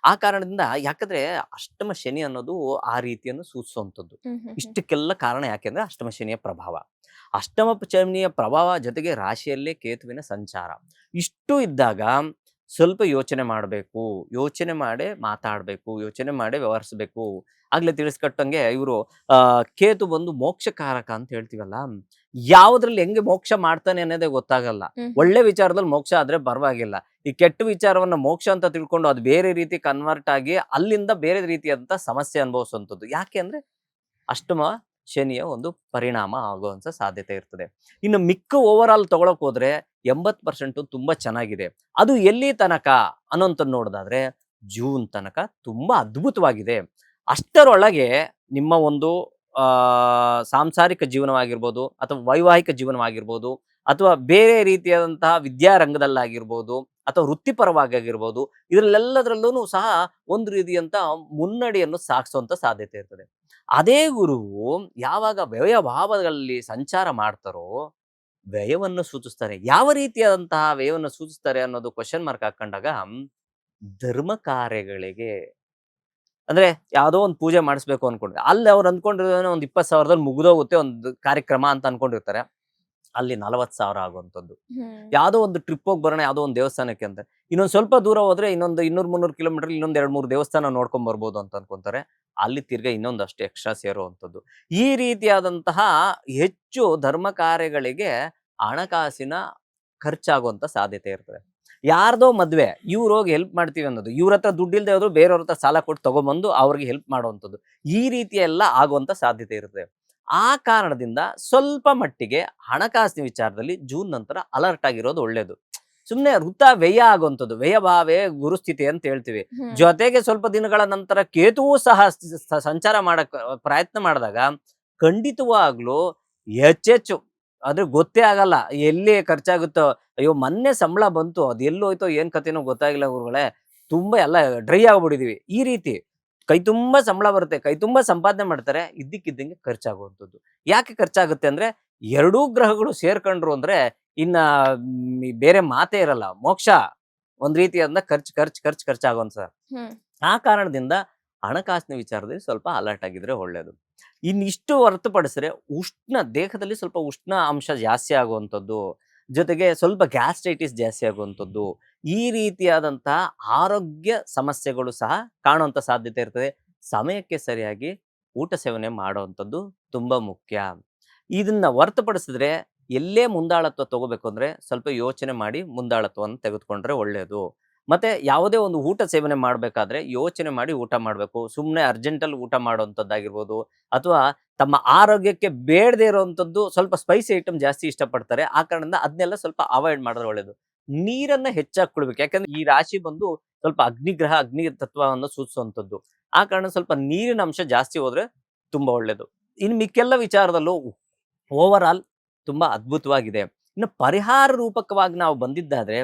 ಆ ಕಾರಣದಿಂದ, ಯಾಕಂದ್ರೆ ಅಷ್ಟಮ ಶನಿ ಅನ್ನೋದು ಆ ರೀತಿಯನ್ನು ಸೂಚಿಸುವಂಥದ್ದು. ಇಷ್ಟಕ್ಕೆಲ್ಲ ಕಾರಣ ಯಾಕೆಂದ್ರೆ ಅಷ್ಟಮ ಶನಿಯ ಪ್ರಭಾವ, ಅಷ್ಟಮ ಶನಿಯ ಪ್ರಭಾವ ಜೊತೆಗೆ ರಾಶಿಯಲ್ಲೇ ಕೇತುವಿನ ಸಂಚಾರ. ಇಷ್ಟು ಇದ್ದಾಗ ಸ್ವಲ್ಪ ಯೋಚನೆ ಮಾಡಬೇಕು, ಯೋಚನೆ ಮಾಡಿ ಮಾತಾಡಬೇಕು, ಯೋಚನೆ ಮಾಡಿ ವ್ಯವಹರಿಸಬೇಕು. ಆಗ್ಲೇ ತಿಳಿಸ್ಕೊಟ್ಟಂಗೆ ಇವರು ಕೇತು ಬಂದು ಮೋಕ್ಷಕಾರಕ ಅಂತ ಹೇಳ್ತೀವಲ್ಲ, ಯಾವ್ದ್ರಲ್ಲಿ ಹೆಂಗೆ ಮೋಕ್ಷ ಮಾಡ್ತಾನೆ ಅನ್ನೋದೇ ಗೊತ್ತಾಗಲ್ಲ. ಒಳ್ಳೆ ವಿಚಾರದಲ್ಲಿ ಮೋಕ್ಷ ಆದ್ರೆ ಪರವಾಗಿಲ್ಲ, ಈ ಕೆಟ್ಟ ವಿಚಾರವನ್ನ ಮೋಕ್ಷ ಅಂತ ತಿಳ್ಕೊಂಡು ಅದು ಬೇರೆ ರೀತಿ ಕನ್ವರ್ಟ್ ಆಗಿ ಅಲ್ಲಿಂದ ಬೇರೆ ರೀತಿಯಾದಂತ ಸಮಸ್ಯೆ ಅನುಭವಿಸುವಂಥದ್ದು. ಯಾಕೆ ಅಂದ್ರೆ ಅಷ್ಟಮ ಶನಿಯ ಒಂದು ಪರಿಣಾಮ ಆಗುವಂತ ಸಾಧ್ಯತೆ ಇರ್ತದೆ. ಇನ್ನು ಮಿಕ್ಕ ಓವರ್ ಆಲ್ ತಗೊಳಕ್ ಹೋದ್ರೆ 80% ತುಂಬಾ ಚೆನ್ನಾಗಿದೆ. ಅದು ಎಲ್ಲಿ ತನಕ ಅನ್ನೋಂಥದ್ದು ನೋಡೋದಾದ್ರೆ ಜೂನ್ ತನಕ ತುಂಬಾ ಅದ್ಭುತವಾಗಿದೆ. ಅಷ್ಟರೊಳಗೆ ನಿಮ್ಮ ಒಂದು ಸಾಂಸಾರಿಕ ಜೀವನವಾಗಿರ್ಬೋದು ಅಥವಾ ವೈವಾಹಿಕ ಜೀವನವಾಗಿರ್ಬೋದು ಅಥವಾ ಬೇರೆ ರೀತಿಯಾದಂತಹ ವಿದ್ಯಾರಂಗದಲ್ಲಾಗಿರ್ಬೋದು ಅಥವಾ ವೃತ್ತಿಪರವಾಗಿರ್ಬೋದು, ಇದರಲ್ಲೆಲ್ಲದರಲ್ಲೂ ಸಹ ಒಂದು ರೀತಿಯಂತ ಮುನ್ನಡೆಯನ್ನು ಸಾಗಿಸುವಂತ ಸಾಧ್ಯತೆ ಇರ್ತದೆ. ಅದೇ ಗುರುವು ಯಾವಾಗ ವ್ಯಯಭಾವಗಳಲ್ಲಿ ಸಂಚಾರ ಮಾಡ್ತಾರೋ ವ್ಯಯವನ್ನು ಸೂಚಿಸ್ತಾರೆ. ಯಾವ ರೀತಿಯಾದಂತಹ ವ್ಯಯವನ್ನು ಸೂಚಿಸ್ತಾರೆ ಅನ್ನೋದು ಕ್ವಶನ್ ಮಾರ್ಕ್ ಹಾಕೊಂಡಾಗ ಧರ್ಮ ಕಾರ್ಯಗಳಿಗೆ, ಅಂದ್ರೆ ಯಾವ್ದೋ ಒಂದು ಪೂಜೆ ಮಾಡಿಸ್ಬೇಕು ಅನ್ಕೊಂಡ್ರೆ ಅಲ್ಲಿ ಅವ್ರು ಅಂದ್ಕೊಂಡಿರೋದೇನೋ ಒಂದು 20,000ದಲ್ಲಿ ಮುಗಿದೋಗುತ್ತೆ ಒಂದು ಕಾರ್ಯಕ್ರಮ ಅಂತ ಅನ್ಕೊಂಡಿರ್ತಾರೆ. ಅಲ್ಲಿ 40,000 ಆಗುವಂಥದ್ದು. ಯಾವ್ದೋ ಒಂದು ಟ್ರಿಪ್ ಹೋಗಿ ಬರೋಣ ಯಾವ್ದೋ ಒಂದು ದೇವಸ್ಥಾನಕ್ಕೆ ಅಂತ, ಇನ್ನೊಂದು ಸ್ವಲ್ಪ ದೂರ ಹೋದ್ರೆ ಇನ್ನೊಂದು 200-300 ಕಿಲೋಮೀಟರ್ ಇನ್ನೊಂದು 2-3 ದೇವಸ್ಥಾನ ನೋಡ್ಕೊಂಡ್ ಬರ್ಬೋದು ಅಂತ ಅನ್ಕೊಂತಾರೆ. ಅಲ್ಲಿ ತಿರ್ಗಾ ಇನ್ನೊಂದಷ್ಟು ಎಕ್ಸ್ಟ್ರಾ ಸೇರುವಂಥದ್ದು. ಈ ರೀತಿಯಾದಂತಹ ಹೆಚ್ಚು ಧರ್ಮ ಕಾರ್ಯಗಳಿಗೆ ಹಣಕಾಸಿನ ಖರ್ಚಾಗುವಂತ ಸಾಧ್ಯತೆ ಇರ್ತದೆ. ಯಾರ್ದೋ ಮದ್ವೆ ಇವ್ರು ಹೋಗಿ ಹೆಲ್ಪ್ ಮಾಡ್ತೀವಿ ಅನ್ನೋದು, ಇವ್ರ ಹತ್ರ ದುಡ್ಡು ಇಲ್ದೇ ಹೋದ್ರು ಬೇರೆಯವ್ರ ಹತ್ರ ಸಾಲ ಕೊಟ್ಟು ತಗೊಂಡ್ಬಂದು ಅವ್ರಿಗೆ ಹೆಲ್ಪ್ ಮಾಡುವಂಥದ್ದು, ಈ ರೀತಿ ಎಲ್ಲ ಆಗುವಂತ ಸಾಧ್ಯತೆ ಇರ್ತದೆ. ಆ ಕಾರಣದಿಂದ ಸ್ವಲ್ಪ ಮಟ್ಟಿಗೆ ಹಣಕಾಸಿನ ವಿಚಾರದಲ್ಲಿ ಜೂನ್ ನಂತರ ಅಲರ್ಟ್ ಆಗಿರೋದು ಒಳ್ಳೇದು. ಸುಮ್ನೆ ವೃಥ ವ್ಯಯ ಆಗುವಂಥದ್ದು, ವ್ಯಯಭಾವೇ ಗುರುಸ್ಥಿತಿ ಅಂತ ಹೇಳ್ತೀವಿ. ಜೊತೆಗೆ ಸ್ವಲ್ಪ ದಿನಗಳ ನಂತರ ಕೇತುವು ಸಹ ಸಂಚಾರ ಮಾಡಕ್ ಪ್ರಯತ್ನ ಮಾಡಿದಾಗ ಖಂಡಿತವಾಗ್ಲೂ ಹೆಚ್ಚೆಚ್ಚು ಅದ್ರ ಗೊತ್ತೇ ಆಗಲ್ಲ ಎಲ್ಲಿ ಖರ್ಚಾಗುತ್ತೋ. ಅಯ್ಯೋ ಮೊನ್ನೆ ಸಂಬಳ ಬಂತು, ಅದು ಎಲ್ಲೋಯ್ತೋ ಏನ್ ಕಥೆನೋ ಗೊತ್ತಾಗಿಲ್ಲ ಗುರುಗಳೇ, ತುಂಬಾ ಎಲ್ಲ ಡ್ರೈ ಆಗ್ಬಿಟ್ಟಿದೀವಿ. ಈ ರೀತಿ ಕೈ ತುಂಬಾ ಸಂಬಳ ಬರುತ್ತೆ, ಕೈ ತುಂಬಾ ಸಂಪಾದನೆ ಮಾಡ್ತಾರೆ, ಇದ್ದಕ್ಕಿದ್ದಂಗೆ ಖರ್ಚಾಗುವಂಥದ್ದು. ಯಾಕೆ ಖರ್ಚಾಗುತ್ತೆ ಅಂದ್ರೆ ಎರಡೂ ಗ್ರಹಗಳು ಸೇರ್ಕೊಂಡ್ರು ಅಂದ್ರೆ ಇನ್ನ ಬೇರೆ ಮಾತೇ ಇರಲ್ಲ. ಮೋಕ್ಷ ಒಂದ್ ರೀತಿಯಾದ ಖರ್ಚಾಗುವಂತ. ಆ ಕಾರಣದಿಂದ ಹಣಕಾಸಿನ ವಿಚಾರದಲ್ಲಿ ಸ್ವಲ್ಪ ಅಲರ್ಟ್ ಆಗಿದ್ರೆ ಒಳ್ಳೇದು. ಇನ್ನಿಷ್ಟು ಹೊರತುಪಡಿಸಿದ್ರೆ ದೇಹದಲ್ಲಿ ಸ್ವಲ್ಪ ಉಷ್ಣ ಅಂಶ ಜಾಸ್ತಿ ಆಗುವಂಥದ್ದು, ಜೊತೆಗೆ ಸ್ವಲ್ಪ ಗ್ಯಾಸ್ಟ್ರೈಟಿಸ್ ಜಾಸ್ತಿ ಆಗುವಂಥದ್ದು, ಈ ರೀತಿಯಾದಂತಹ ಆರೋಗ್ಯ ಸಮಸ್ಯೆಗಳು ಸಹ ಕಾಣುವಂತ ಸಾಧ್ಯತೆ ಇರ್ತದೆ. ಸಮಯಕ್ಕೆ ಸರಿಯಾಗಿ ಊಟ ಸೇವನೆ ಮಾಡುವಂಥದ್ದು ತುಂಬಾ ಮುಖ್ಯ. ಇದನ್ನ ಹೊರತುಪಡಿಸಿದ್ರೆ ಎಲ್ಲೇ ಮುಂದಾಳತ್ವ ತಗೋಬೇಕು ಅಂದ್ರೆ ಸ್ವಲ್ಪ ಯೋಚನೆ ಮಾಡಿ ಮುಂದಾಳತ್ವವನ್ನು ತೆಗೆದುಕೊಂಡ್ರೆ ಒಳ್ಳೇದು. ಮತ್ತೆ ಯಾವುದೇ ಒಂದು ಊಟ ಸೇವನೆ ಮಾಡ್ಬೇಕಾದ್ರೆ ಯೋಚನೆ ಮಾಡಿ ಊಟ ಮಾಡ್ಬೇಕು. ಸುಮ್ನೆ ಅರ್ಜೆಂಟಲ್ಲಿ ಊಟ ಮಾಡುವಂಥದ್ದಾಗಿರ್ಬೋದು, ಅಥವಾ ತಮ್ಮ ಆರೋಗ್ಯಕ್ಕೆ ಬೇಡದೇ ಇರುವಂತದ್ದು ಸ್ವಲ್ಪ ಸ್ಪೈಸಿ ಐಟಮ್ ಜಾಸ್ತಿ ಇಷ್ಟಪಡ್ತಾರೆ. ಆ ಕಾರಣದಿಂದ ಅದನ್ನೆಲ್ಲ ಸ್ವಲ್ಪ ಅವಾಯ್ಡ್ ಮಾಡಿದ್ರೆ ಒಳ್ಳೇದು. ನೀರನ್ನ ಹೆಚ್ಚಾಗಿ ಕುಡಿಬೇಕು. ಯಾಕಂದ್ರೆ ಈ ರಾಶಿ ಬಂದು ಸ್ವಲ್ಪ ಅಗ್ನಿಗ್ರಹ, ಅಗ್ನಿ ತತ್ವವನ್ನು ಸೂಚಿಸುವಂಥದ್ದು. ಆ ಕಾರಣ ಸ್ವಲ್ಪ ನೀರಿನ ಅಂಶ ಜಾಸ್ತಿ ಹೋದ್ರೆ ತುಂಬಾ ಒಳ್ಳೇದು. ಇನ್ನು ಮಿಕ್ಕೆಲ್ಲ ವಿಚಾರದಲ್ಲೂ ಓವರ್ ಆಲ್ ತುಂಬಾ ಅದ್ಭುತವಾಗಿದೆ. ಇನ್ನು ಪರಿಹಾರ ರೂಪಕವಾಗಿ ನಾವು ಬಂದಿದ್ದಾದ್ರೆ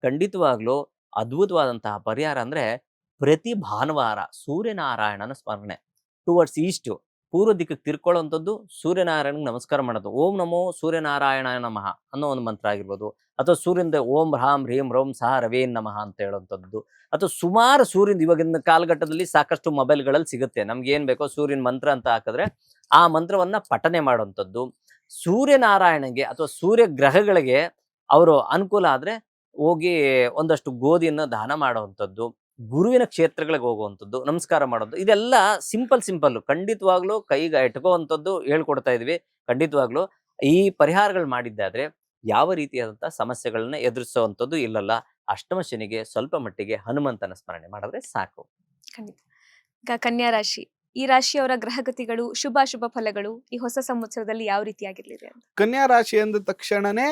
ಖಂಡಿತವಾಗ್ಲೂ ಅದ್ಭುತವಾದಂತಹ ಪರಿಹಾರ ಅಂದ್ರೆ ಪ್ರತಿ ಭಾನುವಾರ ಸೂರ್ಯನಾರಾಯಣನ ಸ್ಮರಣೆ ಟುವರ್ಡ್ಸ್ ಈಸ್ಟ್, ಪೂರ್ವ ದಿಕ್ಕಕ್ಕೆ ತಿರ್ಕೊಳ್ಳುವಂಥದ್ದು, ಸೂರ್ಯನಾರಾಯಣಗೆ ನಮಸ್ಕಾರ ಮಾಡೋದು. ಓಂ ನಮೋ ಸೂರ್ಯನಾರಾಯಣ ನಮಃ ಅನ್ನೋ ಒಂದು ಮಂತ್ರ ಆಗಿರ್ಬೋದು, ಅಥವಾ ಸೂರ್ಯನಿಂದ ಓಂ ಹ್ರಾಂ ಹ್ರೀಂ ರೋಂ ಸಹ ರವೇನ್ ನಮಃ ಅಂತ ಹೇಳುವಂಥದ್ದು, ಅಥವಾ ಸುಮಾರು ಸೂರ್ಯನ ಇವಾಗಿನ ಕಾಲಘಟ್ಟದಲ್ಲಿ ಸಾಕಷ್ಟು ಮೊಬೈಲ್ಗಳಲ್ಲಿ ಸಿಗುತ್ತೆ. ನಮ್ಗೆ ಏನ್ ಬೇಕೋ ಸೂರ್ಯನ ಮಂತ್ರ ಅಂತ ಹಾಕಿದ್ರೆ ಆ ಮಂತ್ರವನ್ನ ಪಠನೆ ಮಾಡುವಂಥದ್ದು. ಸೂರ್ಯನಾರಾಯಣಗೆ ಅಥವಾ ಸೂರ್ಯ ಗ್ರಹಗಳಿಗೆ ಅವರು ಅನುಕೂಲ ಆದ್ರೆ ಹೋಗಿ ಒಂದಷ್ಟು ಗೋಧಿಯನ್ನು ದಾನ ಮಾಡುವಂಥದ್ದು, ಗುರುವಿನ ಕ್ಷೇತ್ರಗಳಿಗೆ ಹೋಗುವಂಥದ್ದು, ನಮಸ್ಕಾರ ಮಾಡೋದು, ಇದೆಲ್ಲ ಸಿಂಪಲ್ ಖಂಡಿತವಾಗ್ಲೂ ಕೈಗೆ ಇಟ್ಕೋವಂಥದ್ದು ಹೇಳ್ಕೊಡ್ತಾ ಇದೀವಿ. ಖಂಡಿತವಾಗ್ಲೂ ಈ ಪರಿಹಾರಗಳು ಮಾಡಿದ್ದಾದ್ರೆ ಯಾವ ರೀತಿಯಾದಂತಹ ಸಮಸ್ಯೆಗಳನ್ನ ಎದುರಿಸುವಂಥದ್ದು ಇಲ್ಲಲ್ಲ. ಅಷ್ಟಮ ಶನಿಗೆ ಸ್ವಲ್ಪ ಮಟ್ಟಿಗೆ ಹನುಮಂತನ ಸ್ಮರಣೆ ಮಾಡಿದ್ರೆ ಸಾಕು. ಖಂಡಿತ. ಈಗ ಕನ್ಯಾ ರಾಶಿ, ಈ ರಾಶಿಯವರ ಗ್ರಹಗತಿಗಳು, ಶುಭ ಫಲಗಳು ಈ ಹೊಸ ಸಂವತ್ಸರದಲ್ಲಿ ಯಾವ ರೀತಿಯಾಗಿರ್ಲಿದೆ ಅಂತ? ಕನ್ಯಾ ರಾಶಿ ಅಂದ ತಕ್ಷಣನೇ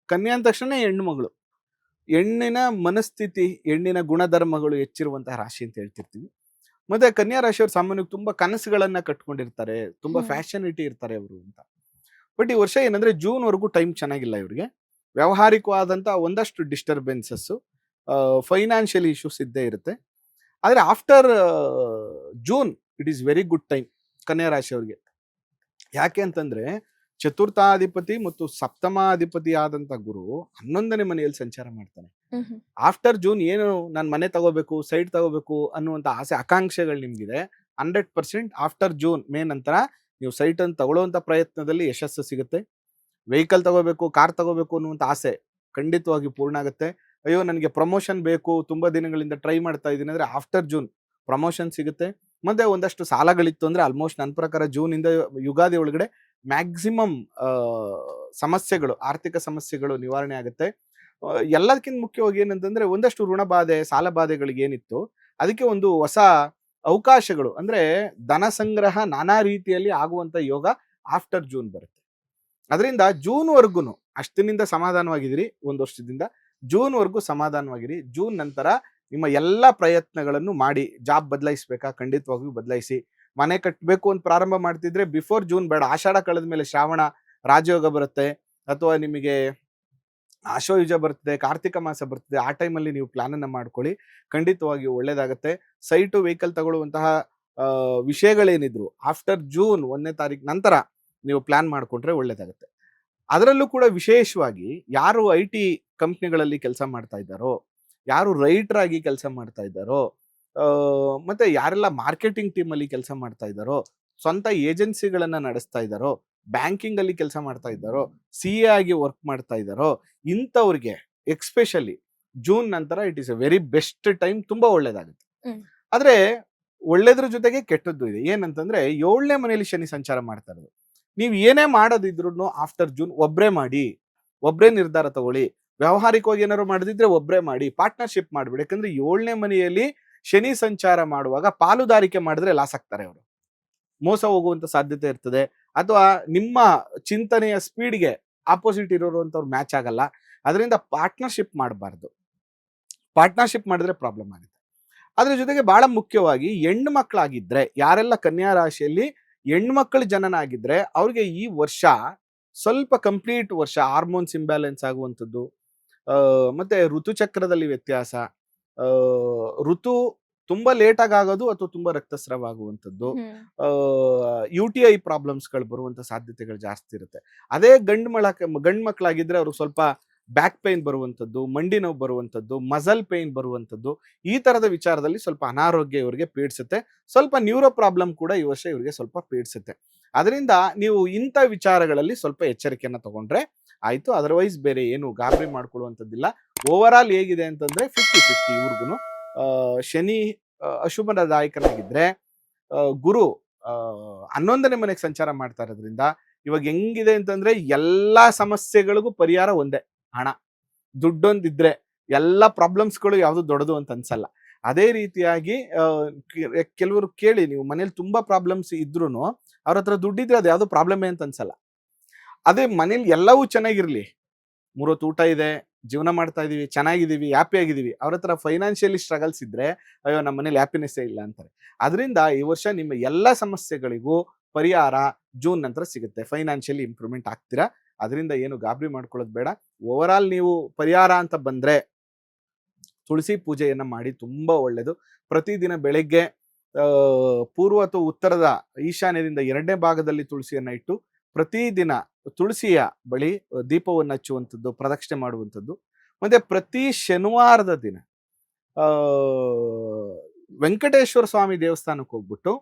ಕನ್ಯಾ ಅಂದ ತಕ್ಷಣ ಹೆಣ್ಣು ಹೆಣ್ಣಿನ ಮನಸ್ಥಿತಿ, ಹೆಣ್ಣಿನ ಗುಣಧರ್ಮಗಳು ಹೆಚ್ಚಿರುವಂತಹ ರಾಶಿ ಅಂತ ಹೇಳ್ತಿರ್ತೀವಿ. ಮತ್ತೆ ಕನ್ಯಾ ರಾಶಿಯವರು ಸಾಮಾನ್ಯವಾಗಿ ತುಂಬಾ ಕನಸುಗಳನ್ನ ಕಟ್ಕೊಂಡಿರ್ತಾರೆ, ತುಂಬಾ ಫ್ಯಾಷನಿಟಿ ಇರ್ತಾರೆ ಅವರು ಅಂತ. ಬಟ್ ಈ ವರ್ಷ ಏನಂದ್ರೆ ಜೂನ್ ವರೆಗೂ ಟೈಮ್ ಚೆನ್ನಾಗಿಲ್ಲ ಇವ್ರಿಗೆ. ವ್ಯಾವಹಾರಿಕವಾದಂತ ಒಂದಷ್ಟು ಡಿಸ್ಟರ್ಬೆನ್ಸಸ್, ಫೈನಾನ್ಷಿಯಲ್ ಇಶ್ಯೂಸ್ ಇದ್ದೇ ಇರುತ್ತೆ. ಆದ್ರೆ after June it is very good time ಕನ್ಯಾ ರಾಶಿಯವ್ರಿಗೆ. ಯಾಕೆ ಅಂತಂದ್ರೆ ಚತುರ್ಥಾಧಿಪತಿ ಮತ್ತು ಸಪ್ತಮಾಧಿಪತಿ ಆದಂತ ಗುರು 11ನೇ ಮನೆಯಲ್ಲಿ ಸಂಚಾರ ಮಾಡ್ತಾನೆ. ಆಫ್ಟರ್ ಜೂನ್ ಏನು ನಾನು ಮನೆ ತಗೋಬೇಕು, ಸೈಟ್ ತಗೋಬೇಕು ಅನ್ನುವಂತ ಆಸೆ ಆಕಾಂಕ್ಷೆಗಳು ನಿಮ್ಗಿದೆ, 100% ಆಫ್ಟರ್ ಜೂನ್ ಮೇ ನಂತರ ನೀವು ಸೈಟ್ ಅನ್ನು ತಗೊಳ್ಳುವಂತ ಪ್ರಯತ್ನದಲ್ಲಿ ಯಶಸ್ಸು ಸಿಗುತ್ತೆ. ವೆಹಿಕಲ್ ತಗೋಬೇಕು, ಕಾರ್ ತಗೋಬೇಕು ಅನ್ನುವಂತ ಆಸೆ ಖಂಡಿತವಾಗಿ ಪೂರ್ಣ ಆಗುತ್ತೆ. ಅಯ್ಯೋ ನನಗೆ ಪ್ರಮೋಷನ್ ಬೇಕು, ತುಂಬಾ ದಿನಗಳಿಂದ ಟ್ರೈ ಮಾಡ್ತಾ ಇದ್ದೀನಿ ಅಂದ್ರೆ ಆಫ್ಟರ್ ಜೂನ್ ಪ್ರಮೋಷನ್ ಸಿಗುತ್ತೆ. ಮತ್ತೆ ಒಂದಷ್ಟು ಸಾಲಗಳಿತ್ತು ಅಂದ್ರೆ ಆಲ್ಮೋಸ್ಟ್ ನನ್ನ ಪ್ರಕಾರ ಜೂನ್ ಇಂದ ಯುಗಾದಿ ಒಳಗಡೆ ಮ್ಯಾಕ್ಸಿಮಮ್ ಸಮಸ್ಯೆಗಳು, ಆರ್ಥಿಕ ಸಮಸ್ಯೆಗಳು ನಿವಾರಣೆ ಆಗುತ್ತೆ. ಎಲ್ಲದಕ್ಕಿಂತ ಮುಖ್ಯವಾಗಿ ಏನಂತಂದ್ರೆ ಒಂದಷ್ಟು ಋಣ ಬಾಧೆ, ಸಾಲ ಬಾಧೆಗಳಿಗೆ ಏನಿತ್ತು ಅದಕ್ಕೆ ಒಂದು ಹೊಸ ಅವಕಾಶಗಳು ಅಂದ್ರೆ ಧನ ಸಂಗ್ರಹ ನಾನಾ ರೀತಿಯಲ್ಲಿ ಆಗುವಂತ ಯೋಗ ಆಫ್ಟರ್ ಜೂನ್ ಬರುತ್ತೆ. ಅದರಿಂದ ಜೂನ್ ವರ್ಗುನು ಅಷ್ಟಿನಿಂದ ಸಮಾಧಾನವಾಗಿರಿ, ಒಂದು ವರ್ಷದಿಂದ ಜೂನ್ ವರ್ಗು ಸಮಾಧಾನವಾಗಿರಿ. ಜೂನ್ ನಂತರ ನಿಮ್ಮ ಎಲ್ಲ ಪ್ರಯತ್ನಗಳನ್ನು ಮಾಡಿ. ಜಾಬ್ ಬದಲಾಯಿಸ್ಬೇಕಾ, ಖಂಡಿತವಾಗಿಯೂ ಬದಲಾಯಿಸಿ. ಮನೆ ಕಟ್ಟಬೇಕು ಅಂತ ಪ್ರಾರಂಭ ಮಾಡ್ತಿದ್ರೆ ಬಿಫೋರ್ ಜೂನ್ ಬೇಡ, ಆಷಾಢ ಕಳೆದ ಮೇಲೆ ಶ್ರಾವಣ ರಾಜಯೋಗ ಬರುತ್ತೆ, ಅಥವಾ ನಿಮಗೆ ಆಶ್ವಯುಜ ಬರ್ತದೆ, ಕಾರ್ತಿಕ ಮಾಸ ಬರ್ತದೆ, ಆ ಟೈಮಲ್ಲಿ ನೀವು ಪ್ಲಾನ್ ಅನ್ನ ಮಾಡ್ಕೊಳ್ಳಿ, ಖಂಡಿತವಾಗಿಯೂ ಒಳ್ಳೇದಾಗತ್ತೆ. ಸೈಟು ವೆಹಿಕಲ್ ತಗೊಳ್ಳುವಂತಹ ವಿಷಯಗಳೇನಿದ್ರು ಆಫ್ಟರ್ ಜೂನ್ 1ನೇ ತಾರೀಕು ನಂತರ ನೀವು ಪ್ಲಾನ್ ಮಾಡ್ಕೊಂಡ್ರೆ ಒಳ್ಳೇದಾಗುತ್ತೆ. ಅದರಲ್ಲೂ ಕೂಡ ವಿಶೇಷವಾಗಿ ಯಾರು IT ಕಂಪ್ನಿಗಳಲ್ಲಿ ಕೆಲಸ ಮಾಡ್ತಾ ಇದ್ದಾರೋ, ಯಾರು ರೈಟರ್ ಆಗಿ ಕೆಲಸ ಮಾಡ್ತಾ ಇದ್ದಾರೋ, ಮತ್ತೆ ಯಾರೆಲ್ಲ ಮಾರ್ಕೆಟಿಂಗ್ ಟೀಮ್ ಅಲ್ಲಿ ಕೆಲಸ ಮಾಡ್ತಾ ಇದ್ದಾರೋ, ಸ್ವಂತ ಏಜೆನ್ಸಿಗಳನ್ನ ನಡೆಸ್ತಾ ಇದ್ದಾರೋ, ಬ್ಯಾಂಕಿಂಗ್ ಅಲ್ಲಿ ಕೆಲಸ ಮಾಡ್ತಾ ಇದ್ದಾರೋ, CA ಆಗಿ ವರ್ಕ್ ಮಾಡ್ತಾ ಇದ್ದಾರೋ, ಇಂಥವ್ರಿಗೆ ಎಕ್ಸ್ಪೆಷಲಿ ಜೂನ್ ನಂತರ it is A very best time, ತುಂಬಾ ಒಳ್ಳೇದಾಗುತ್ತೆ. ಆದ್ರೆ ಒಳ್ಳೇದ್ರ ಜೊತೆಗೆ ಕೆಟ್ಟದ್ದು ಇದೆ. ಏನಂತಂದ್ರೆ 7ನೇ ಮನೆಯಲ್ಲಿ ಶನಿ ಸಂಚಾರ ಮಾಡ್ತಾ ಇರೋದು. ನೀವು ಏನೇ ಮಾಡೋದಿದ್ರು ಆಫ್ಟರ್ ಜೂನ್ ಒಬ್ರೇ ಮಾಡಿ, ಒಬ್ರೇ ನಿರ್ಧಾರ ತಗೊಳ್ಳಿ. ವ್ಯಾವಹಾರಿಕವಾಗಿ ಏನಾದ್ರು ಮಾಡದಿದ್ರೆ ಒಬ್ರೇ ಮಾಡಿ, ಪಾರ್ಟ್ನರ್ಶಿಪ್ ಮಾಡ್ಬೇಡಿ. ಯಾಕಂದ್ರೆ 7ನೇ ಮನೆಯಲ್ಲಿ ಶನಿ ಸಂಚಾರ ಮಾಡುವಾಗ ಪಾಲುದಾರಿಕೆ ಮಾಡಿದ್ರೆ ಲಾಸ್ ಆಗ್ತಾರೆ ಅವರು, ಮೋಸ ಹೋಗುವಂತ ಸಾಧ್ಯತೆ ಇರ್ತದೆ. ಅಥವಾ ನಿಮ್ಮ ಚಿಂತನೆಯ ಸ್ಪೀಡ್ಗೆ ಆಪೋಸಿಟ್ ಇರೋರು ಅಂತವ್ರು ಮ್ಯಾಚ್ ಆಗಲ್ಲ. ಅದರಿಂದ ಪಾರ್ಟ್ನರ್ಶಿಪ್ ಮಾಡಬಾರ್ದು. ಪಾರ್ಟ್ನರ್ಶಿಪ್ ಮಾಡಿದ್ರೆ ಪ್ರಾಬ್ಲಮ್ ಆಗುತ್ತೆ. ಅದ್ರ ಜೊತೆಗೆ ಬಹಳ ಮುಖ್ಯವಾಗಿ ಹೆಣ್ಣು ಮಕ್ಕಳಾಗಿದ್ರೆ, ಯಾರೆಲ್ಲ ಕನ್ಯಾ ರಾಶಿಯಲ್ಲಿ ಹೆಣ್ಮಕ್ಳು ಜನನ ಆಗಿದ್ರೆ ಅವ್ರಿಗೆ ಈ ವರ್ಷ ಸ್ವಲ್ಪ ಕಂಪ್ಲೀಟ್ ವರ್ಷ ಹಾರ್ಮೋನ್ಸ್ ಇಂಬ್ಯಾಲೆನ್ಸ್ ಆಗುವಂಥದ್ದು, ಮತ್ತೆ ಋತುಚಕ್ರದಲ್ಲಿ ವ್ಯತ್ಯಾಸ, ಋತು ತುಂಬಾ ಲೇಟ್ ಆಗೋದು ಅಥವಾ ತುಂಬಾ ರಕ್ತಸ್ರಾವ ಆಗುವಂಥದ್ದು, UTI ಪ್ರಾಬ್ಲಮ್ಸ್ಗಳು ಬರುವಂತ ಸಾಧ್ಯತೆಗಳು ಜಾಸ್ತಿ ಇರುತ್ತೆ. ಅದೇ ಗಂಡು ಮಕ್ಕಳಾಗಿದ್ರೆ ಅವ್ರಿಗೆ ಸ್ವಲ್ಪ ಬ್ಯಾಕ್ ಪೈನ್ ಬರುವಂಥದ್ದು, ಮಂಡಿ ನೋವು ಬರುವಂಥದ್ದು, ಮಸಲ್ ಪೈನ್ ಬರುವಂಥದ್ದು, ಈ ತರದ ವಿಚಾರದಲ್ಲಿ ಸ್ವಲ್ಪ ಅನಾರೋಗ್ಯ ಇವರಿಗೆ ಪೀಡಿಸುತ್ತೆ. ಸ್ವಲ್ಪ ನ್ಯೂರೋ ಪ್ರಾಬ್ಲಮ್ ಕೂಡ ಈ ವರ್ಷ ಇವರಿಗೆ ಸ್ವಲ್ಪ ಪೀಡಿಸುತ್ತೆ. ಅದರಿಂದ ನೀವು ಇಂಥ ವಿಚಾರಗಳಲ್ಲಿ ಸ್ವಲ್ಪ ಎಚ್ಚರಿಕೆಯನ್ನ ತಗೊಂಡ್ರೆ ಆಯ್ತು. ಅದರ್ವೈಸ್ ಬೇರೆ ಏನು ಗಾಬರಿ ಮಾಡ್ಕೊಳ್ಳುವಂಥದ್ದಿಲ್ಲ. ಓವರ್ ಆಲ್ ಹೇಗಿದೆ ಅಂತಂದ್ರೆ 50-50 ಇವ್ರಿಗೂ. ಶನಿ ಅಶುಭದಾಯಕನಾಗಿದ್ರೆ, ಗುರು 11ನೇ ಮನೆಗೆ ಸಂಚಾರ ಮಾಡ್ತಾ ಇರೋದ್ರಿಂದ ಇವಾಗ ಹೆಂಗಿದೆ ಅಂತಂದ್ರೆ ಎಲ್ಲಾ ಸಮಸ್ಯೆಗಳಿಗೂ ಪರಿಹಾರ ಒಂದೇ, ಹಣ. ದುಡ್ಡೊಂದಿದ್ರೆ ಎಲ್ಲ ಪ್ರಾಬ್ಲಮ್ಸ್ಗಳು ಯಾವುದು ದೊಡ್ಡದು ಅಂತ ಅನ್ಸಲ್ಲ. ಅದೇ ರೀತಿಯಾಗಿ ಕೆಲವರು ಕೇಳಿ, ನೀವು ಮನೇಲಿ ತುಂಬಾ ಪ್ರಾಬ್ಲಮ್ಸ್ ಇದ್ರು ಅವ್ರ ಹತ್ರ ದುಡ್ಡಿದ್ರೆ ಅದು ಯಾವ್ದು ಪ್ರಾಬ್ಲಮೇ ಅಂತ ಅನ್ಸಲ್ಲ. ಅದೇ ಮನೇಲಿ ಎಲ್ಲವೂ ಚೆನ್ನಾಗಿರ್ಲಿ, 3 ಹೊತ್ತು ಊಟ ಇದೆ, ಜೀವನ ಮಾಡ್ತಾ ಇದೀವಿ, ಚೆನ್ನಾಗಿದ್ದೀವಿ, ಹ್ಯಾಪಿ ಆಗಿದ್ದೀವಿ, ಅವ್ರ ಹತ್ರ ಫೈನಾನ್ಷಿಯಲಿ ಸ್ಟ್ರಗಲ್ಸ್ ಇದ್ರೆ ಅಯ್ಯೋ ನಮ್ಮ ಮನೇಲಿ ಹ್ಯಾಪಿನೆಸ್ಸೇ ಇಲ್ಲ ಅಂತಾರೆ. ಅದರಿಂದ ಈ ವರ್ಷ ನಿಮ್ಮ ಎಲ್ಲ ಸಮಸ್ಯೆಗಳಿಗೂ ಪರಿಹಾರ ಜೂನ್ ನಂತರ ಸಿಗುತ್ತೆ. ಫೈನಾನ್ಷಿಯಲಿ ಇಂಪ್ರೂವ್ಮೆಂಟ್ ಆಗ್ತೀರಾ. ಅದರಿಂದ ಏನು ಗಾಬರಿ ಮಾಡ್ಕೊಳ್ಳೋದು ಬೇಡ. ಓವರ್ ಆಲ್ ನೀವು ಪರಿಹಾರ ಅಂತ ಬಂದ್ರೆ ತುಳಸಿ ಪೂಜೆಯನ್ನ ಮಾಡಿ, ತುಂಬಾ ಒಳ್ಳೇದು. ಪ್ರತಿದಿನ ಬೆಳಗ್ಗೆ ಪೂರ್ವ ಅಥವಾ ಉತ್ತರದ ಈಶಾನ್ಯದಿಂದ 2ನೇ ಭಾಗದಲ್ಲಿ ತುಳಸಿಯನ್ನ ಇಟ್ಟು ಪ್ರತಿದಿನ ತುಳಸಿಯ ಬಳಿ ದೀಪವನ್ನು ಹಚ್ಚುವಂಥದ್ದು, ಪ್ರದಕ್ಷಿಣೆ ಮಾಡುವಂಥದ್ದು. ಮತ್ತೆ ಪ್ರತಿ ಶನಿವಾರದ ದಿನ ವೆಂಕಟೇಶ್ವರ ಸ್ವಾಮಿ ದೇವಸ್ಥಾನಕ್ಕೆ ಹೋಗ್ಬಿಟ್ಟು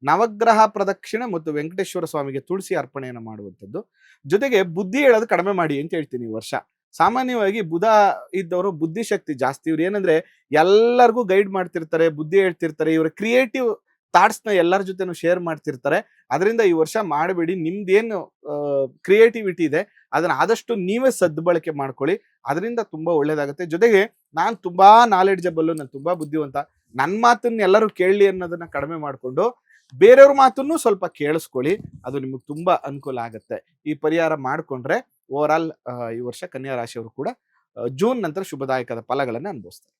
ನವಗ್ರಹ ಪ್ರದಕ್ಷಿಣೆ ಮತ್ತು ವೆಂಕಟೇಶ್ವರ ಸ್ವಾಮಿಗೆ ತುಳಸಿ ಅರ್ಪಣೆಯನ್ನು ಮಾಡುವಂಥದ್ದು. ಜೊತೆಗೆ ಬುದ್ಧಿ ಹೇಳೋದು ಕಡಿಮೆ ಮಾಡಿ ಅಂತ ಹೇಳ್ತೀನಿ. ಈ ವರ್ಷ ಸಾಮಾನ್ಯವಾಗಿ ಬುಧ ಇದ್ದವರು ಬುದ್ಧಿಶಕ್ತಿ ಜಾಸ್ತಿ. ಇವ್ರು ಏನಂದ್ರೆ ಎಲ್ಲರಿಗೂ ಗೈಡ್ ಮಾಡ್ತಿರ್ತಾರೆ, ಬುದ್ಧಿ ಹೇಳ್ತಿರ್ತಾರೆ, ಇವರ ಕ್ರಿಯೇಟಿವ್ ಥಾಟ್ಸ್ನ ಎಲ್ಲರ ಜೊತೆನೂ ಶೇರ್ ಮಾಡ್ತಿರ್ತಾರೆ. ಅದರಿಂದ ಈ ವರ್ಷ ಮಾಡಬೇಡಿ. ನಿಮ್ದೇನು ಕ್ರಿಯೇಟಿವಿಟಿ ಇದೆ ಅದನ್ನ ಆದಷ್ಟು ನೀವೇ ಸದ್ಬಳಕೆ ಮಾಡ್ಕೊಳ್ಳಿ. ಅದರಿಂದ ತುಂಬಾ ಒಳ್ಳೇದಾಗುತ್ತೆ. ಜೊತೆಗೆ ನಾನು ತುಂಬಾ ನಾಲೆಡ್ಜಬಲ್, ನಾನು ತುಂಬಾ ಬುದ್ಧಿವಂತ, ನನ್ನ ಮಾತನ್ನ ಎಲ್ಲರೂ ಕೇಳಲಿ ಅನ್ನೋದನ್ನ ಕಡಿಮೆ ಮಾಡಿಕೊಂಡು ಬೇರೆಯವ್ರ ಮಾತನ್ನು ಸ್ವಲ್ಪ ಕೇಳಿಸ್ಕೊಳ್ಳಿ. ಅದು ನಿಮಗೆ ತುಂಬಾ ಅನುಕೂಲ ಆಗುತ್ತೆ. ಈ ಪರಿಹಾರ ಮಾಡ್ಕೊಂಡ್ರೆ ಓವರ್ ಆಲ್ ಈ ವರ್ಷ ಕನ್ಯಾ ರಾಶಿಯವರು ಕೂಡ ಜೂನ್ ನಂತರ ಶುಭದಾಯಕದ ಫಲಗಳನ್ನು ಅನುಭವಿಸ್ತಾರೆ.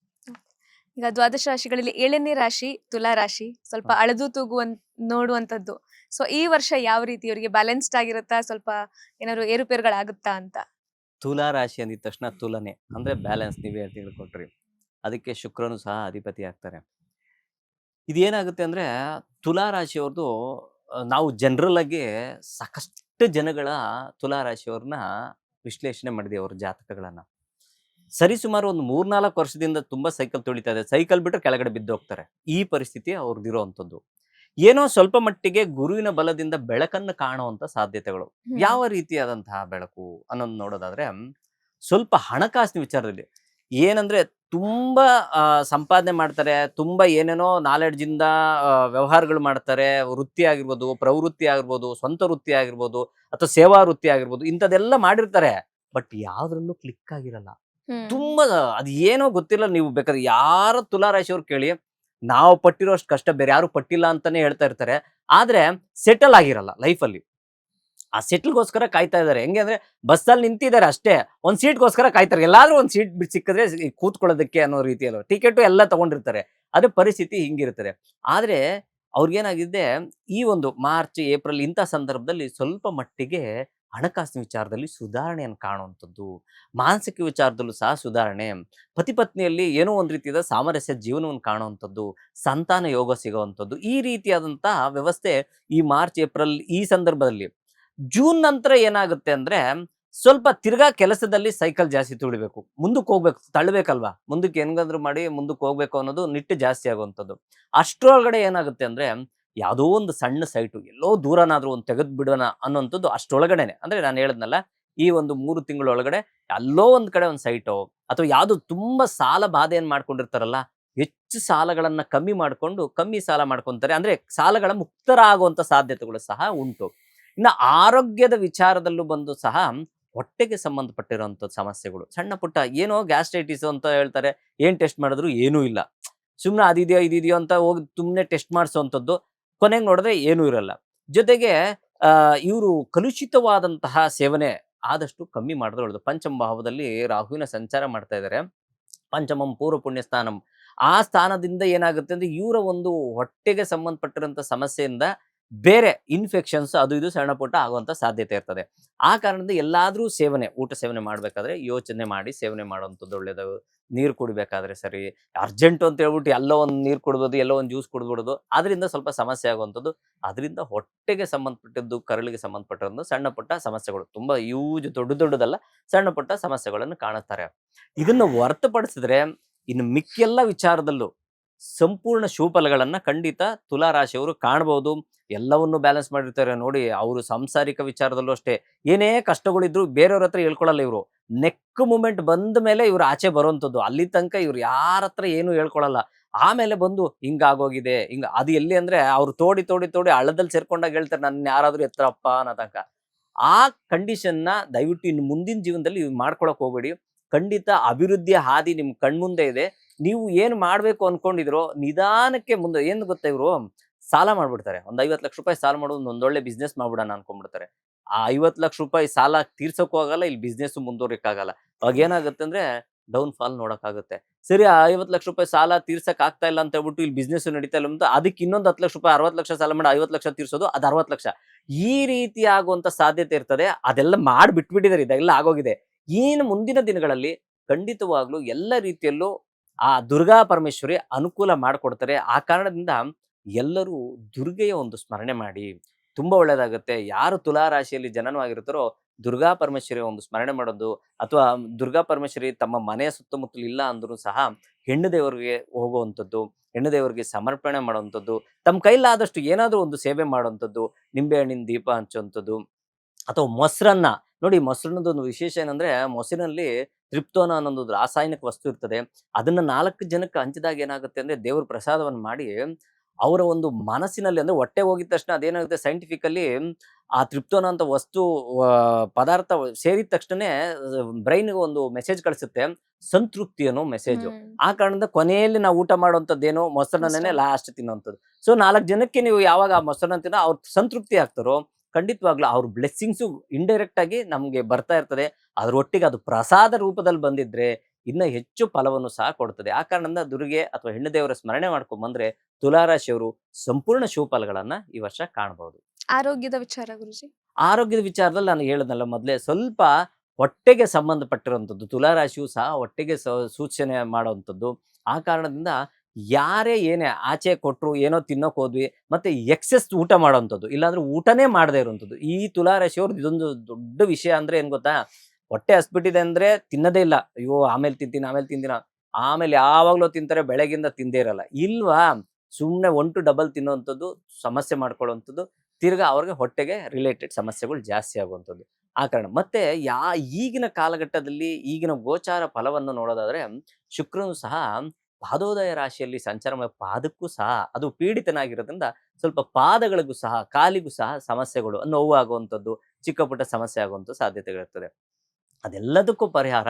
ಈಗ ದ್ವಾದಶ ರಾಶಿಗಳಲ್ಲಿ 7ನೇ ರಾಶಿ ತುಲಾ ರಾಶಿ, ಸ್ವಲ್ಪ ಅಳೆದು ನೋಡುವಂತದ್ದು. ಸೊ ಈ ವರ್ಷ ಯಾವ ರೀತಿ ಇವರಿಗೆ ಬ್ಯಾಲೆನ್ಸ್ಡ್ ಆಗಿರುತ್ತಾ, ಸ್ವಲ್ಪ ಏನಾದ್ರು ಏರುಪೇರುಗಳಾಗುತ್ತಾ ಅಂತ? ತುಲಾ ರಾಶಿ ಅಂದಿದ ತಕ್ಷಣ ತುಲನೆ ಅಂದ್ರೆ ಬ್ಯಾಲೆನ್ಸ್, ನೀವೇ ತಿಳ್ಕೊಟ್ರಿ. ಅದಕ್ಕೆ ಶುಕ್ರನು ಸಹ ಅಧಿಪತಿ ಆಗ್ತಾರೆ. ಇದೇನಾಗುತ್ತೆ ಅಂದ್ರೆ ತುಲಾ ರಾಶಿಯವ್ರದ್ದು ನಾವು ಜನರಲ್ ಆಗಿ ಸಾಕಷ್ಟು ಜನಗಳ ತುಲಾ ರಾಶಿಯವ್ರನ್ನ ವಿಶ್ಲೇಷಣೆ ಮಾಡಿದೆ, ಅವ್ರ ಜಾತಕಗಳನ್ನ. ಸರಿಸುಮಾರು ಒಂದು 3-4 ವರ್ಷದಿಂದ ತುಂಬಾ ಸೈಕಲ್ ತುಳಿತಾ ಇದೆ. ಸೈಕಲ್ ಬಿಟ್ಟರೆ ಕೆಳಗಡೆ ಬಿದ್ದು ಹೋಗ್ತಾರೆ. ಈ ಪರಿಸ್ಥಿತಿ ಅವ್ರದ್ದಿರೋವಂಥದ್ದು. ಏನೋ ಸ್ವಲ್ಪ ಮಟ್ಟಿಗೆ ಗುರುವಿನ ಬಲದಿಂದ ಬೆಳಕನ್ನು ಕಾಣುವಂತ ಸಾಧ್ಯತೆಗಳು. ಯಾವ ರೀತಿಯಾದಂತಹ ಬೆಳಕು ಅನ್ನೋದು ನೋಡೋದಾದ್ರೆ, ಸ್ವಲ್ಪ ಹಣಕಾಸಿನ ವಿಚಾರದಲ್ಲಿ ಏನಂದ್ರೆ ತುಂಬಾ ಸಂಪಾದನೆ ಮಾಡ್ತಾರೆ, ತುಂಬಾ ಏನೇನೋ ನಾಲೆಡ್ಜ್ ಇಂದ ವ್ಯವಹಾರಗಳು ಮಾಡ್ತಾರೆ. ವೃತ್ತಿ ಆಗಿರ್ಬೋದು, ಪ್ರವೃತ್ತಿ ಆಗಿರ್ಬೋದು, ಸ್ವಂತ ವೃತ್ತಿ ಆಗಿರ್ಬೋದು, ಅಥವಾ ಸೇವಾ ವೃತ್ತಿ ಆಗಿರ್ಬೋದು, ಇಂಥದೆಲ್ಲ ಮಾಡಿರ್ತಾರೆ. ಬಟ್ ಯಾವ್ದ್ರಲ್ಲೂ ಕ್ಲಿಕ್ ಆಗಿರಲ್ಲ. ತುಂಬಾ ಅದು ಏನೋ ಗೊತ್ತಿಲ್ಲ. ನೀವು ಬೇಕಾದ್ರೆ ಯಾರ ತುಲಾ ರಾಶಿಯವ್ರು ಕೇಳಿ, ನಾವು ಪಟ್ಟಿರೋಷ್ಟು ಕಷ್ಟ ಬೇರೆ ಯಾರು ಪಟ್ಟಿಲ್ಲ ಅಂತಾನೆ ಹೇಳ್ತಾ ಇರ್ತಾರೆ. ಆದ್ರೆ ಸೆಟಲ್ ಆಗಿರಲ್ಲ ಲೈಫಲ್ಲಿ. ಆ ಸೆಟ್ಲ್ಗೋಸ್ಕರ ಕಾಯ್ತಾ ಇದ್ದಾರೆ. ಹೆಂಗೆ ಅಂದ್ರೆ ಬಸ್ಸಲ್ಲಿ ನಿಂತಿದ್ದಾರೆ ಅಷ್ಟೇ, ಒಂದ್ ಸೀಟ್ಗೋಸ್ಕರ ಕಾಯ್ತಾರೆ. ಎಲ್ಲಾದ್ರೂ ಒಂದ್ ಸೀಟ್ ಸಿಕ್ಕಿದ್ರೆ ಕೂತ್ಕೊಳ್ಳೋದಕ್ಕೆ ಅನ್ನೋ ರೀತಿಯಲ್ಲ ಟಿಕೆಟ್ ಎಲ್ಲ ತಗೊಂಡಿರ್ತಾರೆ. ಅದೇ ಪರಿಸ್ಥಿತಿ ಹಿಂಗಿರ್ತದೆ. ಆದ್ರೆ ಅವ್ರಿಗೇನಾಗಿದೆ, ಈ ಒಂದು ಮಾರ್ಚ್ ಏಪ್ರಿಲ್ ಇಂಥ ಸಂದರ್ಭದಲ್ಲಿ ಸ್ವಲ್ಪ ಮಟ್ಟಿಗೆ ಹಣಕಾಸಿನ ವಿಚಾರದಲ್ಲಿ ಸುಧಾರಣೆಯನ್ನು ಕಾಣುವಂಥದ್ದು, ಮಾನಸಿಕ ವಿಚಾರದಲ್ಲೂ ಸಹ ಸುಧಾರಣೆ, ಪತಿ ಪತ್ನಿಯಲ್ಲಿ ಏನೋ ಒಂದು ರೀತಿಯಾದ ಸಾಮರಸ್ಯ ಜೀವನವನ್ನು ಕಾಣುವಂಥದ್ದು, ಸಂತಾನ ಯೋಗ ಸಿಗುವಂಥದ್ದು, ಈ ರೀತಿಯಾದಂತಹ ವ್ಯವಸ್ಥೆ ಈ ಮಾರ್ಚ್ ಏಪ್ರಿಲ್ ಈ ಸಂದರ್ಭದಲ್ಲಿ. ಜೂನ್ ನಂತರ ಏನಾಗುತ್ತೆ ಅಂದ್ರೆ ಸ್ವಲ್ಪ ತಿರ್ಗಾ ಕೆಲಸದಲ್ಲಿ ಸೈಕಲ್ ಜಾಸ್ತಿ ತುಳಿಬೇಕು, ಮುಂದಕ್ಕೆ ಹೋಗ್ಬೇಕು, ತಳ್ಳಬೇಕಲ್ವಾ, ಮುಂದಕ್ಕೆ ಹೆಂಗಾದ್ರು ಮಾಡಿ ಮುಂದಕ್ಕೆ ಹೋಗ್ಬೇಕು ಅನ್ನೋದು ನಿಟ್ಟು ಜಾಸ್ತಿ ಆಗುವಂಥದ್ದು. ಅಷ್ಟರೊಳಗಡೆ ಏನಾಗುತ್ತೆ ಅಂದ್ರೆ ಯಾವುದೋ ಒಂದು ಸಣ್ಣ ಸೈಟು ಎಲ್ಲೋ ದೂರನಾದ್ರೂ ಒಂದು ತೆಗೆದು ಬಿಡೋಣ ಅನ್ನೋಂಥದ್ದು ಅಷ್ಟೊಳಗಡೆನೆ. ಅಂದ್ರೆ ನಾನು ಹೇಳದ್ನಲ್ಲ, ಈ ಒಂದು 3 ತಿಂಗಳೊಳಗಡೆ ಎಲ್ಲೋ ಒಂದ್ ಕಡೆ ಒಂದು ಸೈಟೋ ಅಥವಾ ಯಾವ್ದು ತುಂಬಾ ಸಾಲ ಬಾಧೆಯನ್ನು ಮಾಡ್ಕೊಂಡಿರ್ತಾರಲ್ಲ, ಹೆಚ್ಚು ಸಾಲಗಳನ್ನ ಕಮ್ಮಿ ಮಾಡ್ಕೊಂಡು ಕಮ್ಮಿ ಸಾಲ ಮಾಡ್ಕೊಂತಾರೆ. ಅಂದ್ರೆ ಸಾಲಗಳ ಮುಕ್ತರ ಆಗುವಂತ ಸಾಧ್ಯತೆಗಳು ಸಹ ಉಂಟು. ಇನ್ನು ಆರೋಗ್ಯದ ವಿಚಾರದಲ್ಲೂ ಬಂದು ಸಹ ಹೊಟ್ಟೆಗೆ ಸಂಬಂಧಪಟ್ಟಿರುವಂತ ಸಮಸ್ಯೆಗಳು, ಸಣ್ಣ ಪುಟ್ಟ ಏನೋ ಗ್ಯಾಸ್ಟ್ರೈಟಿಸ್ ಅಂತ ಹೇಳ್ತಾರೆ, ಏನ್ ಟೆಸ್ಟ್ ಮಾಡಿದ್ರು ಏನೂ ಇಲ್ಲ, ಸುಮ್ನೆ ಅದಿದೆಯೋ ಇದಿದೆಯೋ ಅಂತ ಹೋಗಿ ಸುಮ್ನೆ ಟೆಸ್ಟ್ ಮಾಡಿಸುವಂಥದ್ದು, ಕೊನೆಗೆ ನೋಡಿದ್ರೆ ಏನೂ ಇರಲ್ಲ. ಜೊತೆಗೆ ಇವರು ಕಲುಷಿತವಾದಂತಹ ಸೇವನೆ ಆದಷ್ಟು ಕಮ್ಮಿ ಮಾಡಿದ್ರೆ ಒಳ್ಳೆದು. ಪಂಚಮ ಭಾವದಲ್ಲಿ ರಾಹುವಿನ ಸಂಚಾರ ಮಾಡ್ತಾ ಇದ್ದಾರೆ. ಪಂಚಮಂ ಪೂರ್ವ ಪುಣ್ಯ ಸ್ಥಾನಂ. ಆ ಸ್ಥಾನದಿಂದ ಏನಾಗುತ್ತೆ ಅಂದ್ರೆ ಇವರ ಒಂದು ಹೊಟ್ಟೆಗೆ ಸಂಬಂಧಪಟ್ಟಿರುವಂತ ಸಮಸ್ಯೆಯಿಂದ ಬೇರೆ ಇನ್ಫೆಕ್ಷನ್ಸ್ ಅದು ಇದು ಸಣ್ಣ ಪುಟ್ಟ ಆಗುವಂತ ಸಾಧ್ಯತೆ ಇರ್ತದೆ. ಆ ಕಾರಣದಿಂದ ಎಲ್ಲಾದ್ರೂ ಸೇವನೆ, ಊಟ ಸೇವನೆ ಮಾಡ್ಬೇಕಾದ್ರೆ ಯೋಚನೆ ಮಾಡಿ ಸೇವನೆ ಮಾಡುವಂಥದ್ದು ಒಳ್ಳೇದು. ನೀರು ಕುಡಿಬೇಕಾದ್ರೆ ಸರಿ, ಅರ್ಜೆಂಟ್ ಅಂತ ಹೇಳ್ಬಿಟ್ಟು ಎಲ್ಲೋ ಒಂದು ನೀರು ಕುಡ್ಬೋದು, ಎಲ್ಲೋ ಒಂದು ಜ್ಯೂಸ್ ಕುಡ್ಬಿಡೋದು, ಅದರಿಂದ ಸ್ವಲ್ಪ ಸಮಸ್ಯೆ ಆಗುವಂಥದ್ದು. ಅದರಿಂದ ಹೊಟ್ಟೆಗೆ ಸಂಬಂಧಪಟ್ಟಿದ್ದು, ಕರಳಿಗೆ ಸಂಬಂಧಪಟ್ಟಿರೋದು ಸಣ್ಣ ಪುಟ್ಟ ಸಮಸ್ಯೆಗಳು, ತುಂಬಾ ಯೂಜ್ ದೊಡ್ಡದಲ್ಲ, ಸಣ್ಣ ಪುಟ್ಟ ಸಮಸ್ಯೆಗಳನ್ನು ಕಾಣುತ್ತಾರೆ. ಇದನ್ನು ಹೊರತುಪಡಿಸಿದ್ರೆ ಇನ್ನು ಮಿಕ್ಕೆಲ್ಲ ವಿಚಾರದಲ್ಲೂ ಸಂಪೂರ್ಣ ಶುಭಫಲಗಳನ್ನ ಖಂಡಿತ ತುಲಾ ರಾಶಿಯವರು ಕಾಣಬಹುದು. ಎಲ್ಲವನ್ನು ಬ್ಯಾಲೆನ್ಸ್ ಮಾಡಿರ್ತಾರೆ ನೋಡಿ. ಅವರು ಸಾಂಸಾರಿಕ ವಿಚಾರದಲ್ಲೂ ಅಷ್ಟೇ, ಏನೇ ಕಷ್ಟಗಳಿದ್ರು ಬೇರೆಯವ್ರ ಹತ್ರ ಹೇಳ್ಕೊಳಲ್ಲ ಇವರು. ನೆಕ್ ಮೂಮೆಂಟ್ ಬಂದ ಮೇಲೆ ಇವ್ರು ಆಚೆ ಬರುವಂಥದ್ದು. ಅಲ್ಲಿ ತನಕ ಇವ್ರು ಯಾರ ಹತ್ರ ಏನು ಹೇಳ್ಕೊಳಲ್ಲ. ಆಮೇಲೆ ಬಂದು ಹಿಂಗಾಗೋಗಿದೆ ಹಿಂಗ, ಅದು ಎಲ್ಲಿ ಅಂದ್ರೆ ಅವ್ರು ತೋಡಿ ತೋಡಿ ತೋಡಿ ಹಳ್ಳದಲ್ಲಿ ಸೇರ್ಕೊಂಡಾಗ ಹೇಳ್ತಾರೆ, ನನ್ನ ಯಾರಾದ್ರೂ ಎತ್ತರಪ್ಪ ಅನ್ನೋ ತನಕ. ಆ ಕಂಡೀಷನ್ನ ದಯವಿಟ್ಟು ಇನ್ನು ಮುಂದಿನ ಜೀವನದಲ್ಲಿ ಇವ್ ಮಾಡ್ಕೊಳಕ್ ಹೋಗ್ಬೇಡಿ. ಖಂಡಿತ ಅಭಿವೃದ್ಧಿಯ ಹಾದಿ ನಿಮ್ ಕಣ್ಮುಂದೆ ಇದೆ. ನೀವು ಏನ್ ಮಾಡ್ಬೇಕು ಅನ್ಕೊಂಡಿದ್ರೋ ನಿಧಾನಕ್ಕೆ ಮುಂದೆ. ಏನು ಗೊತ್ತಾ, ಇವರು ಸಾಲ ಮಾಡ್ಬಿಡ್ತಾರೆ. ಒಂದ್ 50 ಲಕ್ಷ ರೂಪಾಯಿ ಸಾಲ ಮಾಡೋದು ಒಂದೊಳ್ಳೆ ಬಿಸ್ನೆಸ್ ಮಾಡ್ಬಿಡೋಣ ಅನ್ಕೊಂಡ್ಬಿಡ್ತಾರೆ. ಆ 50 ಲಕ್ಷ ರೂಪಾಯಿ ಸಾಲ ತೀರ್ಸಕ್ಕೂ ಆಗಲ್ಲ, ಇಲ್ಲಿ ಬಿಸ್ನೆಸ್ ಮುಂದುವರಿಯಕ್ಕಾಗಲ್ಲ. ಅವಾಗ ಏನಾಗುತ್ತೆ ಅಂದ್ರೆ ಡೌನ್ ಫಾಲ್ ನೋಡಕ್ಕಾಗುತ್ತೆ. ಸರಿ, ಆ 50 ಲಕ್ಷ ರೂಪಾಯಿ ಸಾಲ ತೀರ್ಸಕ್ ಆಗ್ತಾ ಇಲ್ಲ ಅಂತ ಹೇಳ್ಬಿಟ್ಟು ಇಲ್ಲಿ ಬಿಸ್ನೆಸ್ ನಡೀತಾ ಇಲ್ಲ ಅಂತ ಅದಕ್ಕೆ ಇನ್ನೊಂದು 10 ಲಕ್ಷ ರೂಪಾಯಿ 60 ಲಕ್ಷ ಸಾಲ ಮಾಡಿ 50 ಲಕ್ಷ ತೀರ್ಸೋದು, ಅದು 60 ಲಕ್ಷ. ಈ ರೀತಿ ಆಗುವಂತ ಸಾಧ್ಯತೆ ಇರ್ತದೆ. ಅದೆಲ್ಲ ಮಾಡಿ ಬಿಟ್ಬಿಟ್ಟಿದ್ದಾರೆ, ಇದೆಲ್ಲ ಆಗೋಗಿದೆ. ಇನ್ನು ಮುಂದಿನ ದಿನಗಳಲ್ಲಿ ಖಂಡಿತವಾಗ್ಲೂ ಎಲ್ಲ ರೀತಿಯಲ್ಲೂ ಆ ದುರ್ಗಾ ಪರಮೇಶ್ವರಿ ಅನುಕೂಲ ಮಾಡಿಕೊಡ್ತಾರೆ. ಆ ಕಾರಣದಿಂದ ಎಲ್ಲರೂ ದುರ್ಗೆಯ ಒಂದು ಸ್ಮರಣೆ ಮಾಡಿ, ತುಂಬಾ ಒಳ್ಳೇದಾಗುತ್ತೆ. ಯಾರು ತುಲಾ ರಾಶಿಯಲ್ಲಿ ಜನನವಾಗಿರ್ತಾರೋ ದುರ್ಗಾ ಪರಮೇಶ್ವರಿಯ ಒಂದು ಸ್ಮರಣೆ ಮಾಡೋದು, ಅಥವಾ ದುರ್ಗಾ ಪರಮೇಶ್ವರಿ ತಮ್ಮ ಮನೆಯ ಸುತ್ತಮುತ್ತಲು ಇಲ್ಲ ಅಂದ್ರೂ ಸಹ ಹೆಣ್ಣು ದೇವರಿಗೆ ಹೋಗುವಂಥದ್ದು, ಹೆಣ್ಣು ದೇವರಿಗೆ ಸಮರ್ಪಣೆ ಮಾಡುವಂಥದ್ದು, ತಮ್ಮ ಕೈಲಾದಷ್ಟು ಏನಾದರೂ ಒಂದು ಸೇವೆ ಮಾಡುವಂಥದ್ದು, ನಿಂಬೆ ಹಣ್ಣಿನ ದೀಪ ಹಂಚುವಂಥದ್ದು, ಅಥವಾ ಮೊಸರನ್ನ ನೋಡಿ. ಮೊಸರನ್ನದೊಂದು ವಿಶೇಷ ಏನಂದ್ರೆ, ಮೊಸರಿನಲ್ಲಿ ಟ್ರಿಪ್ಟೋನ ಅನ್ನೊಂದು ರಾಸಾಯನಿಕ ವಸ್ತು ಇರ್ತದೆ. ಅದನ್ನ 4 ಜನಕ್ಕೆ ಹಂಚಿದಾಗ ಏನಾಗುತ್ತೆ ಅಂದ್ರೆ ದೇವ್ರ ಪ್ರಸಾದವನ್ನು ಮಾಡಿ ಅವರ ಒಂದು ಮನಸ್ಸಿನಲ್ಲಿ, ಅಂದ್ರೆ ಹೊಟ್ಟೆ ಹೋಗಿದ ತಕ್ಷಣ ಅದೇನಾಗುತ್ತೆ ಸೈಂಟಿಫಿಕಲಿ, ಆ ಟ್ರಿಪ್ಟೋನ ಅಂತ ವಸ್ತು ಪದಾರ್ಥ ಸೇರಿದ ತಕ್ಷಣನೇ ಬ್ರೈನ್ಗೆ ಒಂದು ಮೆಸೇಜ್ ಕಳಿಸುತ್ತೆ, ಸಂತೃಪ್ತಿ ಅನ್ನೋ ಮೆಸೇಜು. ಆ ಕಾರಣದಿಂದ ಕೊನೆಯಲ್ಲಿ ನಾವು ಊಟ ಮಾಡುವಂಥದ್ದೇನೋ ಮೊಸರನ್ನೇ ಲಾಸ್ಟ್ ತಿನ್ನುವಂಥದ್ದು. ಸೊ 4 ಜನಕ್ಕೆ ನೀವು ಯಾವಾಗ ಆ ಮೊಸರನ್ನ ತಿನ್ನೋ ಅವ್ರು ಸಂತೃಪ್ತಿ ಆಗ್ತಾರೋ, ಖಂಡಿತವಾಗ್ಲೂ ಅವ್ರ ಬ್ಲೆಸ್ಸಿಂಗ್ಸು ಇಂಡೈರೆಕ್ಟ್ ಆಗಿ ನಮ್ಗೆ ಬರ್ತಾ ಇರ್ತದೆ. ಅದ್ರೊಟ್ಟಿಗೆ ಅದು ಪ್ರಸಾದ ರೂಪದಲ್ಲಿ ಬಂದಿದ್ರೆ ಇನ್ನ ಹೆಚ್ಚು ಫಲವನ್ನು ಸಹ ಕೊಡ್ತದೆ. ಆ ಕಾರಣದಿಂದ ದುರ್ಗೆ ಅಥವಾ ಹೆಣ್ಣು ದೇವರ ಸ್ಮರಣೆ ಮಾಡ್ಕೊಂಡ್ ಬಂದ್ರೆ ತುಲಾರಾಶಿಯವರು ಸಂಪೂರ್ಣ ಶುಭ ಫಲಗಳನ್ನ ಈ ವರ್ಷ ಕಾಣಬಹುದು. ಆರೋಗ್ಯದ ವಿಚಾರ ಗುರುಜಿ. ಆರೋಗ್ಯದ ವಿಚಾರದಲ್ಲಿ ನಾನು ಹೇಳದ್ನಲ್ಲ ಮೊದಲೇ, ಸ್ವಲ್ಪ ಹೊಟ್ಟೆಗೆ ಸಂಬಂಧಪಟ್ಟಿರುವಂಥದ್ದು, ತುಲಾರಾಶಿಯು ಸಹ ಹೊಟ್ಟೆಗೆ ಸೂಚನೆ ಮಾಡುವಂಥದ್ದು. ಆ ಕಾರಣದಿಂದ ಯಾರೇ ಏನೇ ಆಚೆ ಕೊಟ್ರು, ಏನೋ ತಿನ್ನೋಕ್ ಹೋದ್ವಿ, ಮತ್ತೆ ಎಕ್ಸೆಸ್ ಊಟ ಮಾಡೋವಂಥದ್ದು, ಇಲ್ಲಾಂದ್ರೆ ಊಟನೇ ಮಾಡದೇ ಇರುವಂಥದ್ದು. ಈ ತುಲಾರಾಶಿಯವ್ರದ್ದು ಇದೊಂದು ದೊಡ್ಡ ವಿಷಯ. ಅಂದ್ರೆ ಏನ್ ಗೊತ್ತಾ, ಹೊಟ್ಟೆ ಹಸ್ಬಿಟ್ಟಿದೆ ಅಂದ್ರೆ ತಿನ್ನದೇ ಇಲ್ಲ. ಅಯ್ಯೋ ಆಮೇಲೆ ತಿಂತೀನಿ, ಆಮೇಲೆ ಯಾವಾಗ್ಲೂ ತಿಂತಾರೆ, ಬೆಳಗಿಂದ ತಿಂದೇ ಇರಲ್ಲ. ಇಲ್ವಾ, ಸುಮ್ನೆ 1 to double ತಿನ್ನುವಂಥದ್ದು, ಸಮಸ್ಯೆ ಮಾಡ್ಕೊಳ್ಳುವಂಥದ್ದು, ತಿರ್ಗಾ ಅವ್ರಿಗೆ ಹೊಟ್ಟೆಗೆ ರಿಲೇಟೆಡ್ ಸಮಸ್ಯೆಗಳು ಜಾಸ್ತಿ ಆಗುವಂಥದ್ದು. ಆ ಕಾರಣ ಮತ್ತೆ ಈಗಿನ ಕಾಲಘಟ್ಟದಲ್ಲಿ ಈಗಿನ ಗೋಚಾರ ಫಲವನ್ನು ನೋಡೋದಾದ್ರೆ, ಶುಕ್ರನು ಸಹ ಪಾದೋದಯ ರಾಶಿಯಲ್ಲಿ ಸಂಚಾರ ಪಾದಕ್ಕೂ ಸಹ ಅದು ಪೀಡಿತನಾಗಿರೋದ್ರಿಂದ ಸ್ವಲ್ಪ ಪಾದಗಳಿಗೂ ಸಹ ಕಾಲಿಗೂ ಸಹ ಸಮಸ್ಯೆಗಳು, ನೋವು ಆಗುವಂಥದ್ದು, ಚಿಕ್ಕ ಪುಟ್ಟ ಸಮಸ್ಯೆ ಆಗುವಂಥ ಸಾಧ್ಯತೆಗಳಿರ್ತದೆ. ಅದೆಲ್ಲದಕ್ಕೂ ಪರಿಹಾರ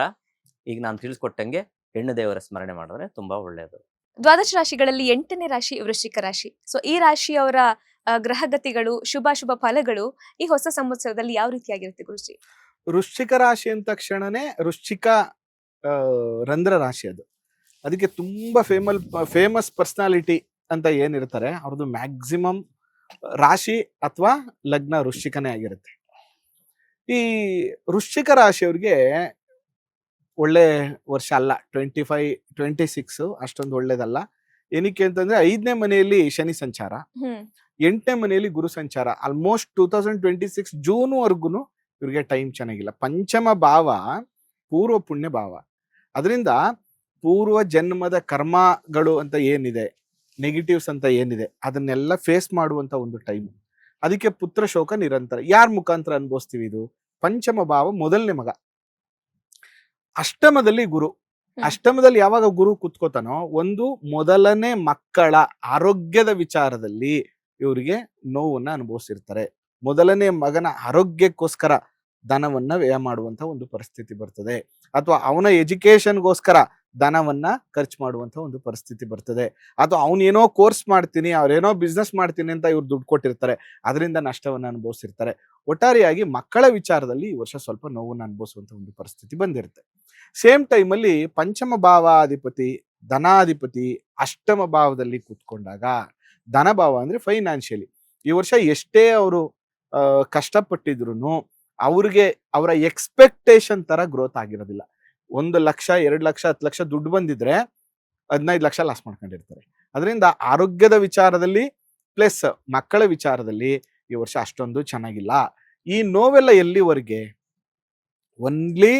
ಈಗ ನಾನು ತಿಳಿಸ್ಕೊಟ್ಟಂಗೆ ಹೆಣ್ಣು ದೇವರ ಸ್ಮರಣೆ ಮಾಡಿದ್ರೆ ತುಂಬಾ ಒಳ್ಳೆಯದು. ದ್ವಾದಶ ರಾಶಿಗಳಲ್ಲಿ 8ನೇ ರಾಶಿ ವೃಶ್ಚಿಕ ರಾಶಿ. ಸೊ ಈ ರಾಶಿಯವರ ಗ್ರಹಗತಿಗಳು, ಶುಭ ಫಲಗಳು ಈ ಹೊಸ ಸಂವತ್ಸರದಲ್ಲಿ ಯಾವ ರೀತಿಯಾಗಿರುತ್ತೆ ಗುರುಜಿ? ವೃಶ್ಚಿಕ ರಾಶಿ ಅಂದ ತಕ್ಷಣನೇ ವೃಶ್ಚಿಕ ರಂಧ್ರ ರಾಶಿ ಅದು. ಅದಕ್ಕೆ ತುಂಬಾ ಫೇಮಸ್ ಪರ್ಸನಾಲಿಟಿ ಅಂತ ಏನಿರ್ತಾರೆ ಅವ್ರದ್ದು ಮ್ಯಾಕ್ಸಿಮಮ್ ರಾಶಿ ಅಥವಾ ಲಗ್ನ ವೃಶ್ಚಿಕನೇ ಆಗಿರುತ್ತೆ. ಈ ವೃಶ್ಚಿಕ ರಾಶಿಯವ್ರಿಗೆ ಒಳ್ಳೆ ವರ್ಷ ಅಲ್ಲ. 26 ಅಷ್ಟೊಂದು ಒಳ್ಳೇದಲ್ಲ. ಏನಕ್ಕೆ ಅಂತಂದ್ರೆ 5ನೇ ಮನೆಯಲ್ಲಿ ಶನಿ ಸಂಚಾರ, 8ನೇ ಮನೆಯಲ್ಲಿ ಗುರು ಸಂಚಾರ. ಆಲ್ಮೋಸ್ಟ್ 2026 ಜೂನ್ ವರ್ಗುನು ಇವ್ರಿಗೆ ಟೈಮ್ ಚೆನ್ನಾಗಿಲ್ಲ. ಪಂಚಮ ಭಾವ ಪೂರ್ವ ಪುಣ್ಯ ಭಾವ. ಅದರಿಂದ ಪೂರ್ವ ಜನ್ಮದ ಕರ್ಮಗಳು ಅಂತ ಏನಿದೆ, ನೆಗೆಟಿವ್ಸ್ ಅಂತ ಏನಿದೆ, ಅದನ್ನೆಲ್ಲ ಫೇಸ್ ಮಾಡುವಂತ ಒಂದು ಟೈಮ್. ಅದಕ್ಕೆ ಪುತ್ರ ಶೋಕ ನಿರಂತರ. ಯಾರ ಮುಖಾಂತರ ಅನುಭವಿಸ್ತೀವಿ? ಇದು ಪಂಚಮ ಭಾವ, ಮೊದಲನೇ ಮಗ. ಅಷ್ಟಮದಲ್ಲಿ ಗುರು. ಅಷ್ಟಮದಲ್ಲಿ ಯಾವಾಗ ಗುರು ಕುತ್ಕೋತಾನೋ, ಒಂದು ಮೊದಲನೇ ಮಕ್ಕಳ ಆರೋಗ್ಯದ ವಿಚಾರದಲ್ಲಿ ಇವರಿಗೆ ನೋವನ್ನ ಅನುಭವಿಸಿರ್ತಾರೆ. ಮೊದಲನೇ ಮಗನ ಆರೋಗ್ಯಕ್ಕೋಸ್ಕರ ಧನವನ್ನ ವ್ಯಯ ಮಾಡುವಂತ ಒಂದು ಪರಿಸ್ಥಿತಿ ಬರ್ತದೆ, ಅಥವಾ ಅವನ ಎಜುಕೇಶನ್ಗೋಸ್ಕರ ಧನವನ್ನ ಖರ್ಚು ಮಾಡುವಂತ ಒಂದು ಪರಿಸ್ಥಿತಿ ಬರ್ತದೆ, ಅಥವಾ ಅವನೇನೋ ಕೋರ್ಸ್ ಮಾಡ್ತೀನಿ, ಅವ್ರೇನೋ ಬಿಸ್ನೆಸ್ ಮಾಡ್ತೀನಿ ಅಂತ ಇವ್ರು ದುಡ್ಡು ಕೊಟ್ಟಿರ್ತಾರೆ, ಅದರಿಂದ ನಷ್ಟವನ್ನ ಅನುಭವಿಸಿರ್ತಾರೆ. ಒಟ್ಟಾರೆಯಾಗಿ ಮಕ್ಕಳ ವಿಚಾರದಲ್ಲಿ ಈ ವರ್ಷ ಸ್ವಲ್ಪ ನೋವನ್ನ ಅನುಭವಿಸುವಂತ ಒಂದು ಪರಿಸ್ಥಿತಿ ಬಂದಿರುತ್ತೆ. ಸೇಮ್ ಟೈಮಲ್ಲಿ ಪಂಚಮ ಭಾವಾಧಿಪತಿ ಧನಾಧಿಪತಿ ಅಷ್ಟಮ ಭಾವದಲ್ಲಿ ಕೂತ್ಕೊಂಡಾಗ, ಧನ ಭಾವ ಅಂದ್ರೆ ಫೈನಾನ್ಷಿಯಲಿ ಈ ವರ್ಷ ಎಷ್ಟೇ ಅವರು ಕಷ್ಟಪಟ್ಟಿದ್ರು ಅವ್ರಿಗೆ ಅವರ ಎಕ್ಸ್ಪೆಕ್ಟೇಷನ್ ತರ ಗ್ರೋತ್ ಆಗಿರೋದಿಲ್ಲ. 1 ಲಕ್ಷ 2 ಲಕ್ಷ 10 ಲಕ್ಷ ದುಡ್ಡು ಬಂದಿದ್ರೆ 15 ಲಕ್ಷ ಲಾಸ್ ಮಾಡ್ಕೊಂಡಿರ್ತಾರೆ. ಅದರಿಂದ ಆರೋಗ್ಯದ ವಿಚಾರದಲ್ಲಿ ಪ್ಲಸ್ ಮಕ್ಕಳ ವಿಚಾರದಲ್ಲಿ ಈ ವರ್ಷ ಅಷ್ಟೊಂದು ಚೆನ್ನಾಗಿಲ್ಲ. ಈ ನೋವೆಲ್ಲ ಎಲ್ಲಿವರೆಗೆ? ಓನ್ಲಿ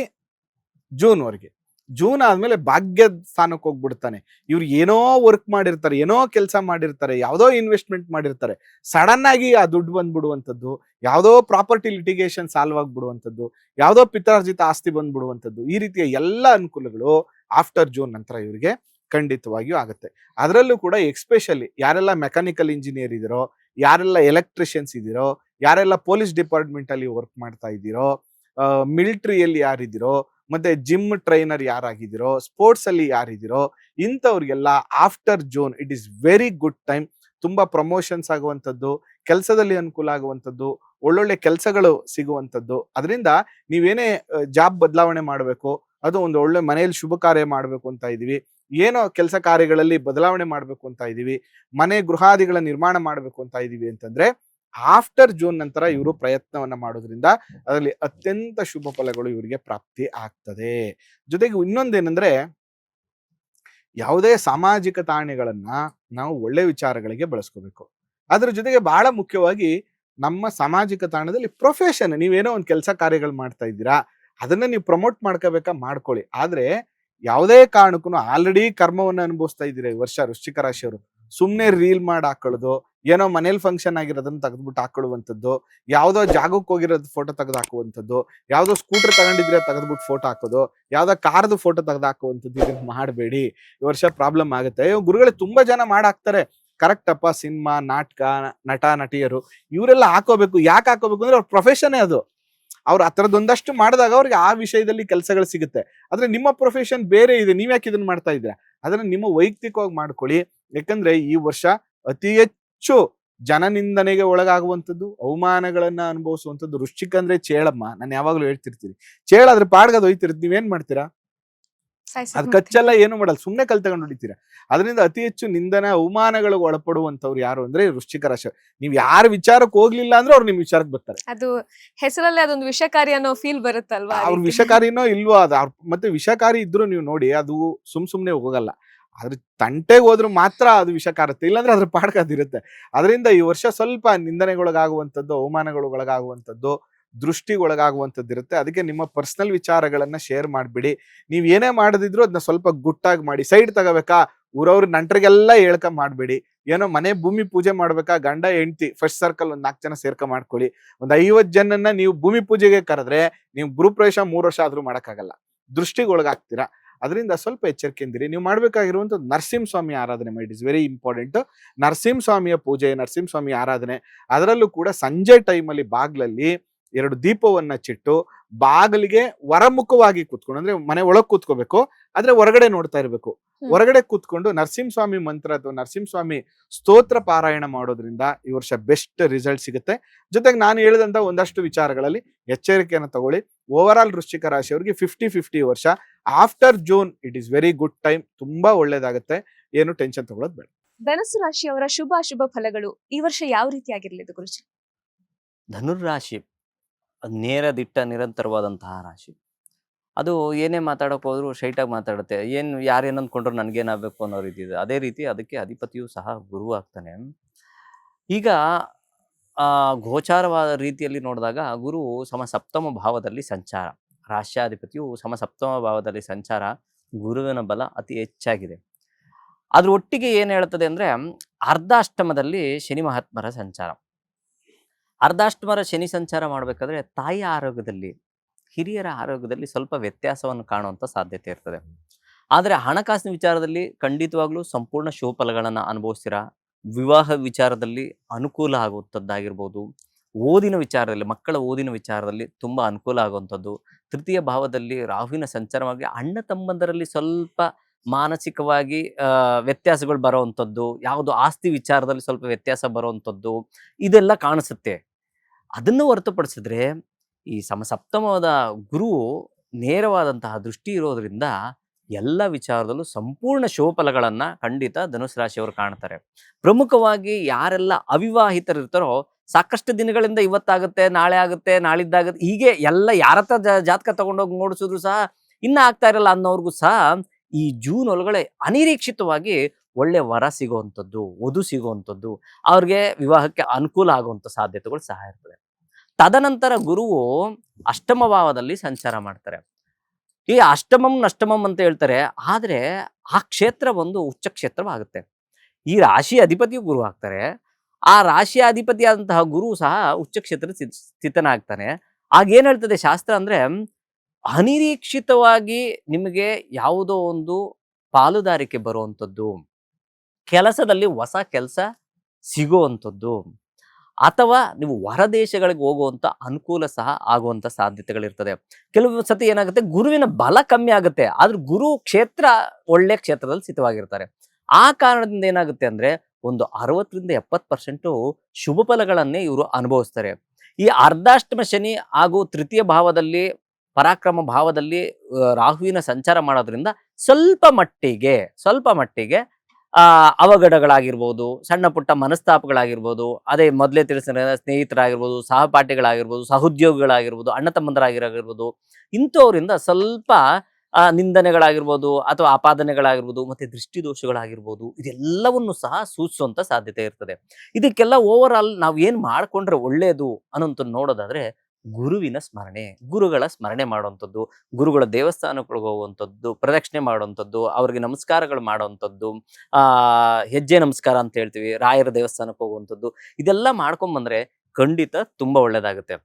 ಜೂನ್ ವರೆಗೆ. ಜೂನ್ ಆದ್ಮೇಲೆ ಭಾಗ್ಯದ ಸ್ಥಾನಕ್ಕೆ ಹೋಗ್ಬಿಡ್ತಾನೆ. ಇವ್ರು ಏನೋ ವರ್ಕ್ ಮಾಡಿರ್ತಾರೆ, ಏನೋ ಕೆಲಸ ಮಾಡಿರ್ತಾರೆ, ಯಾವುದೋ ಇನ್ವೆಸ್ಟ್ಮೆಂಟ್ ಮಾಡಿರ್ತಾರೆ, ಸಡನ್ ಆಗಿ ಆ ದುಡ್ಡು ಬಂದ್ಬಿಡುವಂಥದ್ದು, ಯಾವುದೋ ಪ್ರಾಪರ್ಟಿ ಲಿಟಿಗೇಷನ್ ಸಾಲ್ವ್ ಆಗ್ಬಿಡುವಂಥದ್ದು, ಯಾವುದೋ ಪಿತ್ರಾರ್ಜಿತ ಆಸ್ತಿ ಬಂದ್ಬಿಡುವಂಥದ್ದು. ಈ ರೀತಿಯ ಎಲ್ಲ ಅನುಕೂಲಗಳು ಆಫ್ಟರ್ ಜೂನ್ ನಂತರ ಇವರಿಗೆ ಖಂಡಿತವಾಗಿಯೂ ಆಗುತ್ತೆ. ಅದರಲ್ಲೂ ಕೂಡ ಎಕ್ಸ್ಪೆಷಲಿ ಯಾರೆಲ್ಲ ಮೆಕ್ಯಾನಿಕಲ್ ಇಂಜಿನಿಯರ್ ಇದ್ದೀರೋ, ಯಾರೆಲ್ಲ ಎಲೆಕ್ಟ್ರಿಷಿಯನ್ಸ್ ಇದ್ದೀರೋ, ಯಾರೆಲ್ಲ ಪೊಲೀಸ್ ಡಿಪಾರ್ಟ್ಮೆಂಟ್ ಅಲ್ಲಿ ವರ್ಕ್ ಮಾಡ್ತಾ ಇದ್ದೀರೋ, ಮಿಲಿಟರಿಯಲ್ಲಿ ಯಾರಿದ್ದೀರೋ, ಮತ್ತೆ ಜಿಮ್ ಟ್ರೈನರ್ ಯಾರಾಗಿದ್ದೀರೋ, ಸ್ಪೋರ್ಟ್ಸ್ ಅಲ್ಲಿ ಯಾರಿದ್ದೀರೋ, ಇಂಥವ್ರಿಗೆಲ್ಲ after June it is very good time. ತುಂಬಾ ಪ್ರಮೋಷನ್ಸ್ ಆಗುವಂಥದ್ದು, ಕೆಲಸದಲ್ಲಿ ಅನುಕೂಲ ಆಗುವಂಥದ್ದು, ಒಳ್ಳೊಳ್ಳೆ ಕೆಲಸಗಳು ಸಿಗುವಂಥದ್ದು. ಅದರಿಂದ ನೀವೇನೇ ಜಾಬ್ ಬದಲಾವಣೆ ಮಾಡಬೇಕು, ಅದು ಒಂದು ಒಳ್ಳೆ ಮನೆಯಲ್ಲಿ ಶುಭ ಕಾರ್ಯ ಮಾಡಬೇಕು ಅಂತ ಇದೀವಿ, ಏನೋ ಕೆಲಸ ಕಾರ್ಯಗಳಲ್ಲಿ ಬದಲಾವಣೆ ಮಾಡಬೇಕು ಅಂತ ಇದೀವಿ, ಮನೆ ಗೃಹಾದಿಗಳ ನಿರ್ಮಾಣ ಮಾಡಬೇಕು ಅಂತ ಇದೀವಿ ಅಂತಂದ್ರೆ ಆಫ್ಟರ್ ಜೂನ್ ನಂತರ ಇವರು ಪ್ರಯತ್ನವನ್ನ ಮಾಡೋದ್ರಿಂದ ಅದರಲ್ಲಿ ಅತ್ಯಂತ ಶುಭ ಫಲಗಳು ಇವರಿಗೆ ಪ್ರಾಪ್ತಿ ಆಗ್ತದೆ. ಜೊತೆಗೆ ಇನ್ನೊಂದೇನೆಂದ್ರೆ, ಯಾವುದೇ ಸಾಮಾಜಿಕ ತಾಣಗಳನ್ನ ನಾವು ಒಳ್ಳೆ ವಿಚಾರಗಳಿಗೆ ಬಳಸ್ಕೋಬೇಕು. ಅದ್ರ ಜೊತೆಗೆ ಬಹಳ ಮುಖ್ಯವಾಗಿ ನಮ್ಮ ಸಾಮಾಜಿಕ ತಾಣದಲ್ಲಿ ಪ್ರೊಫೆಷನ್, ನೀವೇನೋ ಒಂದು ಕೆಲಸ ಕಾರ್ಯಗಳು ಮಾಡ್ತಾ ಇದ್ದೀರಾ, ಅದನ್ನ ನೀವು ಪ್ರಮೋಟ್ ಮಾಡ್ಕೋಬೇಕಾ ಮಾಡ್ಕೊಳ್ಳಿ. ಆದ್ರೆ ಯಾವುದೇ ಕಾರಣಕ್ಕೂ ಆಲ್ರೆಡಿ ಕರ್ಮವನ್ನ ಅನುಭವಿಸ್ತಾ ಇದ್ದೀರಾ ಈ ವರ್ಷ ವೃಶ್ಚಿಕ ರಾಶಿಯವರು, ಸುಮ್ನೆ ರೀಲ್ ಮಾಡಿ ಹಾಕೊಳ್ಳೋದು, ಏನೋ ಮನೇಲಿ ಫಂಕ್ಷನ್ ಆಗಿರೋದನ್ನ ತೆಗೆದ್ಬಿಟ್ಟು ಹಾಕೊಳ್ಳುವಂಥದ್ದು, ಯಾವುದೋ ಜಾಗಕ್ಕೆ ಹೋಗಿರೋದು ಫೋಟೋ ತೆಗೆದು ಹಾಕುವಂಥದ್ದು, ಯಾವುದೋ ಸ್ಕೂಟರ್ ತಗೊಂಡಿದ್ರೆ ತೆಗೆದ್ಬಿಟ್ಟು ಫೋಟೋ ಹಾಕೋದು, ಯಾವುದೋ ಕಾರ್ದು ಫೋಟೋ ತೆಗೆದು ಹಾಕುವಂಥದ್ದು, ಇದನ್ನ ಮಾಡಬೇಡಿ. ಈ ವರ್ಷ ಪ್ರಾಬ್ಲಮ್ ಆಗುತ್ತೆ. ಗುರುಗಳೇ ತುಂಬಾ ಜನ ಮಾಡಾಕ್ತಾರೆ, ಕರೆಕ್ಟ್ ಅಪ್ಪ. ಸಿನಿಮಾ, ನಾಟಕ, ನಟ ನಟಿಯರು ಇವರೆಲ್ಲ ಹಾಕೋಬೇಕು. ಯಾಕೆ ಹಾಕೋಬೇಕು ಅಂದ್ರೆ ಅವ್ರ ಪ್ರೊಫೆಷನ್ನೇ ಅದು. ಅವ್ರು ಆ ಥರದೊಂದಷ್ಟು ಮಾಡಿದಾಗ ಅವ್ರಿಗೆ ಆ ವಿಷಯದಲ್ಲಿ ಕೆಲಸಗಳು ಸಿಗುತ್ತೆ. ಆದ್ರೆ ನಿಮ್ಮ ಪ್ರೊಫೆಷನ್ ಬೇರೆ ಇದೆ, ನೀವ್ ಯಾಕೆ ಇದನ್ನ ಮಾಡ್ತಾ ಇದ್ದೀರಾ? ಅದನ್ನ ನಿಮ್ಮ ವೈಯಕ್ತಿಕವಾಗಿ ಮಾಡ್ಕೊಳ್ಳಿ. ಯಾಕಂದ್ರೆ ಈ ವರ್ಷ ಅತಿ ಹೆಚ್ಚು ಜನನಿಂದನೆಗೆ ಒಳಗಾಗುವಂಥದ್ದು, ಅವಮಾನಗಳನ್ನ ಅನುಭವಿಸುವಂಥದ್ದು. ವೃಶ್ಚಿಕ ಅಂದ್ರೆ ಚೇಳಮ್ಮ, ನಾನು ಯಾವಾಗ್ಲೂ ಹೇಳ್ತಿರ್ತೀನಿ, ಚೇಳ ಅದ್ರ ಪಾಡ್ಗದ್ ಹೋಯ್ತಿರುತ್ತೆ, ನೀವೇನ್ ಮಾಡ್ತೀರಾ? ಅದ್ ಕಚ್ಚೆಲ್ಲ ಏನು ಮಾಡಲ್ಲ, ಸುಮ್ನೆ ಕಲ್ ತಗೊಂಡು ಹೊಡಿತೀರಾ. ಅದರಿಂದ ಅತಿ ಹೆಚ್ಚು ನಿಂದನೆ ಅವಮಾನಗಳಿಗೆ ಒಳಪಡುವಂತವ್ರು ಯಾರು ಅಂದ್ರೆ ವೃಶ್ಚಿಕ ರಾಶಿ. ನೀವ್ ಯಾರ ವಿಚಾರಕ್ಕೆ ಹೋಗ್ಲಿಲ್ಲ ಅಂದ್ರೆ ಅವ್ರು ನಿಮ್ ವಿಚಾರಕ್ಕೆ ಬರ್ತಾರೆ. ಅದು ಹೆಸರಲ್ಲಿ ಅದೊಂದು ವಿಷಕಾರಿ ಅನ್ನೋ ಫೀಲ್ ಬರುತ್ತಲ್ವಾ? ಅವ್ರ ವಿಷಕಾರಿನೋ ಇಲ್ವೋ ಅದು. ಮತ್ತೆ ವಿಷಕಾರಿ ಇದ್ರು ನೀವು ನೋಡಿ, ಅದು ಸುಮ್ನೆ ಹೋಗಲ್ಲ. ಅದ್ರ ತಂಟೆಗೆ ಹೋದ್ರು ಮಾತ್ರ ಅದು ವಿಷಕಾರುತ್ತೆ, ಇಲ್ಲಾಂದ್ರೆ ಅದ್ರ ಪಾಡ್ಕದಿರುತ್ತೆ. ಅದರಿಂದ ಈ ವರ್ಷ ಸ್ವಲ್ಪ ನಿಂದನೆಗೊಳಗಾಗುವಂಥದ್ದು, ಅವಮಾನಗಳಿಗೊಳಗಾಗುವಂಥದ್ದು, ದೃಷ್ಟಿಗೊಳಗಾಗುವಂಥದ್ದು ಇರುತ್ತೆ. ಅದಕ್ಕೆ ನಿಮ್ಮ ಪರ್ಸನಲ್ ವಿಚಾರಗಳನ್ನ ಶೇರ್ ಮಾಡ್ಬಿಡಿ. ನೀವ್ ಏನೇ ಮಾಡದಿದ್ರು ಅದನ್ನ ಸ್ವಲ್ಪ ಗುಟ್ಟಾಗಿ ಮಾಡಿ. ಸೈಡ್ ತಗೋಬೇಕಾ, ಊರವ್ರ ನಂಟರಿಗೆಲ್ಲ ಹೇಳ್ಕ ಮಾಡ್ಬೇಡಿ. ಏನೋ ಮನೆ ಭೂಮಿ ಪೂಜೆ ಮಾಡ್ಬೇಕಾ, ಗಂಡ ಹೆಂಡತಿ ಫಸ್ಟ್ ಸರ್ಕಲ್ ಒಂದ್ 4 ಜನ ಸೇರ್ಕ ಮಾಡ್ಕೊಳ್ಳಿ. ಒಂದ್ 50 ಜನನ್ನ ನೀವು ಭೂಮಿ ಪೂಜೆಗೆ ಕರೆದ್ರೆ ನೀವು ಗೃಹಪ್ರವೇಶ 3 ವರ್ಷ ಆದ್ರೂ ಮಾಡಕ್ಕಾಗಲ್ಲ, ದೃಷ್ಟಿಗೊಳಗಾಗ್ತೀರಾ. ಅದರಿಂದ ಸ್ವಲ್ಪ ಎಚ್ಚರಿಕೆಯಿಂದಿರಿ. ನೀವು ಮಾಡ್ಬೇಕಾಗಿರುವಂತ ನರಸಿಂಹಸ್ವಾಮಿ ಆರಾಧನೆ ಮಾಡಿ, ಇಟ್ ಇಸ್ ವೆರಿ ಇಂಪಾರ್ಟೆಂಟ್. ನರಸಿಂಹಸ್ವಾಮಿಯ ಪೂಜೆ, ನರಸಿಂಹಸ್ವಾಮಿ ಆರಾಧನೆ, ಅದರಲ್ಲೂ ಕೂಡ ಸಂಜೆ ಟೈಮಲ್ಲಿ ಬಾಗ್ಲಲ್ಲಿ 2 ದೀಪವನ್ನ ಚಿಟ್ಟು ಬಾಗಿಲಿಗೆ ಹೊರಮುಖವಾಗಿ ಕೂತ್ಕೊಂಡು, ಅಂದ್ರೆ ಮನೆ ಒಳಗ್ ಕೂತ್ಕೋಬೇಕು, ಆದ್ರೆ ಹೊರಗಡೆ ನೋಡ್ತಾ ಇರ್ಬೇಕು. ಹೊರಗಡೆ ಕೂತ್ಕೊಂಡು ನರಸಿಂಹಸ್ವಾಮಿ ಮಂತ್ರ ಅಥವಾ ನರಸಿಂಹಸ್ವಾಮಿ ಸ್ತೋತ್ರ ಪಾರಾಯಣ ಮಾಡೋದ್ರಿಂದ ಈ ವರ್ಷ ಬೆಸ್ಟ್ ರಿಸಲ್ಟ್ ಸಿಗುತ್ತೆ. ಜೊತೆಗೆ ನಾನು ಹೇಳಿದಂತ ಒಂದಷ್ಟು ವಿಚಾರಗಳಲ್ಲಿ ಎಚ್ಚರಿಕೆಯನ್ನು ತಗೊಳ್ಳಿ. ಓವರ್ ಆಲ್ ವೃಶ್ಚಿಕ ರಾಶಿಯವರಿಗೆ 50-50 ವರ್ಷ. After June it is very good time, ತುಂಬಾ ಒಳ್ಳೇದಾಗುತ್ತೆ, ಏನು ಟೆನ್ಷನ್ ತಗೊಳ್ಳೋದು ಬೇಡ. ಧನುಸ್ಸು ರಾಶಿಯವರ ಶುಭ ಫಲಗಳು ಈ ವರ್ಷ ಯಾವ ರೀತಿಯಾಗಿರ್ಲಿದೆ ಗುರುಜಿ? ಧನುರ್ರಾಶಿ ನೇರ ದಿಟ್ಟ ನಿರಂತರವಾದಂತಹ ರಾಶಿ. ಅದು ಏನೇ ಮಾತಾಡೋಕೆ ಹೋದ್ರು ಸ್ಟ್ರೈಟಾಗಿ ಮಾತಾಡುತ್ತೆ. ಏನು ಯಾರೇನು ಅಂದ್ಕೊಂಡ್ರು ನನಗೇನಾಗಬೇಕು ಅನ್ನೋ ರೀತಿ ಇದೆ. ಅದೇ ರೀತಿ ಅದಕ್ಕೆ ಅಧಿಪತಿಯೂ ಸಹ ಗುರು ಆಗ್ತಾನೆ. ಈಗ ಗೋಚಾರವಾದ ರೀತಿಯಲ್ಲಿ ನೋಡಿದಾಗ ಗುರು ಸಮಸಪ್ತಮ ಭಾವದಲ್ಲಿ ಸಂಚಾರ, ರಾಶ್ಯಾಧಿಪತಿಯು ಸಮಸಪ್ತಮ ಭಾವದಲ್ಲಿ ಸಂಚಾರ, ಗುರುವಿನ ಬಲ ಅತಿ ಹೆಚ್ಚಾಗಿದೆ. ಅದ್ರ ಒಟ್ಟಿಗೆ ಏನು ಹೇಳ್ತದೆ ಅಂದರೆ ಅರ್ಧಾಷ್ಟಮದಲ್ಲಿ ಶನಿ ಮಹಾತ್ಮರ ಸಂಚಾರ. ಅರ್ಧಾಷ್ಟಮರ ಶನಿ ಸಂಚಾರ ಮಾಡಬೇಕಾದ್ರೆ ತಾಯಿಯ ಆರೋಗ್ಯದಲ್ಲಿ, ಹಿರಿಯರ ಆರೋಗ್ಯದಲ್ಲಿ ಸ್ವಲ್ಪ ವ್ಯತ್ಯಾಸವನ್ನು ಕಾಣುವಂಥ ಸಾಧ್ಯತೆ ಇರ್ತದೆ. ಆದರೆ ಹಣಕಾಸಿನ ವಿಚಾರದಲ್ಲಿ ಖಂಡಿತವಾಗ್ಲೂ ಸಂಪೂರ್ಣ ಶುಭಫಲಗಳನ್ನು ಅನುಭವಿಸ್ತೀರಾ. ವಿವಾಹ ವಿಚಾರದಲ್ಲಿ ಅನುಕೂಲ ಆಗುವಂಥದ್ದಾಗಿರ್ಬೋದು, ಓದಿನ ವಿಚಾರದಲ್ಲಿ, ಮಕ್ಕಳ ಓದಿನ ವಿಚಾರದಲ್ಲಿ ತುಂಬ ಅನುಕೂಲ ಆಗುವಂಥದ್ದು. ತೃತೀಯ ಭಾವದಲ್ಲಿ ರಾಹುವಿನ ಸಂಚಾರವಾಗಿ ಅಣ್ಣ ತಮ್ಮಂದರಲ್ಲಿ ಸ್ವಲ್ಪ ಮಾನಸಿಕವಾಗಿ ವ್ಯತ್ಯಾಸಗಳು ಬರೋವಂಥದ್ದು, ಯಾವುದು ಆಸ್ತಿ ವಿಚಾರದಲ್ಲಿ ಸ್ವಲ್ಪ ವ್ಯತ್ಯಾಸ ಬರೋವಂಥದ್ದು, ಇದೆಲ್ಲ ಕಾಣಿಸುತ್ತೆ. ಅದನ್ನು ಹೊರತುಪಡಿಸಿದ್ರೆ ಈ ಸಮಸಪ್ತಮವಾದ ಗುರು ನೇರವಾದಂತಹ ದೃಷ್ಟಿ ಇರೋದ್ರಿಂದ ಎಲ್ಲ ವಿಚಾರದಲ್ಲೂ ಸಂಪೂರ್ಣ ಶುಭಫಲಗಳನ್ನು ಖಂಡಿತ ಧನುಸ್ ರಾಶಿಯವರು ಕಾಣ್ತಾರೆ. ಪ್ರಮುಖವಾಗಿ ಯಾರೆಲ್ಲ ಅವಿವಾಹಿತರಿರ್ತಾರೋ ಸಾಕಷ್ಟು ದಿನಗಳಿಂದ ಇವತ್ತಾಗುತ್ತೆ, ನಾಳೆ ಆಗುತ್ತೆ, ನಾಳಿದ್ದಾಗುತ್ತೆ, ಹೀಗೆ ಎಲ್ಲ ಯಾರತ್ರ ಜಾತಕ ತಗೊಂಡೋಗಿ ನೋಡಿಸಿದ್ರು ಸಹ ಇನ್ನ ಆಗ್ತಾ ಇರಲ್ಲ ಅನ್ನೋರ್ಗೂ ಸಹ ಈ ಜೂನ್ ಒಳಗಡೆ ಅನಿರೀಕ್ಷಿತವಾಗಿ ಒಳ್ಳೆ ವರ ಸಿಗುವಂಥದ್ದು, ವಧು ಸಿಗುವಂಥದ್ದು, ಅವ್ರಿಗೆ ವಿವಾಹಕ್ಕೆ ಅನುಕೂಲ ಆಗುವಂಥ ಸಾಧ್ಯತೆಗಳು ಸಹ ಇರ್ತದೆ. ತದನಂತರ ಗುರುವು ಅಷ್ಟಮ ಭಾವದಲ್ಲಿ ಸಂಚಾರ ಮಾಡ್ತಾರೆ. ಈ ಅಷ್ಟಮಂ ನಷ್ಟಮಂ ಅಂತ ಹೇಳ್ತಾರೆ, ಆದರೆ ಆ ಕ್ಷೇತ್ರ ಒಂದು ಉಚ್ಚ ಕ್ಷೇತ್ರವಾಗುತ್ತೆ. ಈ ರಾಶಿ ಅಧಿಪತಿಯು ಗುರು ಆಗ್ತಾರೆ. ಆ ರಾಶಿಯ ಅಧಿಪತಿಯಾದಂತಹ ಗುರು ಸಹ ಉಚ್ಚ ಕ್ಷೇತ್ರ ಸ್ಥಿತನಾಗ್ತಾನೆ. ಆಗೇನ್ ಹೇಳ್ತದೆ ಶಾಸ್ತ್ರ ಅಂದ್ರೆ, ಅನಿರೀಕ್ಷಿತವಾಗಿ ನಿಮಗೆ ಯಾವುದೋ ಒಂದು ಪಾಲುದಾರಿಕೆ ಬರುವಂಥದ್ದು, ಕೆಲಸದಲ್ಲಿ ಹೊಸ ಕೆಲಸ ಸಿಗುವಂಥದ್ದು, ಅಥವಾ ನೀವು ಹೊರದೇಶಗಳಿಗೆ ಹೋಗುವಂಥ ಅನುಕೂಲ ಸಹ ಆಗುವಂಥ ಸಾಧ್ಯತೆಗಳಿರ್ತದೆ. ಕೆಲವು ಸತಿ ಏನಾಗುತ್ತೆ, ಗುರುವಿನ ಬಲ ಕಮ್ಮಿ ಆಗುತ್ತೆ, ಆದ್ರೆ ಗುರು ಕ್ಷೇತ್ರ ಒಳ್ಳೆ ಕ್ಷೇತ್ರದಲ್ಲಿ ಸ್ಥಿತವಾಗಿರ್ತಾರೆ. ಆ ಕಾರಣದಿಂದ ಏನಾಗುತ್ತೆ ಅಂದ್ರೆ ಒಂದು 60-70% ಶುಭ ಫಲಗಳನ್ನೇ ಇವರು ಅನುಭವಿಸ್ತಾರೆ. ಈ ಅರ್ಧಾಷ್ಟಮ ಶನಿ ಹಾಗೂ ತೃತೀಯ ಭಾವದಲ್ಲಿ ಪರಾಕ್ರಮ ಭಾವದಲ್ಲಿ ರಾಹುವಿನ ಸಂಚಾರ ಮಾಡೋದ್ರಿಂದ ಸ್ವಲ್ಪ ಮಟ್ಟಿಗೆ ಅವಘಡಗಳಾಗಿರ್ಬೋದು, ಸಣ್ಣ ಪುಟ್ಟ ಮನಸ್ತಾಪಗಳಾಗಿರ್ಬೋದು, ಅದೇ ಮೊದಲೇ ತಿಳಿಸಿದ ಸ್ನೇಹಿತರಾಗಿರ್ಬೋದು, ಸಹಪಾಠಿಗಳಾಗಿರ್ಬೋದು, ಸಹೋದ್ಯೋಗಿಗಳಾಗಿರ್ಬೋದು, ಅಣ್ಣ ತಮ್ಮಂದರಾಗಿರ್ಬೋದು, ಇಂಥವರಿಂದ ಸ್ವಲ್ಪ ನಿಂದನೆಗಳಾಗಿರ್ಬೋದು ಅಥವಾ ಅಪಾದನೆಗಳಾಗಿರ್ಬೋದು, ಮತ್ತೆ ದೃಷ್ಟಿದೋಷಗಳಾಗಿರ್ಬೋದು, ಇದೆಲ್ಲವನ್ನು ಸಹ ಸೂಚಿಸುವಂತ ಸಾಧ್ಯತೆ ಇರ್ತದೆ. ಇದಕ್ಕೆಲ್ಲ ಓವರ್ ಆಲ್ ನಾವು ಏನ್ ಮಾಡ್ಕೊಂಡ್ರೆ ಒಳ್ಳೇದು ಅನ್ನೋಂತ ನೋಡೋದಾದ್ರೆ ಗುರುವಿನ ಸ್ಮರಣೆ, ಗುರುಗಳ ಸ್ಮರಣೆ ಮಾಡುವಂಥದ್ದು, ಗುರುಗಳ ದೇವಸ್ಥಾನಗಳಿಗೆ ಹೋಗುವಂಥದ್ದು, ಪ್ರದಕ್ಷಿಣೆ ಮಾಡುವಂಥದ್ದು, ಅವ್ರಿಗೆ ನಮಸ್ಕಾರಗಳು ಮಾಡುವಂಥದ್ದು, ಹೆಜ್ಜೆ ನಮಸ್ಕಾರ ಅಂತ ಹೇಳ್ತೀವಿ, ರಾಯರ ದೇವಸ್ಥಾನಕ್ಕೆ ಹೋಗುವಂಥದ್ದು, ಇದೆಲ್ಲ ಮಾಡ್ಕೊಂಡ್ಬಂದ್ರೆ ಖಂಡಿತ ತುಂಬಾ ಒಳ್ಳೇದಾಗುತ್ತೆ.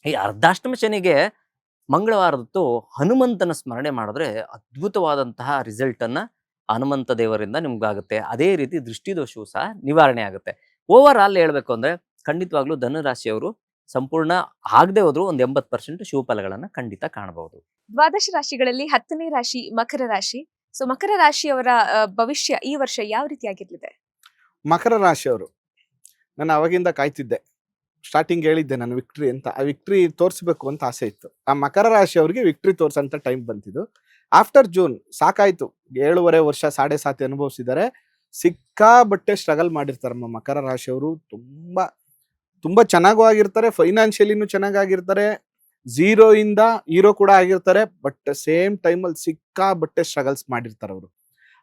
ಈ ಅರ್ಧಾಷ್ಟಮ ಶನಿಗೆ ಮಂಗಳವಾರದತ್ತು ಹನುಮಂತನ ಸ್ಮರಣೆ ಮಾಡಿದ್ರೆ ಅದ್ಭುತವಾದಂತಹ ರಿಸಲ್ಟ್ ಅನ್ನ ಹನುಮಂತ ದೇವರಿಂದ ನಿಮ್ಗಾಗುತ್ತೆ. ಅದೇ ರೀತಿ ದೃಷ್ಟಿದೋಷವೂ ಸಹ ನಿವಾರಣೆ ಆಗುತ್ತೆ. ಓವರ್ ಆಲ್ ಹೇಳ್ಬೇಕು ಅಂದ್ರೆ ಖಂಡಿತವಾಗ್ಲೂ ಧನುರಾಶಿಯವರು ಸಂಪೂರ್ಣ ಆಗದೆ ಹೋದ್ರು ಒಂದು 80% ಶುಭ ಫಲಗಳನ್ನ ಖಂಡಿತ ಕಾಣಬಹುದು. ದ್ವಾದಶ ರಾಶಿಗಳಲ್ಲಿ 10ನೇ ರಾಶಿ ಮಕರ ರಾಶಿ. ಸೊ ಮಕರ ರಾಶಿಯವರ ಭವಿಷ್ಯ ಈ ವರ್ಷ ಯಾವ ರೀತಿಯಾಗಿರ್ಲಿದೆ? ಮಕರ ರಾಶಿಯವರು, ನಾನು ಅವಾಗಿಂದ ಕಾಯ್ತಿದ್ದೆ, ಸ್ಟಾರ್ಟಿಂಗ್ ಹೇಳಿದ್ದೆ ನಾನು ವಿಕ್ಟ್ರಿ ಅಂತ. ಆ ವಿಕ್ಟ್ರಿ ತೋರಿಸ್ಬೇಕು ಅಂತ ಆಸೆ ಇತ್ತು. ಆ ಮಕರ ರಾಶಿಯವರಿಗೆ ವಿಕ್ಟ್ರಿ ತೋರ್ಸಂತ ಟೈಮ್ ಬಂತಿದ್ದು. ಆಫ್ಟರ್ ಜೂನ್ ಸಾಕಾಯ್ತು, 7.5 ವರ್ಷ 7.5 ಅನುಭವಿಸಿದ್ದಾರೆ. ಸಿಕ್ಕಾಬಟ್ಟೆ ಸ್ಟ್ರಗಲ್ ಮಾಡಿರ್ತಾರೆ ಮಕರ ರಾಶಿಯವರು. ತುಂಬಾ ಚೆನ್ನಾಗೂ ಆಗಿರ್ತಾರೆ, ಫೈನಾನ್ಷಿಯಲಿನೂ ಚೆನ್ನಾಗಿರ್ತಾರೆ, 0 ಇಂದ ಹೀರೋ ಕೂಡ ಆಗಿರ್ತಾರೆ. ಬಟ್ ಸೇಮ್ ಟೈಮಲ್ಲಿ ಸಿಕ್ಕಾಬಟ್ಟೆ ಸ್ಟ್ರಗಲ್ಸ್ ಮಾಡಿರ್ತಾರೆ ಅವರು.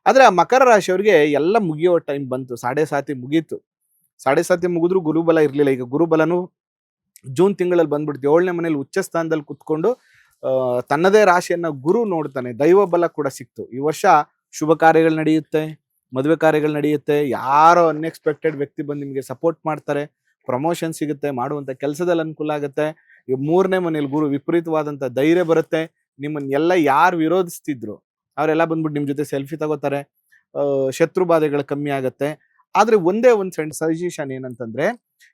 ಆದ್ರೆ ಆ ಮಕರ ರಾಶಿಯವರಿಗೆ ಎಲ್ಲ ಮುಗಿಯೋ ಟೈಮ್ ಬಂತು. 7.5 ಮುಗೀತು. 7.5 ಮುಗಿದ್ರು ಗುರುಬಲ ಇರ್ಲಿಲ್ಲ. ಈಗ ಗುರುಬಲನು ಜೂನ್ ತಿಂಗಳಲ್ಲಿ ಬಂದ್ಬಿಡ್ತು. 7ನೇ ಮನೇಲಿ ಉಚ್ಚ ಸ್ಥಾನದಲ್ಲಿ ಕುತ್ಕೊಂಡು ತನ್ನದೇ ರಾಶಿಯನ್ನ ಗುರು ನೋಡ್ತಾನೆ. ದೈವ ಬಲ ಕೂಡ ಸಿಕ್ತು. ಈ ವರ್ಷ ಶುಭ ಕಾರ್ಯಗಳು ನಡೆಯುತ್ತೆ, ಮದುವೆ ಕಾರ್ಯಗಳು ನಡೆಯುತ್ತೆ, ಯಾರೋ ಅನ್ಎಕ್ಸ್ಪೆಕ್ಟೆಡ್ ವ್ಯಕ್ತಿ ಬಂದು ನಿಮಗೆ ಸಪೋರ್ಟ್ ಮಾಡ್ತಾರೆ, ಪ್ರಮೋಷನ್ ಸಿಗುತ್ತೆ, ಮಾಡುವಂತ ಕೆಲಸದಲ್ಲಿ ಅನುಕೂಲ ಆಗುತ್ತೆ. ಈ 3ನೇ ಮನೇಲಿ ಗುರು ವಿಪರೀತವಾದಂತ ಧೈರ್ಯ ಬರುತ್ತೆ. ನಿಮ್ಮನ್ನೆಲ್ಲ ಯಾರು ವಿರೋಧಿಸ್ತಿದ್ರು ಅವರೆಲ್ಲ ಬಂದ್ಬಿಟ್ಟು ನಿಮ್ ಜೊತೆ ಸೆಲ್ಫಿ ತಗೋತಾರೆ. ಶತ್ರು ಬಾಧೆಗಳು ಕಮ್ಮಿ ಆಗುತ್ತೆ. ಆದ್ರೆ ಒಂದೇ ಒಂದು ಸಣ್ಣ ಸಜೆಷನ್ ಏನಂತಂದ್ರೆ,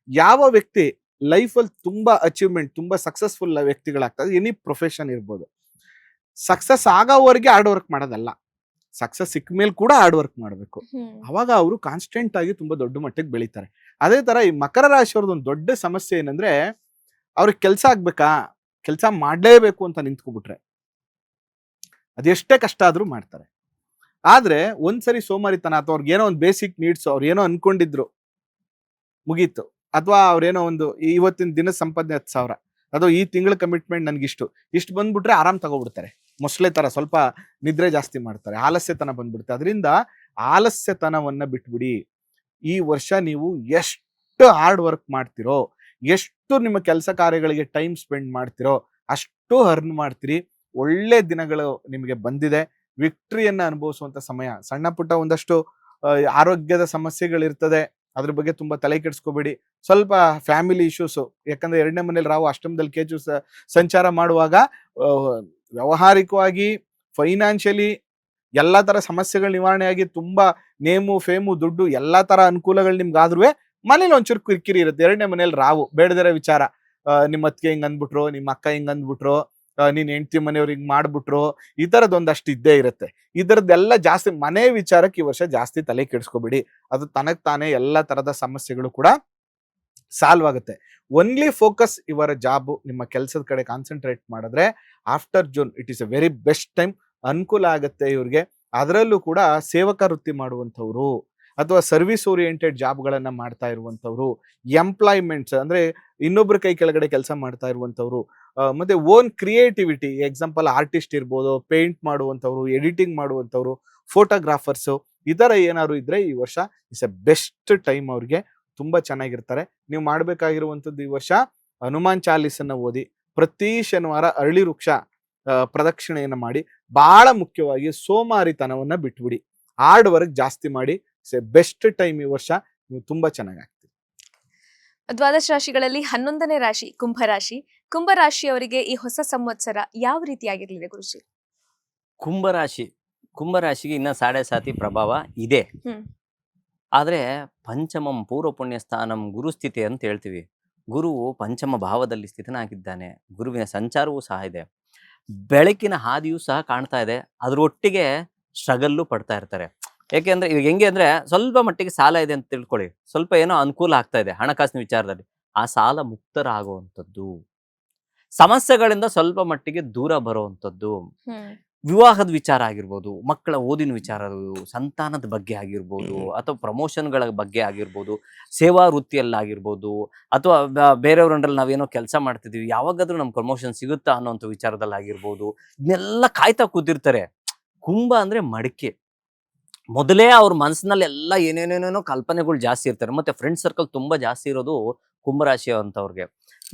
ಯಾವ ವ್ಯಕ್ತಿ ಲೈಫಲ್ಲಿ ತುಂಬಾ ಅಚೀವ್ಮೆಂಟ್, ತುಂಬಾ ಸಕ್ಸಸ್ಫುಲ್ ವ್ಯಕ್ತಿಗಳಾಗ್ತಾರೆ. ಎನಿ ಪ್ರೊಫೆಷನ್ ಇರ್ಬೋದು. ಸಕ್ಸಸ್ ಆಗೋವರೆಗೆ ಹಾರ್ಡ್ ವರ್ಕ್ ಮಾಡೋದಲ್ಲ, ಸಕ್ಸಸ್ ಸಿಕ್ಕ ಮೇಲೆ ಕೂಡ ಹಾರ್ಡ್ ವರ್ಕ್ ಮಾಡಬೇಕು. ಅವಾಗ ಅವರು ಕಾನ್ಸ್ಟೆಂಟ್ ಆಗಿ ತುಂಬಾ ದೊಡ್ಡ ಮಟ್ಟಕ್ಕೆ ಬೆಳೀತಾರೆ. ಅದೇ ತರ ಈ ಮಕರ ರಾಶಿಯವ್ರದ್ದು ಒಂದು ದೊಡ್ಡ ಸಮಸ್ಯೆ ಏನಂದ್ರೆ, ಅವ್ರಿಗೆ ಕೆಲಸ ಆಗ್ಬೇಕಾ, ಕೆಲಸ ಮಾಡಲೇಬೇಕು ಅಂತ ನಿಂತ್ಕೊಬಿಟ್ರೆ ಅದೆಷ್ಟೇ ಕಷ್ಟ ಆದ್ರೂ ಮಾಡ್ತಾರೆ. ಆದ್ರೆ ಒಂದ್ಸರಿ ಸೋಮಾರಿತನ ಅಥವಾ ಅವ್ರಿಗೆ ಏನೋ ಒಂದು ಬೇಸಿಕ್ ನೀಡ್ಸ್, ಅವ್ರು ಏನೋ ಅನ್ಕೊಂಡಿದ್ರು ಮುಗೀತು, ಅಥವಾ ಅವ್ರೇನೋ ಒಂದು ಇವತ್ತಿನ ದಿನ ಸಂಪಾದನೆ 10,000, ಅಥವಾ ಈ ತಿಂಗಳ ಕಮಿಟ್ಮೆಂಟ್ ನನ್ಗಿಷ್ಟು ಬಂದ್ಬಿಟ್ರೆ ಆರಾಮ್ ತಗೋಬಿಡ್ತಾರೆ. ಮೊಸಳೆ ತರ ಸ್ವಲ್ಪ ನಿದ್ರೆ ಜಾಸ್ತಿ ಮಾಡ್ತಾರೆ, ಆಲಸ್ಯತನ ಬಂದ್ಬಿಡುತ್ತೆ. ಅದರಿಂದ ಆಲಸ್ಯತನವನ್ನ ಬಿಟ್ಬಿಡಿ. ಈ ವರ್ಷ ನೀವು ಎಷ್ಟು ಹಾರ್ಡ್ ವರ್ಕ್ ಮಾಡ್ತಿರೋ, ಎಷ್ಟು ನಿಮ್ಮ ಕೆಲಸ ಕಾರ್ಯಗಳಿಗೆ ಟೈಮ್ ಸ್ಪೆಂಡ್ ಮಾಡ್ತಿರೋ ಅಷ್ಟು ಅರ್ನ್ ಮಾಡ್ತೀರಿ. ಒಳ್ಳೆ ದಿನಗಳು ನಿಮಗೆ ಬಂದಿದೆ. ವಿಕ್ಟ್ರಿಯನ್ನ ಅನುಭವಿಸುವಂತ ಸಮಯ. ಸಣ್ಣ ಪುಟ್ಟ ಒಂದಷ್ಟು ಆರೋಗ್ಯದ ಸಮಸ್ಯೆಗಳಿರ್ತದೆ, ಅದ್ರ ಬಗ್ಗೆ ತುಂಬಾ ತಲೆ ಕೆಡಿಸ್ಕೋಬೇಡಿ. ಸ್ವಲ್ಪ ಫ್ಯಾಮಿಲಿ ಇಶ್ಯೂಸ್, ಯಾಕಂದ್ರೆ 2ನೇ ಮನೇಲಿ ರಾಹು, ಅಷ್ಟಮದಲ್ಲಿ ಕೇತು ಸಂಚಾರ ಮಾಡುವಾಗ ವ್ಯವಹಾರಿಕವಾಗಿ, ಫೈನಾನ್ಷಿಯಲಿ ಎಲ್ಲಾ ತರ ಸಮಸ್ಯೆಗಳು ನಿವಾರಣೆ ಆಗಿ ತುಂಬಾ ನೇಮು ಫೇಮು ದುಡ್ಡು ಎಲ್ಲಾ ತರ ಅನುಕೂಲಗಳು ನಿಮ್ಗಾದ್ರೂ ಮನೇಲಿ ಒಂಚೂರು ಕಿರಿಕಿರಿ ಇರುತ್ತೆ. 2ನೇ ಮನೇಲಿ ರಾವು, ಬೇಡದಿರೋ ವಿಚಾರ, ನಿಮ್ಮ ಅತ್ತಿಗೆ ಹಿಂಗ್ ಅಂದ್ಬಿಟ್ರು, ನಿಮ್ಮ ಅಕ್ಕ ಹಿಂಗ್ ಅಂದ್ಬಿಟ್ರು, ನೀನ್ ಹೆಂಡತಿ ಮನೆಯವ್ರು ಹಿಂಗ್ ಮಾಡ್ಬಿಟ್ರು, ಈ ತರದೊಂದಷ್ಟು ಇದ್ದೇ ಇರುತ್ತೆ. ಇದರದ್ದೆಲ್ಲ ಜಾಸ್ತಿ ಮನೆ ವಿಚಾರಕ್ಕೆ ಈ ವರ್ಷ ಜಾಸ್ತಿ ತಲೆ ಕೆಡಿಸ್ಕೋಬೇಡಿ. ಅದು ತನಗ್ ತಾನೇ ಎಲ್ಲಾ ತರದ ಸಮಸ್ಯೆಗಳು ಕೂಡ ಸಾಲ್ವ್ ಆಗುತ್ತೆ. ಒನ್ಲಿ ಫೋಕಸ್ ಇವರ ಜಾಬ್, ನಿಮ್ಮ ಕೆಲಸದ ಕಡೆ ಕಾನ್ಸಂಟ್ರೇಟ್ ಮಾಡಿದ್ರೆ after June it is A very best time. ಅನುಕೂಲ ಆಗುತ್ತೆ ಇವ್ರಿಗೆ. ಅದರಲ್ಲೂ ಕೂಡ ಸೇವಕ ವೃತ್ತಿ ಮಾಡುವಂಥವ್ರು ಅಥವಾ ಸರ್ವಿಸ್ ಓರಿಯೆಂಟೆಡ್ ಜಾಬ್ಗಳನ್ನ ಮಾಡ್ತಾ ಇರುವಂಥವ್ರು, ಎಂಪ್ಲಾಯ್ಮೆಂಟ್ಸ್ ಅಂದ್ರೆ ಇನ್ನೊಬ್ಬರ ಕೈ ಕೆಳಗಡೆ ಕೆಲಸ ಮಾಡ್ತಾ ಇರುವಂಥವ್ರು, ಮತ್ತೆ ಓನ್ ಕ್ರಿಯೇಟಿವಿಟಿ, ಎಕ್ಸಾಂಪಲ್ ಆರ್ಟಿಸ್ಟ್ ಇರ್ಬೋದು, ಪೇಂಟ್ ಮಾಡುವಂಥವ್ರು, ಎಡಿಟಿಂಗ್ ಮಾಡುವಂಥವ್ರು, ಫೋಟೋಗ್ರಾಫರ್ಸು, ಈ ಥರ ಏನಾದ್ರು ಇದ್ರೆ ಈ ವರ್ಷ ಇಸ್ ಎ ಬೆಸ್ಟ್ ಟೈಮ್. ಅವ್ರಿಗೆ ತುಂಬಾ ಚೆನ್ನಾಗಿರ್ತಾರೆ. ನೀವು ಮಾಡಬೇಕಾಗಿರುವಂಥದ್ದು ಈ ವರ್ಷ ಹನುಮಾನ್ ಚಾಲೀಸನ್ನ ಓದಿ, ಪ್ರತಿ ಶನಿವಾರ ಅರಳಿ ವೃಕ್ಷ ಪ್ರದಕ್ಷಿಣೆಯನ್ನ ಮಾಡಿ, ಬಹಳ ಮುಖ್ಯವಾಗಿ ಸೋಮಾರಿತನವನ್ನ ಬಿಟ್ಬಿಡಿ, ಹಾರ್ಡ್ ವರ್ಕ್ ಜಾಸ್ತಿ ಮಾಡಿ. ಬೆಸ್ಟ್ ಟೈಮ್ ಈ ವರ್ಷ. ನೀವು ತುಂಬಾ ಚೆನ್ನಾಗಾಗ್ತೀರಿ. ದ್ವಾದಶ ರಾಶಿಗಳಲ್ಲಿ 11ನೇ ರಾಶಿ ಕುಂಭರಾಶಿ. ಕುಂಭರಾಶಿಯವರಿಗೆ ಈ ಹೊಸ ಸಂವತ್ಸರ ಯಾವ ರೀತಿಯಾಗಿರ್ಲಿದೆ ಗುರುಜಿ? ಕುಂಭರಾಶಿಗೆ ಇನ್ನ 7.5 ಪ್ರಭಾವ ಇದೆ. ಆದ್ರೆ ಪಂಚಮಂ ಪೂರ್ವ ಪುಣ್ಯ ಸ್ಥಾನಂ ಗುರುಸ್ಥಿತಿ ಅಂತ ಹೇಳ್ತೀವಿ. ಗುರು ಪಂಚಮ ಭಾವದಲ್ಲಿ ಸ್ಥಿತನಾಗಿದ್ದಾನೆ. ಗುರುವಿನ ಸಂಚಾರವೂ ಸಹ ಇದೆ. ಬೆಳಕಿನ ಹಾದಿಯೂ ಸಹ ಕಾಣ್ತಾ ಇದೆ. ಅದ್ರೊಟ್ಟಿಗೆ ಸ್ಟ್ರಗಲ್ಲು ಪಡ್ತಾ ಇರ್ತಾರೆ. ಯಾಕೆಂದ್ರೆ ಇವಾಗ ಹೆಂಗೆ ಅಂದ್ರೆ, ಸ್ವಲ್ಪ ಮಟ್ಟಿಗೆ ಸಾಲ ಇದೆ ಅಂತ ತಿಳ್ಕೊಳ್ಳಿ, ಸ್ವಲ್ಪ ಏನೋ ಅನುಕೂಲ ಆಗ್ತಾ ಇದೆ ಹಣಕಾಸಿನ ವಿಚಾರದಲ್ಲಿ, ಆ ಸಾಲ ಮುಕ್ತರಾಗುವಂಥದ್ದು, ಸಮಸ್ಯೆಗಳಿಂದ ಸ್ವಲ್ಪ ಮಟ್ಟಿಗೆ ದೂರ ಬರುವಂಥದ್ದು, ವಿವಾಹದ ವಿಚಾರ ಆಗಿರ್ಬೋದು, ಮಕ್ಕಳ ಓದಿನ ವಿಚಾರ, ಸಂತಾನದ ಬಗ್ಗೆ ಆಗಿರ್ಬೋದು, ಅಥವಾ ಪ್ರಮೋಷನ್ಗಳ ಬಗ್ಗೆ ಆಗಿರ್ಬೋದು, ಸೇವಾ ವೃತ್ತಿಯಲ್ಲಾಗಿರ್ಬೋದು, ಅಥವಾ ಬೇರೆಯವ್ರ ಅಂಡರಲ್ಲಿ ನಾವೇನೋ ಕೆಲಸ ಮಾಡ್ತಿದೀವಿ, ಯಾವಾಗಾದ್ರೂ ನಮ್ಗೆ ಪ್ರಮೋಷನ್ ಸಿಗುತ್ತಾ ಅನ್ನೋಂಥ ವಿಚಾರದಲ್ಲಿ ಆಗಿರ್ಬೋದು, ಇದನ್ನೆಲ್ಲ ಕಾಯ್ತಾ ಕೂತಿರ್ತಾರೆ. ಕುಂಭ ಅಂದ್ರೆ ಮಡಿಕೆ. ಮೊದಲೇ ಅವ್ರ ಮನಸ್ಸಿನಲ್ಲಿ ಎಲ್ಲ ಏನೇನೇನೇನೋ ಕಲ್ಪನೆಗಳು ಜಾಸ್ತಿ ಇರ್ತಾರೆ. ಮತ್ತೆ ಫ್ರೆಂಡ್ ಸರ್ಕಲ್ ತುಂಬಾ ಜಾಸ್ತಿ ಇರೋದು ಕುಂಭರಾಶಿ ಅಂತವ್ರಿಗೆ.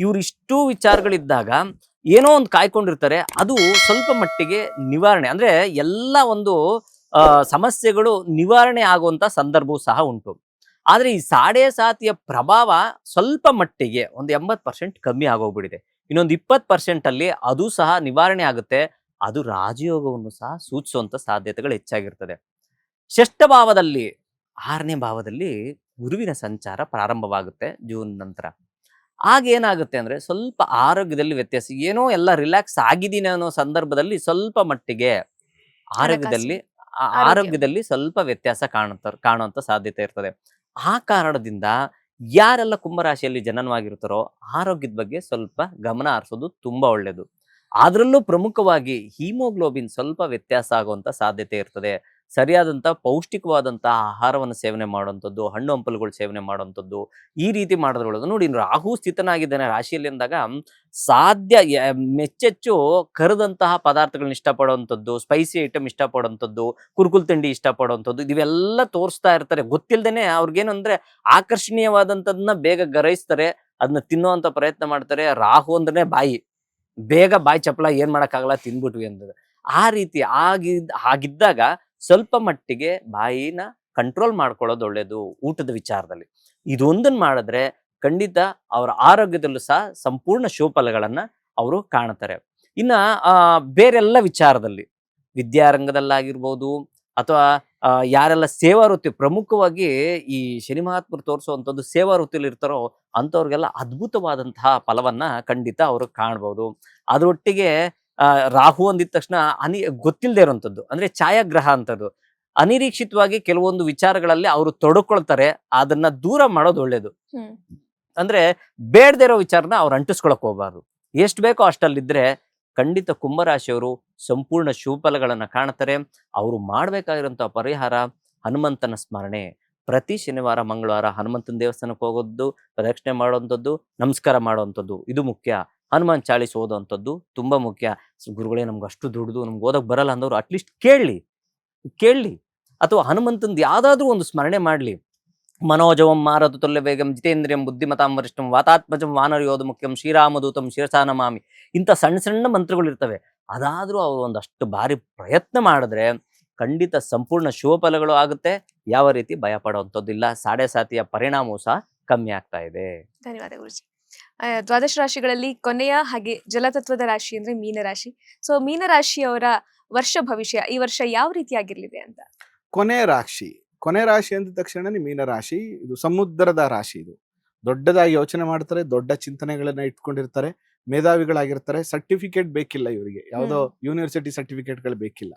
ಇವ್ರು ಇಷ್ಟು ವಿಚಾರಗಳಿದ್ದಾಗ ಏನೋ ಒಂದು ಕಾಯ್ಕೊಂಡಿರ್ತಾರೆ. ಅದು ಸ್ವಲ್ಪ ಮಟ್ಟಿಗೆ ನಿವಾರಣೆ ಅಂದ್ರೆ ಎಲ್ಲ ಒಂದು ಸಮಸ್ಯೆಗಳು ನಿವಾರಣೆ ಆಗುವಂತ ಸಂದರ್ಭವೂ ಸಹ ಉಂಟು. ಆದ್ರೆ ಈ 7.5 ಪ್ರಭಾವ ಸ್ವಲ್ಪ ಮಟ್ಟಿಗೆ ಒಂದು 80% ಕಮ್ಮಿ ಆಗೋಗ್ಬಿಟ್ಟಿದೆ. ಇನ್ನೊಂದು 20% ಅಲ್ಲಿ ಅದು ಸಹ ನಿವಾರಣೆ ಆಗುತ್ತೆ. ಅದು ರಾಜಯೋಗವನ್ನು ಸಹ ಸೂಚಿಸುವಂತ ಸಾಧ್ಯತೆಗಳು ಹೆಚ್ಚಾಗಿರ್ತದೆ. ಷಷ್ಠ ಭಾವದಲ್ಲಿ, 6ನೇ ಭಾವದಲ್ಲಿ ಗುರುವಿನ ಸಂಚಾರ ಪ್ರಾರಂಭವಾಗುತ್ತೆ ಜೂನ್ ನಂತರ. ಆಗೇನಾಗುತ್ತೆ ಅಂದ್ರೆ ಸ್ವಲ್ಪ ಆರೋಗ್ಯದಲ್ಲಿ ವ್ಯತ್ಯಾಸ, ಏನೋ ಎಲ್ಲ ರಿಲ್ಯಾಕ್ಸ್ ಆಗಿದ್ದೀನಿ ಅನ್ನೋ ಸಂದರ್ಭದಲ್ಲಿ ಸ್ವಲ್ಪ ಮಟ್ಟಿಗೆ ಆರೋಗ್ಯದಲ್ಲಿ ಸ್ವಲ್ಪ ವ್ಯತ್ಯಾಸ ಕಾಣುವಂತ ಸಾಧ್ಯತೆ ಇರ್ತದೆ. ಆ ಕಾರಣದಿಂದ ಯಾರೆಲ್ಲ ಕುಂಭರಾಶಿಯಲ್ಲಿ ಜನನವಾಗಿರ್ತಾರೋ ಆರೋಗ್ಯದ ಬಗ್ಗೆ ಸ್ವಲ್ಪ ಗಮನ ಹರಿಸೋದು ತುಂಬಾ ಒಳ್ಳೇದು. ಅದರಲ್ಲೂ ಪ್ರಮುಖವಾಗಿ ಹಿಮೋಗ್ಲೋಬಿನ್ ಸ್ವಲ್ಪ ವ್ಯತ್ಯಾಸ ಆಗುವಂತ ಸಾಧ್ಯತೆ ಇರ್ತದೆ. ಸರಿಯಾದಂತ ಪೌಷ್ಟಿಕವಾದಂತಹ ಆಹಾರವನ್ನು ಸೇವನೆ ಮಾಡುವಂಥದ್ದು, ಹಣ್ಣು ಹಂಪಲುಗಳು ಸೇವನೆ ಮಾಡುವಂಥದ್ದು, ಈ ರೀತಿ ಮಾಡೋದ್ರೊಳಗೆ ನೋಡಿ, ರಾಹು ಸ್ಥಿತನಾಗಿದ್ದಾನೆ ರಾಶಿಯಲ್ಲಿ ಅಂದಾಗ ಸಾಧ್ಯ ಹೆಚ್ಚೆಚ್ಚು ಕರೆದಂತಹ ಪದಾರ್ಥಗಳನ್ನ ಇಷ್ಟಪಡುವಂಥದ್ದು, ಸ್ಪೈಸಿ ಐಟಮ್ ಇಷ್ಟಪಡುವಂಥದ್ದು, ಕುರುಕುಲ್ ತಿಂಡಿ ಇಷ್ಟಪಡುವಂಥದ್ದು, ಇವೆಲ್ಲ ತೋರಿಸ್ತಾ ಇರ್ತಾರೆ. ಗೊತ್ತಿಲ್ದೇನೆ ಅವ್ರಿಗೇನಂದ್ರೆ ಆಕರ್ಷಣೀಯವಾದಂಥದನ್ನ ಬೇಗ ಗ್ರಹಿಸ್ತಾರೆ, ಅದನ್ನ ತಿನ್ನುವಂತ ಪ್ರಯತ್ನ ಮಾಡ್ತಾರೆ. ರಾಹು ಅಂದ್ರೆ ಬಾಯಿ, ಬೇಗ ಬಾಯಿ ಚಪ್ಪಲ, ಏನ್ ಮಾಡಕ್ಕಾಗಲ್ಲ, ತಿನ್ಬಿಟ್ವಿ ಅಂತದೆ. ಆ ರೀತಿ ಆಗಿದ್ದಾಗ ಸ್ವಲ್ಪ ಮಟ್ಟಿಗೆ ಬಾಯಿನ ಕಂಟ್ರೋಲ್ ಮಾಡ್ಕೊಳ್ಳೋದು ಒಳ್ಳೇದು ಊಟದ ವಿಚಾರದಲ್ಲಿ. ಇದೊಂದನ್ನು ಮಾಡಿದ್ರೆ ಖಂಡಿತ ಅವರ ಆರೋಗ್ಯದಲ್ಲೂ ಸಹ ಸಂಪೂರ್ಣ ಶುಭಫಲಗಳನ್ನ ಅವರು ಕಾಣ್ತಾರೆ. ಇನ್ನ ಬೇರೆಲ್ಲ ವಿಚಾರದಲ್ಲಿ, ವಿದ್ಯಾರಂಗದಲ್ಲಾಗಿರ್ಬೋದು, ಅಥವಾ ಯಾರೆಲ್ಲ ಸೇವಾ ವೃತ್ತಿ, ಪ್ರಮುಖವಾಗಿ ಈ ಶನಿ ಮಹಾತ್ಮರು ತೋರಿಸುವಂಥದ್ದು ಸೇವಾ ವೃತ್ತಿಲಿ ಇರ್ತಾರೋ ಅಂಥವ್ರಿಗೆಲ್ಲ ಅದ್ಭುತವಾದಂತಹ ಫಲವನ್ನ ಖಂಡಿತ ಅವರು ಕಾಣ್ಬೋದು. ಅದರೊಟ್ಟಿಗೆ ರಾಹು ಅಂದಿದ ತಕ್ಷಣ ಗೊತ್ತಿಲ್ಲದೆ ಇರುವಂಥದ್ದು, ಅಂದ್ರೆ ಛಾಯಾಗ್ರಹ ಅಂತದ್ದು. ಅನಿರೀಕ್ಷಿತವಾಗಿ ಕೆಲವೊಂದು ವಿಚಾರಗಳಲ್ಲಿ ಅವರು ತೊಡಕೊಳ್ತಾರೆ, ಅದನ್ನ ದೂರ ಮಾಡೋದು ಒಳ್ಳೇದು. ಅಂದ್ರೆ ಬೇಡದೇ ಇರೋ ವಿಚಾರನ ಅವ್ರು ಅಂಟಿಸ್ಕೊಳಕ್ ಹೋಗ್ಬಾರ್ದು. ಎಷ್ಟು ಬೇಕೋ ಅಷ್ಟಲ್ಲಿದ್ರೆ ಖಂಡಿತ ಕುಂಭರಾಶಿಯವರು ಸಂಪೂರ್ಣ ಶುಭಫಲಗಳನ್ನ ಕಾಣ್ತಾರೆ. ಅವರು ಮಾಡ್ಬೇಕಾಗಿರುವಂತಹ ಪರಿಹಾರ ಹನುಮಂತನ ಸ್ಮರಣೆ. ಪ್ರತಿ ಶನಿವಾರ ಮಂಗಳವಾರ ಹನುಮಂತನ ದೇವಸ್ಥಾನಕ್ಕೆ ಹೋಗೋದು, ಪ್ರದಕ್ಷಿಣೆ ಮಾಡುವಂಥದ್ದು, ನಮಸ್ಕಾರ ಮಾಡುವಂಥದ್ದು ಇದು ಮುಖ್ಯ. ಹನುಮಾನ್ ಚಾಳಿಸ್ ಓದುವಂಥದ್ದು ತುಂಬಾ ಮುಖ್ಯ. ಗುರುಗಳೇ ನಮ್ಗೆ ಅಷ್ಟು ದುಡ್ದು ನಮ್ಗೆ ಓದಕ್ ಬರಲ್ಲ ಅಂದವ್ರು ಅಟ್ಲೀಸ್ಟ್ ಕೇಳಲಿ, ಅಥವಾ ಹನುಮಂತಂದು ಯಾವ್ದಾದ್ರು ಒಂದು ಸ್ಮರಣೆ ಮಾಡ್ಲಿ. ಮನೋಜವಂ ಮಾರತು ತುಲ್ಯ ವೇಗಂ ಜಿತೇಂದ್ರಿಯಂ ಬುದ್ಧಿಮತಾಂ ವರಿಷ್ಠಂ ವಾತಾತ್ಮಜಂ ವಾನರಯೋಧ ಮುಖ್ಯಂ ಶ್ರೀರಾಮದೂತಂ ಶಿರಸಾ ನಮಾಮಿ. ಇಂಥ ಸಣ್ಣ ಸಣ್ಣ ಮಂತ್ರಗಳು ಇರ್ತವೆ. ಅದಾದ್ರೂ ಅವರು ಒಂದಷ್ಟು ಬಾರಿ ಪ್ರಯತ್ನ ಮಾಡಿದ್ರೆ ಖಂಡಿತ ಸಂಪೂರ್ಣ ಶುಭ ಫಲಗಳು ಆಗುತ್ತೆ. ಯಾವ ರೀತಿ ಭಯ ಪಡುವಂಥದ್ದಿಲ್ಲ. ಸಾಡೆ ಸಾತಿಯ ಪರಿಣಾಮವೂ ಸಹ ಕಮ್ಮಿ ಆಗ್ತಾ ಇದೆ. ಧನ್ಯವಾದ ಗುರುಜಿ. ದ್ವಾದಶ ರಾಶಿಗಳಲ್ಲಿ ಕೊನೆಯ ಹಾಗೆ ಜಲತತ್ವದ ರಾಶಿ ಅಂದ್ರೆ ಮೀನರಾಶಿ. ಸೊ ಮೀನರಾಶಿಯವರ ವರ್ಷ ಭವಿಷ್ಯ ಈ ವರ್ಷ ಯಾವ ರೀತಿಯಾಗಿರ್ಲಿದೆ ಅಂತ? ಕೊನೆ ರಾಶಿ ಅಂದ ತಕ್ಷಣ ಮೀನರಾಶಿ ಇದು ಸಮುದ್ರದ ರಾಶಿ. ಇದು ದೊಡ್ಡದಾಗಿ ಯೋಚನೆ ಮಾಡ್ತಾರೆ, ದೊಡ್ಡ ಚಿಂತನೆಗಳನ್ನ ಇಟ್ಕೊಂಡಿರ್ತಾರೆ, ಮೇಧಾವಿಗಳಾಗಿರ್ತಾರೆ. ಸರ್ಟಿಫಿಕೇಟ್ ಬೇಕಿಲ್ಲ ಇವರಿಗೆ, ಯಾವುದೋ ಯೂನಿವರ್ಸಿಟಿ ಸರ್ಟಿಫಿಕೇಟ್ಗಳು ಬೇಕಿಲ್ಲ.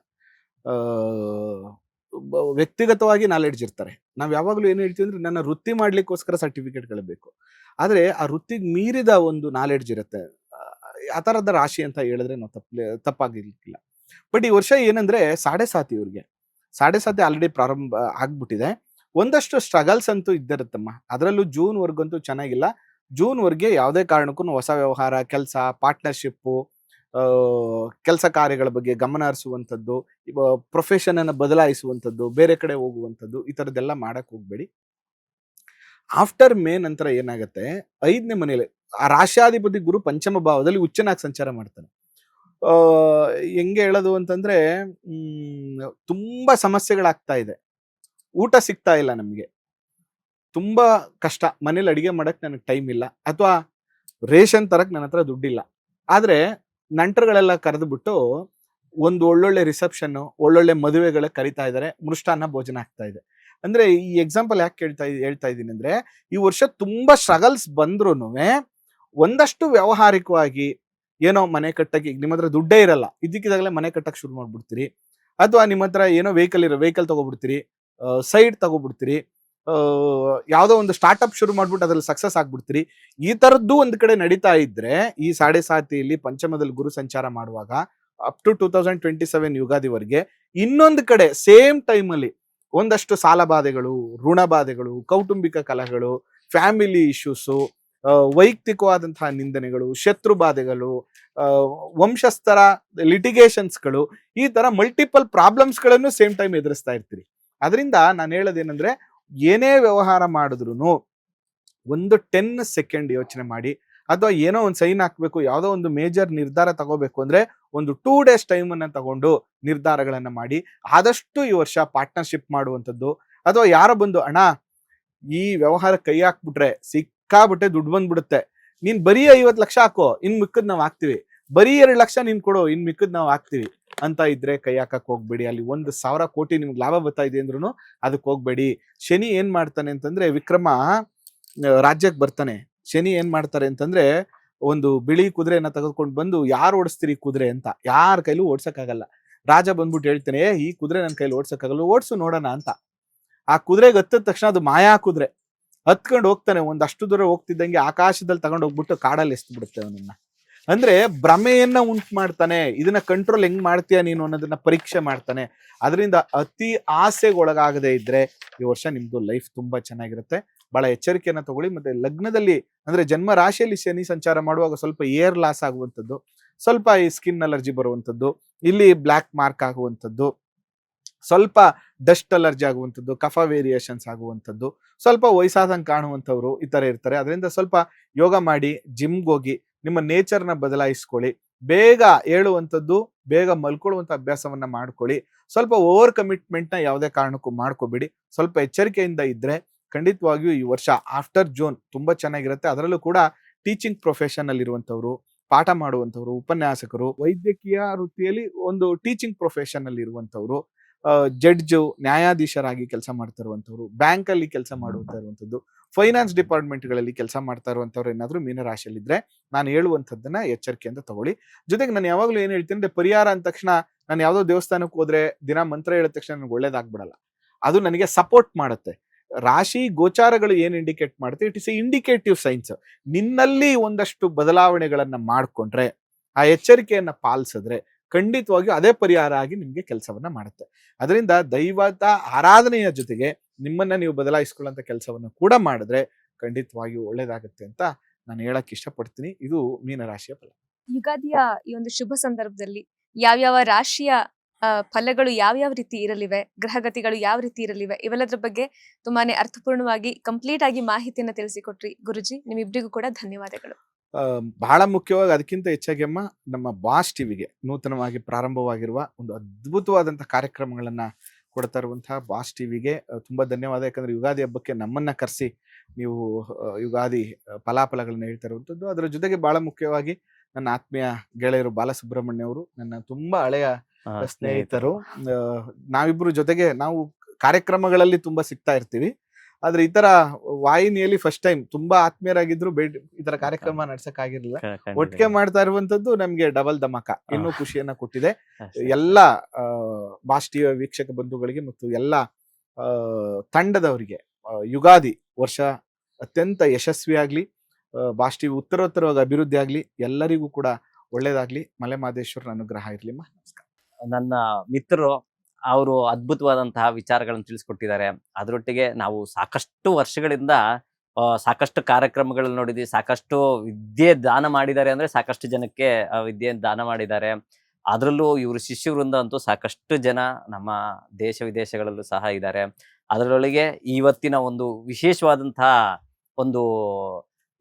ವ್ಯಕ್ತಿಗತವಾಗಿ ನಾಲೆಡ್ಜ್ ಇರ್ತಾರೆ. ನಾವ್ ಯಾವಾಗ್ಲೂ ಏನ್ ಹೇಳ್ತೀವಿ ಅಂದ್ರೆ ನನ್ನ ವೃತ್ತಿ ಮಾಡ್ಲಿಕ್ಕೋಸ್ಕರ ಸರ್ಟಿಫಿಕೇಟ್ಗಳು ಬೇಕು, ಆದ್ರೆ ಆ ವೃತ್ತಿಗೆ ಮೀರಿದ ಒಂದು ನಾಲೆಡ್ಜ್ ಇರುತ್ತೆ. ಆ ತರದ ರಾಶಿ ಅಂತ ಹೇಳಿದ್ರೆ ನಾವು ತಪ್ಪಾಗಿರ್ಲಿಕ್ಕಿಲ್ಲ. ಬಟ್ ಈ ವರ್ಷ ಏನಂದ್ರೆ ಸಾಡೆ ಸಾತಿ ಆಲ್ರೆಡಿ ಪ್ರಾರಂಭ ಆಗ್ಬಿಟ್ಟಿದೆ. ಒಂದಷ್ಟು ಸ್ಟ್ರಗಲ್ಸ್ ಅಂತೂ ಇದ್ದಿರುತ್ತಮ್ಮ. ಅದರಲ್ಲೂ ಜೂನ್ ವರ್ಗಂತೂ ಚೆನ್ನಾಗಿಲ್ಲ. ಜೂನ್ ವರ್ಗೆ ಯಾವುದೇ ಕಾರಣಕ್ಕೂ ಹೊಸ ವ್ಯವಹಾರ, ಕೆಲಸ, ಪಾರ್ಟ್ನರ್ಶಿಪ್ಪು, ಕೆಲಸ ಕಾರ್ಯಗಳ ಬಗ್ಗೆ ಗಮನ ಹರಿಸುವಂಥದ್ದು, ಪ್ರೊಫೆಷನ್ ಅನ್ನು ಬದಲಾಯಿಸುವಂಥದ್ದು, ಬೇರೆ ಕಡೆ ಹೋಗುವಂಥದ್ದು, ಈ ಥರದ್ದೆಲ್ಲ ಮಾಡಕ್ ಹೋಗ್ಬೇಡಿ. ಆಫ್ಟರ್ ಮೇ ನಂತರ ಏನಾಗುತ್ತೆ, 5ನೇ ಮನೆಯಲ್ಲಿ ಆ ರಾಶ್ಯಾಧಿಪತಿ ಗುರು ಪಂಚಮ ಭಾವದಲ್ಲಿ ಉಚ್ಚನಾಗಿ ಸಂಚಾರ ಮಾಡ್ತಾನೆ. ಹೆಂಗೆ ಹೇಳೋದು ಅಂತಂದ್ರೆ ತುಂಬಾ ಸಮಸ್ಯೆಗಳಾಗ್ತಾ ಇದೆ. ಊಟ ಸಿಗ್ತಾ ಇಲ್ಲ ನಮ್ಗೆ, ತುಂಬಾ ಕಷ್ಟ. ಮನೇಲಿ ಅಡಿಗೆ ಮಾಡಕ್ ನನಗೆ ಟೈಮ್ ಇಲ್ಲ, ಅಥವಾ ರೇಷನ್ ತರಕ್ ನನ್ನ ಹತ್ರ ದುಡ್ಡಿಲ್ಲ. ಆದ್ರೆ ನಂಟರುಗಳೆಲ್ಲ ಕರೆದು ಬಿಟ್ಟು ಒಂದು ಒಳ್ಳೊಳ್ಳೆ ರಿಸೆಪ್ಷನ್, ಒಳ್ಳೊಳ್ಳೆ ಮದುವೆಗಳ ಕರಿತಾ ಇದ್ದಾರೆ, ಮೃಷ್ಟಾನ್ನ ಭೋಜನ ಆಗ್ತಾ ಇದೆ. ಅಂದ್ರೆ ಈ ಎಕ್ಸಾಂಪಲ್ ಯಾಕೆ ಹೇಳ್ತಾ ಇದ್ದೀನಿ ಅಂದ್ರೆ, ಈ ವರ್ಷ ತುಂಬಾ ಸ್ಟ್ರಗಲ್ಸ್ ಬಂದ್ರೂನು ಒಂದಷ್ಟು ವ್ಯಾವಹಾರಿಕವಾಗಿ ಏನೋ ಮನೆ ಕಟ್ಟಕ್ಕೆ, ನಿಮ್ಮ ಹತ್ರ ದುಡ್ಡೇ ಇರಲ್ಲ, ಇದಕ್ಕಿದಾಗಲೇ ಮನೆ ಕಟ್ಟಕ್ಕೆ ಶುರು ಮಾಡ್ಬಿಡ್ತೀರಿ. ಅಥವಾ ನಿಮ್ಮ ಹತ್ರ ಏನೋ ವೆಹಿಕಲ್ ತಗೋಬಿಡ್ತೀರಿ, ಸೈಡ್ ತಗೋಬಿಡ್ತೀರಿ, ಯಾವುದೋ ಒಂದು ಸ್ಟಾರ್ಟ್ಅಪ್ ಶುರು ಮಾಡ್ಬಿಟ್ಟು ಅದ್ರಲ್ಲಿ ಸಕ್ಸಸ್ ಆಗ್ಬಿಡ್ತೀರಿ. ಈ ತರದ್ದು ಒಂದ್ ಕಡೆ ನಡೀತಾ ಇದ್ರೆ, ಈ ಸಾಡೆ ಸಾತಿಯಲ್ಲಿ ಪಂಚಮದಲ್ಲಿ ಗುರು ಸಂಚಾರ ಮಾಡುವಾಗ ಅಪ್ ಟು 2027 ಯುಗಾದಿವರೆಗೆ ಇನ್ನೊಂದು ಕಡೆ ಸೇಮ್ ಟೈಮ್ ಅಲ್ಲಿ ಒಂದಷ್ಟು ಸಾಲ ಬಾಧೆಗಳು, ಋಣ ಬಾಧೆಗಳು, ಕೌಟುಂಬಿಕ ಕಲಹಗಳು, ಫ್ಯಾಮಿಲಿ ಇಶ್ಯೂಸು, ವೈಯಕ್ತಿಕವಾದಂತಹ ನಿಂದನೆಗಳು, ಶತ್ರು ಬಾಧೆಗಳು, ವಂಶಸ್ಥರ ಲಿಟಿಗೇಷನ್ಸ್ಗಳು, ಈ ತರ ಮಲ್ಟಿಪಲ್ ಪ್ರಾಬ್ಲಮ್ಸ್ ಗಳನ್ನು ಸೇಮ್ ಟೈಮ್ ಎದುರಿಸ್ತಾ ಇರ್ತೀರಿ. ಅದರಿಂದ ನಾನು ಹೇಳೋದೇನಂದ್ರೆ, ಏನೇ ವ್ಯವಹಾರ ಮಾಡಿದ್ರು ಒಂದು 10 ಸೆಕೆಂಡ್ ಯೋಚನೆ ಮಾಡಿ. ಅಥವಾ ಏನೋ ಒಂದು ಸೈನ್ ಹಾಕ್ಬೇಕು, ಯಾವುದೋ ಒಂದು ಮೇಜರ್ ನಿರ್ಧಾರ ತಗೋಬೇಕು ಅಂದ್ರೆ ಒಂದು 2 days ಟೈಮ್ ಅನ್ನ ತಗೊಂಡು ನಿರ್ಧಾರಗಳನ್ನ ಮಾಡಿ. ಆದಷ್ಟು ಈ ವರ್ಷ ಪಾರ್ಟ್ನರ್ಶಿಪ್ ಮಾಡುವಂಥದ್ದು, ಅಥವಾ ಯಾರೋ ಬಂದು ಅಣ್ಣ ಈ ವ್ಯವಹಾರ ಕೈ ಹಾಕ್ಬಿಟ್ರೆ ಸಿಕ್ಕಾಬಿಟ್ಟೆ ದುಡ್ಡು ಬಂದ್ಬಿಡುತ್ತೆ, ನೀನ್ ಬರೀ 50 ಲಕ್ಷ ಹಾಕೋ, ಇನ್ ಮಿಕ್ಕದ್ ನಾವ್ ಹಾಕ್ತಿವಿ, ಬರೀ 2 ಲಕ್ಷ ನೀನ್ ಕೊಡು, ಇನ್ ಮಿಕ್ಕದ್ ನಾವ್ ಹಾಕ್ತಿವಿ ಅಂತ ಇದ್ರೆ ಕೈ ಹಾಕಕ್ ಹೋಗ್ಬೇಡಿ. ಅಲ್ಲಿ 1,000 ಕೋಟಿ ನಿಮ್ಗೆ ಲಾಭ ಬರ್ತಾ ಇದೆ ಅಂದ್ರೂ ಅದಕ್ಕೆ ಹೋಗ್ಬೇಡಿ. ಶನಿ ಏನ್ ಮಾಡ್ತಾನೆ ಅಂತಂದ್ರೆ, ವಿಕ್ರಮ ರಾಜ್ಯಕ್ಕೆ ಬರ್ತಾನೆ. ಶನಿ ಏನ್ ಮಾಡ್ತಾರೆ ಅಂತಂದ್ರೆ, ಒಂದು ಬಿಳಿ ಕುದುರೆಯನ್ನ ತೆಗೆದುಕೊಂಡು ಬಂದು, ಯಾರು ಓಡಿಸ್ತೀರಿ ಕುದುರೆ ಅಂತ, ಯಾರ ಕೈಲೂ ಓಡ್ಸಕ್ಕಾಗಲ್ಲ. ರಾಜ ಬಂದ್ಬಿಟ್ಟು ಹೇಳ್ತಾನೆ, ಈ ಕುದುರೆ ನನ್ನ ಕೈಲಿ ಓಡ್ಸಕ್ಕಾಗಲ್ಲ, ಓಡ್ಸು ನೋಡೋಣ ಅಂತ. ಆ ಕುದುರೆಗೆ ಹತ್ತಿದ ತಕ್ಷಣ ಅದು ಮಾಯಾ ಕುದುರೆ ಹತ್ಕೊಂಡು ಹೋಗ್ತಾನೆ. ಒಂದಷ್ಟು ದೂರ ಹೋಗ್ತಿದ್ದಂಗೆ ಆಕಾಶದಲ್ಲಿ ತಗೊಂಡು ಹೋಗ್ಬಿಟ್ಟು ಕಾಡಲ್ಲಿ ಎಸ್ತು ಬಿಡುತ್ತೆ ಅವನನ್ನ. ಅಂದ್ರೆ ಭ್ರಮೆಯನ್ನ ಉಂಟು ಮಾಡ್ತಾನೆ. ಇದನ್ನ ಕಂಟ್ರೋಲ್ ಹೆಂಗ್ ಮಾಡ್ತೀಯ ನೀನು ಅನ್ನೋದನ್ನ ಪರೀಕ್ಷೆ ಮಾಡ್ತಾನೆ. ಅದರಿಂದ ಅತಿ ಆಸೆಗೊಳಗಾಗದೇ ಇದ್ರೆ ಈ ವರ್ಷ ನಿಮ್ದು ಲೈಫ್ ತುಂಬಾ ಚೆನ್ನಾಗಿರುತ್ತೆ. ಬಹಳ ಎಚ್ಚರಿಕೆಯನ್ನ ತಗೊಳ್ಳಿ. ಮತ್ತೆ ಲಗ್ನದಲ್ಲಿ ಅಂದ್ರೆ ಜನ್ಮ ರಾಶಿಯಲ್ಲಿ ಶನಿ ಸಂಚಾರ ಮಾಡುವಾಗ ಸ್ವಲ್ಪ ಏರ್ ಲಾಸ್ ಆಗುವಂಥದ್ದು, ಸ್ವಲ್ಪ ಈ ಸ್ಕಿನ್ ಅಲರ್ಜಿ ಬರುವಂಥದ್ದು, ಇಲ್ಲಿ ಬ್ಲ್ಯಾಕ್ ಮಾರ್ಕ್ ಆಗುವಂಥದ್ದು, ಸ್ವಲ್ಪ ಡಸ್ಟ್ ಅಲರ್ಜಿ ಆಗುವಂಥದ್ದು, ಕಫ ವೇರಿಯೇಷನ್ಸ್ ಆಗುವಂಥದ್ದು, ಸ್ವಲ್ಪ ವಯಸ್ಸಾದಂಗೆ ಕಾಣುವಂಥವ್ರು ಈ ತರ ಇರ್ತಾರೆ. ಅದರಿಂದ ಸ್ವಲ್ಪ ಯೋಗ ಮಾಡಿ, ಜಿಮ್ಗೆ ಹೋಗಿ ನಿಮ್ಮ ನೇಚರ್ನ ಬದಲಾಯಿಸ್ಕೊಳ್ಳಿ. ಬೇಗ ಏಳುವಂಥದ್ದು, ಬೇಗ ಮಲ್ಕೊಳ್ಳುವಂಥ ಅಭ್ಯಾಸವನ್ನ ಮಾಡ್ಕೊಳ್ಳಿ. ಸ್ವಲ್ಪ ಓವರ್ ಕಮಿಟ್ಮೆಂಟ್ನ ಯಾವುದೇ ಕಾರಣಕ್ಕೂ ಮಾಡ್ಕೋಬೇಡಿ. ಸ್ವಲ್ಪ ಎಚ್ಚರಿಕೆಯಿಂದ ಇದ್ರೆ ಖಂಡಿತವಾಗಿಯೂ ಈ ವರ್ಷ ಆಫ್ಟರ್ ಜೂನ್ ತುಂಬಾ ಚೆನ್ನಾಗಿರುತ್ತೆ. ಅದರಲ್ಲೂ ಕೂಡ ಟೀಚಿಂಗ್ ಪ್ರೊಫೆಷನ್ ಅಲ್ಲಿ ಇರುವಂಥವ್ರು, ಪಾಠ ಮಾಡುವಂಥವ್ರು, ಉಪನ್ಯಾಸಕರು, ವೈದ್ಯಕೀಯ ವೃತ್ತಿಯಲ್ಲಿ ಒಂದು ಟೀಚಿಂಗ್ ಪ್ರೊಫೆಷನ್ ಅಲ್ಲಿ ಇರುವಂಥವ್ರು, ಜಡ್ಜು, ನ್ಯಾಯಾಧೀಶರಾಗಿ ಕೆಲಸ ಮಾಡ್ತಾ ಇರುವಂಥವ್ರು, ಬ್ಯಾಂಕ್ ಅಲ್ಲಿ ಕೆಲಸ ಮಾಡುತ್ತಾ ಇರುವಂಥದ್ದು, ಫೈನಾನ್ಸ್ ಡಿಪಾರ್ಟ್ಮೆಂಟ್ಗಳಲ್ಲಿ ಕೆಲಸ ಮಾಡ್ತಾ ಇರುವಂಥವ್ರು ಏನಾದ್ರು ಮೀನರಾಶಿಯಲ್ಲಿದ್ರೆ ನಾನು ಹೇಳುವಂಥದ್ದನ್ನ ಎಚ್ಚರಿಕೆಯಿಂದ ತಗೊಳ್ಳಿ. ಜೊತೆಗೆ ನಾನು ಯಾವಾಗಲೂ ಏನ್ ಹೇಳ್ತೀನಿ ಅಂದ್ರೆ, ಪರಿಹಾರ ಅಂದ ತಕ್ಷಣ ನಾನು ಯಾವುದೋ ದೇವಸ್ಥಾನಕ್ಕೆ ಹೋದ್ರೆ ದಿನ ಮಂತ್ರ ಹೇಳಿದ ತಕ್ಷಣ ನನಗೆ ಒಳ್ಳೇದಾಗ್ಬಿಡಲ್ಲ. ಅದು ನನಗೆ ಸಪೋರ್ಟ್ ಮಾಡುತ್ತೆ. ರಾಶಿ ಗೋಚಾರಗಳು ಏನ್ ಇಂಡಿಕೇಟ್ ಮಾಡುತ್ತೆ, it is A indicative science. ನಿನ್ನಲ್ಲಿ ಒಂದಷ್ಟು ಬದಲಾವಣೆಗಳನ್ನ ಮಾಡ್ಕೊಂಡ್ರೆ, ಆ ಎಚ್ಚರಿಕೆಯನ್ನ ಪಾಲಿಸಿದ್ರೆ ಖಂಡಿತವಾಗಿಯೂ ಅದೇ ಪರಿಹಾರ ಆಗಿ ನಿಮ್ಗೆ ಕೆಲಸವನ್ನ ಮಾಡುತ್ತೆ. ಅದರಿಂದ ದೈವದ ಆರಾಧನೆಯ ಜೊತೆಗೆ ನಿಮ್ಮನ್ನ ನೀವು ಬದಲಾಯಿಸ್ಕೊಳ್ಳುವಂತ ಕೆಲಸವನ್ನು ಕೂಡ ಮಾಡಿದ್ರೆ ಖಂಡಿತವಾಗಿಯೂ ಒಳ್ಳೇದಾಗುತ್ತೆ ಅಂತ ನಾನು ಹೇಳಕ್ ಇಷ್ಟಪಡ್ತೀನಿ. ಇದು ಮೀನರಾಶಿಯ ಫಲ. ಯುಗಾದಿಯ ಈ ಒಂದು ಶುಭ ಸಂದರ್ಭದಲ್ಲಿ ಯಾವ್ಯಾವ ರಾಶಿಯ ಫಲಗಳು ಯಾವ್ಯಾವ ರೀತಿ ಇರಲಿವೆ, ಗ್ರಹಗತಿಗಳು ಯಾವ ರೀತಿ ಇರಲಿವೆ, ಇವೆಲ್ಲದ್ರ ಬಗ್ಗೆ ತುಂಬಾನೇ ಅರ್ಥಪೂರ್ಣವಾಗಿ ಕಂಪ್ಲೀಟ್ ಆಗಿ ಮಾಹಿತಿಯನ್ನ ತಿಳಿಸಿಕೊಟ್ರಿ ಗುರುಜಿ. ನಿಮ್ಮಿಬ್ಬರಿಗೂ ಕೂಡ ಧನ್ಯವಾದಗಳು. ಬಹಳ ಮುಖ್ಯವಾಗಿ ಅದಕ್ಕಿಂತ ಹೆಚ್ಚಾಗಿ ಅಮ್ಮ, ನಮ್ಮ ಬಾಸ್ ಟಿವಿಗೆ ನೂತನವಾಗಿ ಪ್ರಾರಂಭವಾಗಿರುವ ಒಂದು ಅದ್ಭುತವಾದಂಥ ಕಾರ್ಯಕ್ರಮಗಳನ್ನ ಕೊಡ್ತಾ ಇರುವಂತಹ ಬಾಸ್ ಟಿವಿಗೆ ತುಂಬಾ ಧನ್ಯವಾದ. ಯಾಕಂದ್ರೆ ಯುಗಾದಿ ಹಬ್ಬಕ್ಕೆ ನಮ್ಮನ್ನ ಕರೆಸಿ ನೀವು ಯುಗಾದಿ ಫಲಾಫಲಗಳನ್ನ ಹೇಳ್ತಾ ಇರುವಂಥದ್ದು. ಅದರ ಜೊತೆಗೆ ಬಹಳ ಮುಖ್ಯವಾಗಿ ನನ್ನ ಆತ್ಮೀಯ ಗೆಳೆಯರು ಬಾಲಸುಬ್ರಹ್ಮಣ್ಯ ಅವರು, ನನ್ನ ತುಂಬಾ ಹಳೆಯ ಸ್ನೇಹಿತರು. ನಾವಿಬ್ರು ಜೊತೆಗೆ ನಾವು ಕಾರ್ಯಕ್ರಮಗಳಲ್ಲಿ ತುಂಬಾ ಸಿಗ್ತಾ ಇರ್ತೀವಿ. ಆದ್ರೆ ಈ ತರ ವಾಹಿನಿಯಲ್ಲಿ ಫಸ್ಟ್ ಟೈಮ್ ತುಂಬಾ ಆತ್ಮೀಯರಾಗಿದ್ರು, ಈ ತರ ಕಾರ್ಯಕ್ರಮ ನಡ್ಸಕ್ ಆಗಿರ್ಲಿಲ್ಲ. ಒಟ್ಟಿಗೆ ಮಾಡ್ತಾ ಇರುವಂತದ್ದು ನಮ್ಗೆ ಡಬಲ್ ಧಮಾಕ, ಇನ್ನೂ ಖುಷಿಯನ್ನ ಕೊಟ್ಟಿದೆ. ಎಲ್ಲ ಬಾಸ್ ಟಿವಿಯ ವೀಕ್ಷಕ ಬಂಧುಗಳಿಗೆ ಮತ್ತು ಎಲ್ಲ ತಂಡದವರಿಗೆ ಯುಗಾದಿ ವರ್ಷ ಅತ್ಯಂತ ಯಶಸ್ವಿಯಾಗ್ಲಿ, ಬಾಸ್ ಟಿವಿ ಉತ್ತರೋತ್ತರವಾಗಿ ಅಭಿವೃದ್ಧಿ ಆಗ್ಲಿ, ಎಲ್ಲರಿಗೂ ಕೂಡ ಒಳ್ಳೇದಾಗ್ಲಿ. ಮಲೆಮಹದೇಶ್ವರನ ಅನುಗ್ರಹ ಇರ್ಲಿ. ನಮಸ್ಕಾರ. ನನ್ನ ಮಿತ್ರರು ಅವರು ಅದ್ಭುತವಾದಂತಹ ವಿಚಾರಗಳನ್ನು ತಿಳಿಸ್ಕೊಟ್ಟಿದ್ದಾರೆ. ಅದರೊಟ್ಟಿಗೆ ನಾವು ಸಾಕಷ್ಟು ವರ್ಷಗಳಿಂದ ಸಾಕಷ್ಟು ಕಾರ್ಯಕ್ರಮಗಳನ್ನು ನೋಡಿದ್ವಿ. ಸಾಕಷ್ಟು ವಿದ್ಯೆ ದಾನ ಮಾಡಿದ್ದಾರೆ, ಅಂದ್ರೆ ಸಾಕಷ್ಟು ಜನಕ್ಕೆ ವಿದ್ಯೆ ದಾನ ಮಾಡಿದ್ದಾರೆ. ಅದರಲ್ಲೂ ಇವರು ಶಿಷ್ಯ ವೃಂದ ಅಂತೂ ಸಾಕಷ್ಟು ಜನ ನಮ್ಮ ದೇಶ ವಿದೇಶಗಳಲ್ಲೂ ಸಹ ಇದ್ದಾರೆ. ಅದರೊಳಗೆ ಇವತ್ತಿನ ಒಂದು ವಿಶೇಷವಾದಂತಹ ಒಂದು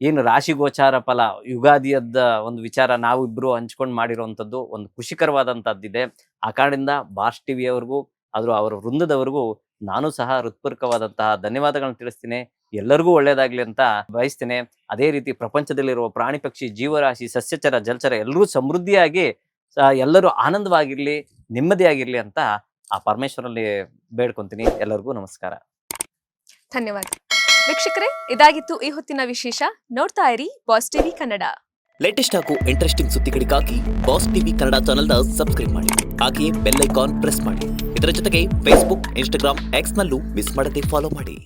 ಏನು ರಾಶಿ ಗೋಚಾರ ಫಲ ಯುಗಾದಿಯದ ಒಂದು ವಿಚಾರ ನಾವಿಬ್ರು ಹಂಚ್ಕೊಂಡು ಮಾಡಿರುವಂಥದ್ದು ಒಂದು ಖುಷಿಕರವಾದಂತಹದ್ದಿದೆ. ಆ ಕಾರಣದಿಂದ ಬಾಸ್ ಟಿವಿಯವರಿಗೂ ಅವರ ವೃಂದದವರೆಗೂ ನಾನು ಸಹ ಹೃತ್ಪೂರ್ವಕವಾದಂತಹ ಧನ್ಯವಾದಗಳನ್ನು ತಿಳಿಸ್ತೀನಿ. ಎಲ್ಲರಿಗೂ ಒಳ್ಳೇದಾಗ್ಲಿ ಅಂತ ಬಯಸ್ತೇನೆ. ಅದೇ ರೀತಿ ಪ್ರಪಂಚದಲ್ಲಿರುವ ಪ್ರಾಣಿ ಪಕ್ಷಿ ಜೀವರಾಶಿ ಸಸ್ಯಚರ ಜಲಚರ ಎಲ್ಲರೂ ಸಮೃದ್ಧಿಯಾಗಿ ಎಲ್ಲರೂ ಆನಂದವಾಗಿರ್ಲಿ, ನೆಮ್ಮದಿಯಾಗಿರ್ಲಿ ಅಂತ ಆ ಪರಮೇಶ್ವರಲ್ಲಿ ಬೇಡ್ಕೊಂತೀನಿ. ಎಲ್ಲರಿಗೂ ನಮಸ್ಕಾರ. ಧನ್ಯವಾದ ವೀಕ್ಷಕರೇ. ಇದಾಗಿತ್ತು ಈ ಹೊತ್ತಿನ ವಿಶೇಷ. ನೋಡ್ತಾ ಇರಿ ಬಾಸ್ ಟಿವಿ ಕನ್ನಡ. ಲೇಟೆಸ್ಟ್ ಹಾಗೂ ಇಂಟ್ರೆಸ್ಟಿಂಗ್ ಸುದ್ದಿಗಳಿಗಾಗಿ ಬಾಸ್ ಟಿವಿ ಕನ್ನಡ ಚಾನೆಲ್ನ ಸಬ್ಸ್ಕ್ರೈಬ್ ಮಾಡಿ. ಹಾಗೆಯೇ ಬೆಲ್ ಐಕಾನ್ ಪ್ರೆಸ್ ಮಾಡಿ. ಇದರ ಜೊತೆಗೆ ಫೇಸ್ಬುಕ್, ಇನ್ಸ್ಟಾಗ್ರಾಮ್, ಎಕ್ಸ್ ನಲ್ಲೂ ಮಿಸ್ ಮಾಡದೆ ಫಾಲೋ ಮಾಡಿ.